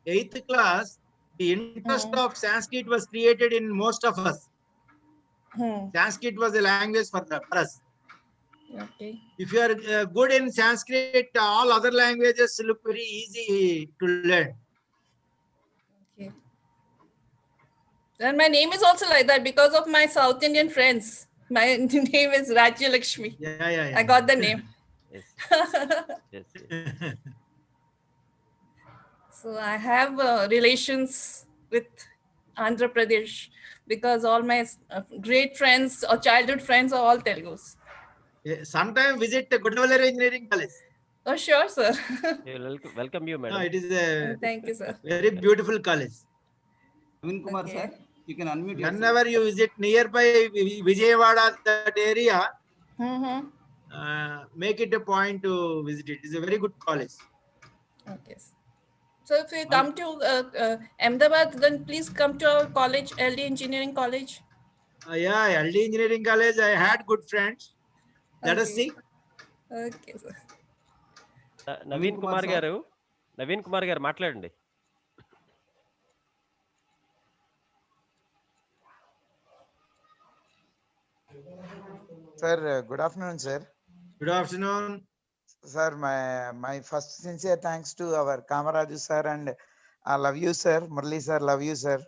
8th class, the interest of Sanskrit was created in most of us. Sanskrit was a language for us. Okay. If you are good in Sanskrit, all other languages look very easy to learn. Okay. And my name is also like that because of my South Indian friends. My name is Rajyalakshmi. Yeah. I got the name. Yes. Yes. So I have relations with Andhra Pradesh because all my great friends or childhood friends are all Telugus. Sometime visit the Godavalere Engineering College. Oh, sure, sir. We will welcome you, No, madam. it is a Thank you, sir. very beautiful college. Naveen Kumar, Okay. sir, you can unmute yourself. Whenever you visit nearby Vijayawada, that area, make it a point to visit it. It's a very good college. Okay. So if you come to Ahmedabad, then please come to our college, LD Engineering College. Yeah, LD Engineering College, I had good friends. Let us Okay. see. Okay, sir. Naveen Kumar గారు, నవీన్ కుమార్ గారు మాట్లాడండి. Sir, good afternoon, sir. Good afternoon. Sir, my first sincere thanks to our Kamaraju sir, and I love you, sir. Murli sir, love you, sir.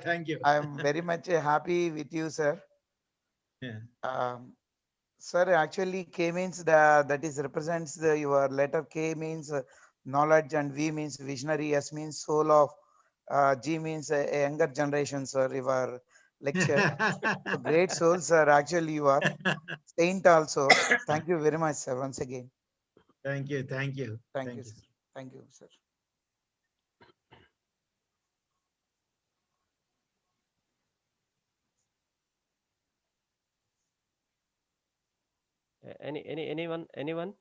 Thank you. I'm very much happy with you, sir. Yeah. Sir, actually K means that is represents your letter K means knowledge, and V means visionary, S means soul of, G means a younger generation, sir. Your lecture, so great soul, sir. Actually, you are saint also. Thank you very much, sir. Once again. Thank you. Thank you. Thank you, sir. Thank you, sir. Anyone?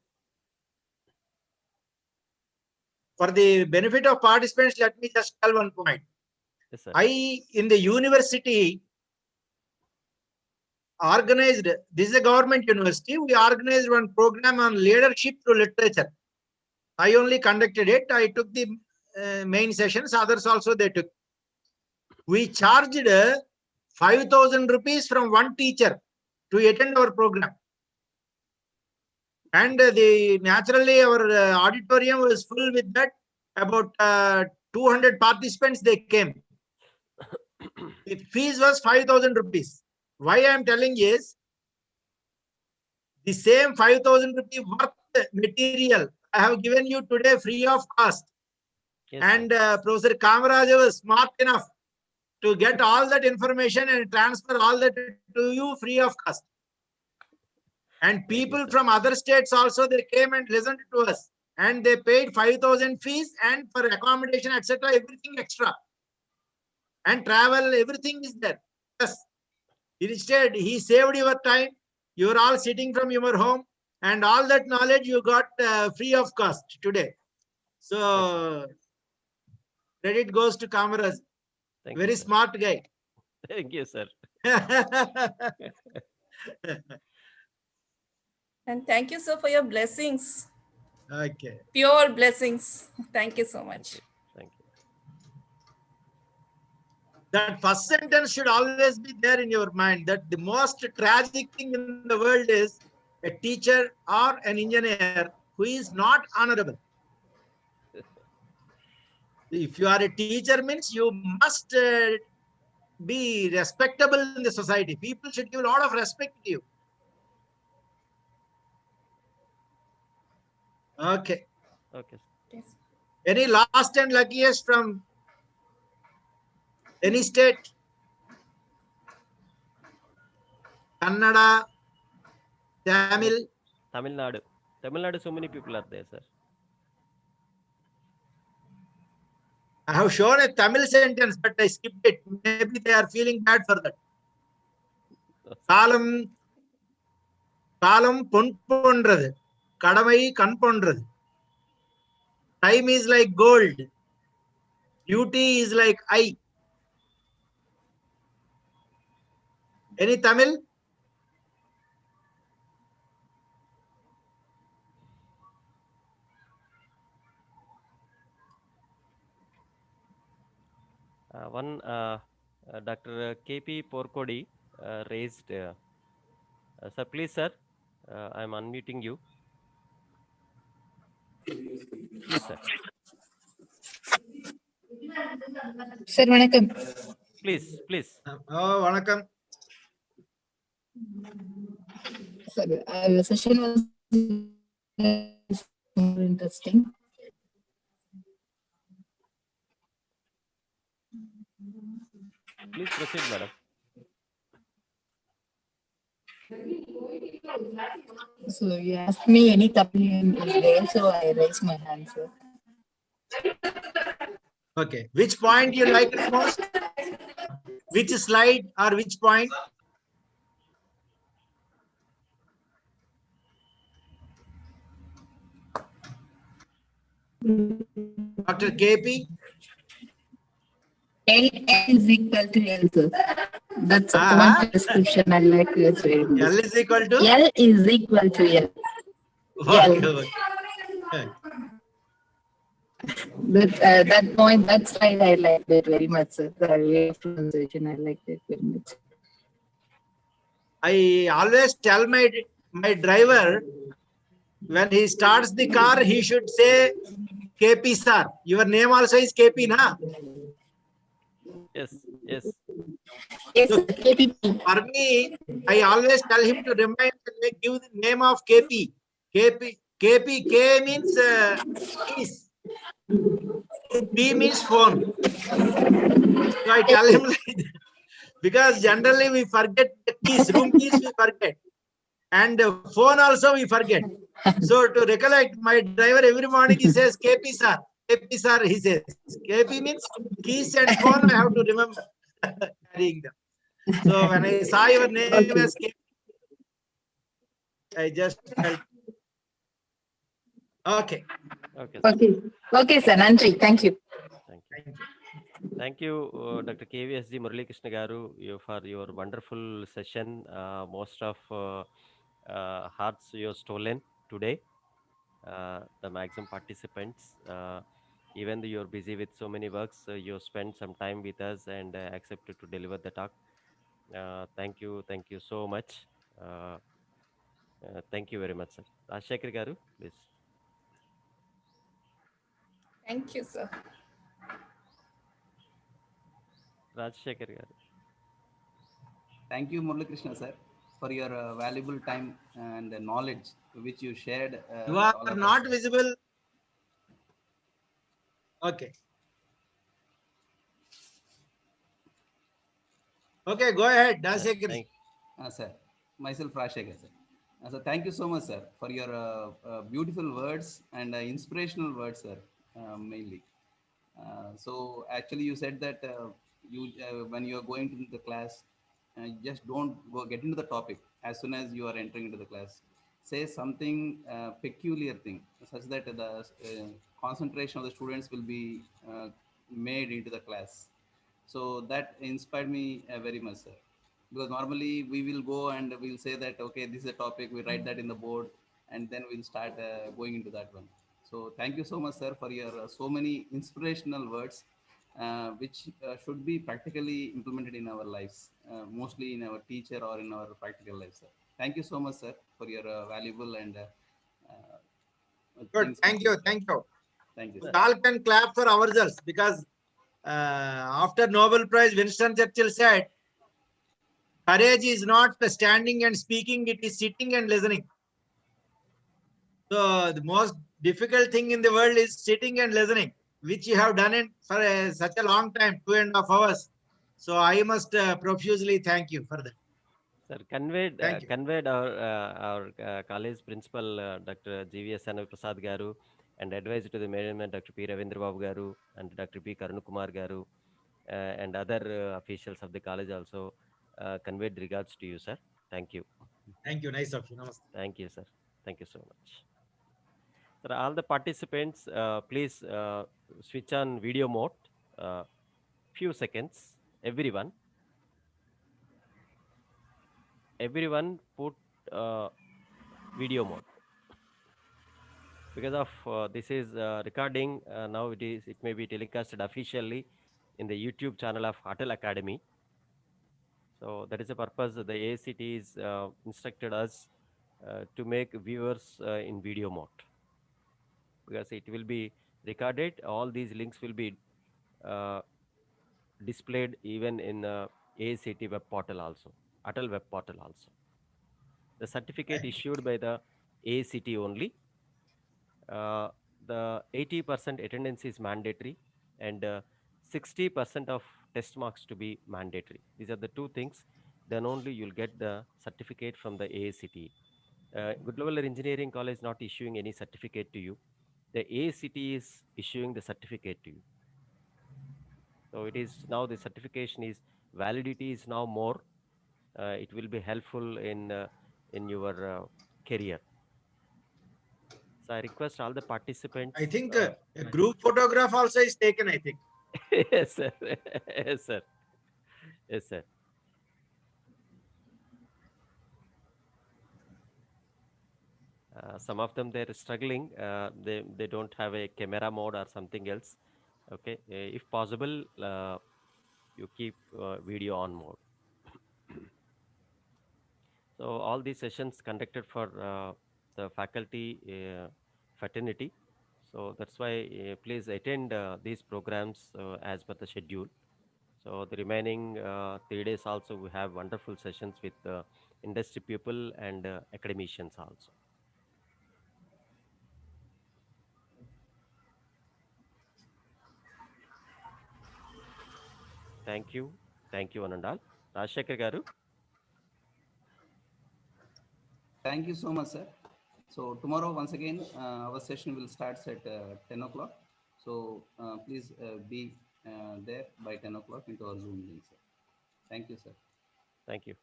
For the benefit of participants, let me just tell one point. Yes, sir. In the university, organized, this is a government university, we organized one program on leadership through literature. I only conducted it. I took the main sessions, others also they took. We charged 5,000 rupees from one teacher to attend our program. And naturally our auditorium was full with that. About 200 participants, they came. The fees was 5,000 rupees. Why I am telling is, the same 5,000 rupees worth material I have given you today free of cost. Yes, And Professor Kamaraj was smart enough to get all that information and transfer all that to you free of cost. And people from other states also, they came and listened to us, and they paid 5,000 fees, and for accommodation, etc., everything extra. And travel, everything is there. Yes. Instead, he saved your time. You are all sitting from your home, and all that knowledge you got free of cost today. So, credit goes to Kamaraj. Very you, smart guy. Thank you, sir. And thank you, sir, for your blessings. Okay. Pure blessings. Thank you so much. Thank you. That first sentence should always be there in your mind, that the most tragic thing in the world is a teacher or an engineer who is not honorable. If you are a teacher, means you must be respectable in the society. People should give a lot of respect to you. Okay. Okay. Yes. Any last and luckiest from any state? Kannada, Tamil. Tamil Nadu, so many people are there, sir. I have shown a Tamil sentence, but I skipped it. Maybe they are feeling bad for that. Kalam பொன் போன்றது, கடமை கண் போன்றது. Time is like gold. Duty is like eye. Any Tamil? One Dr. KP Porkodi raised. Sir, please, sir. I am unmuting you. Please, sir. Sir, vanakkam. Please. Oh, vanakkam. Sir, the session was more interesting. Please proceed, madam. So you asked me any Tamil is there, so I raised my hand, sir. Okay. Which point you like the most? Which slide or which point? Dr. KP? L is equal to L, sir. That's one description I like to say. L is equal to? L is equal to L. Okay. That point, that slide, I liked it very much, sir. The way of pronunciation, I liked it very much. I always tell my driver, when he starts the car, he should say KP sir. Your name also is KP, na? Yes, yes. Yes, So, sir. KPP. for me, I always tell him to remind, give the name of KP. KP, K means keys. P means phone. So I tell him like that. Because generally we forget the keys, room keys we forget. And phone also we forget. So to recollect, my driver every morning he says, KP sir, he says. KP means keys and phone I have to remember carrying them. So when I saw your name as KP, I just felt. Okay. Okay. Okay, sir. Nandri. Thank you. Thank you. Thank you, Dr. KVSG Murali Krishna Garu, for your wonderful session. Most of hearts you have stolen today. The maximum participants, even though you're busy with so many works, you spent some time with us and accepted to deliver the talk. Thank you so much. Thank you very much, sir. Rajshekhar Garu, please. Thank you, sir. Rajshekhar Garu. Thank you, Murali Krishna sir, for your valuable time and knowledge which you shared. You are not visible. Okay. Okay, go ahead. Dashekhar. Sir, myself Rajshekhar sir. So thank you so much, sir, for your beautiful words and inspirational words, sir, mainly. So actually, you said that you when you are going to the class, just don't go get into the topic as soon as you are entering into the class. Say something peculiar thing, such that the concentration of the students will be made into the class. So that inspired me very much, sir. Because normally we will go and we'll say that okay, this is a topic. We write that in the board, and then we'll start going into that one. So thank you so much, sir, for your so many inspirational words, which should be practically implemented in our lives, mostly in our teacher or in our practical life, sir. Thank you so much, sir, for your valuable and good. Thank you. Thank you. Thank you. We all can clap for ourselves because after Nobel Prize, Winston Churchill said, courage is not standing and speaking, it is sitting and listening. So the most difficult thing in the world is sitting and listening, which you have done it for such a long time, 2.5 hours. So I must profusely thank you for that. Sir, conveyed our college principal, Dr. GVS Anavi Prasad Garu, and advised to the management, Dr. P. Ravindra Babu Garu and Dr. P. Karunakumar Garu, and other officials of the college also conveyed regards to you, sir. Thank you. Thank you. Nice of you. Namaste. Thank you, sir. Thank you so much. Sir, all the participants, please switch on video mode. Few seconds, everyone. Everyone put video mode. Because of this is recording, now it may be telecasted officially in the YouTube channel of ATAL Academy. So that is the purpose. The AICTE is instructed us to make viewers in video mode, because it will be recorded. All these links will be displayed even in AICTE web portal also, ATAL web portal also. The certificate issued by the AICTE only. The 80% attendance is mandatory, and 60% of test marks to be mandatory. These are the two things. Then only you'll get the certificate from the AICTE. Good Level Engineering College not issuing any certificate to you. The AICTE is issuing the certificate to you. So it is now the certification is validity is now more. It will be helpful in your career. So I request all the participants. I think a group photograph also is taken, I think. Yes, sir. Yes, sir. Yes, sir. some of them they're struggling. They don't have a camera mode or something else. Okay, if possible, you keep video on mode. So all these sessions conducted for the faculty fraternity. So that's why please attend these programs as per the schedule. So the remaining 3 days also we have wonderful sessions with industry people and academicians also. Thank you. Thank you, Anandal. Rajshekhar Garu. Thank you so much, sir. So tomorrow, once again, our session will start at 10 o'clock. So please be there by 10 o'clock into our Zoom link, sir. Thank you, sir. Thank you.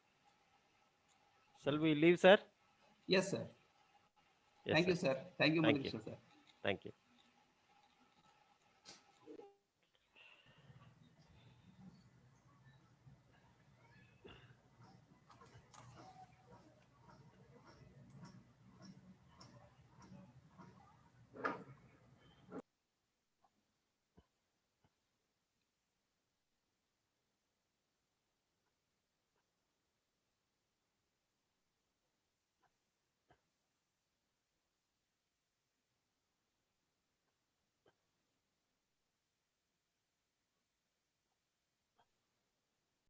Shall we leave, sir? Yes, sir. Yes, Thank sir. you, sir. Thank you, Thank you. Madhusha, sir. Thank you.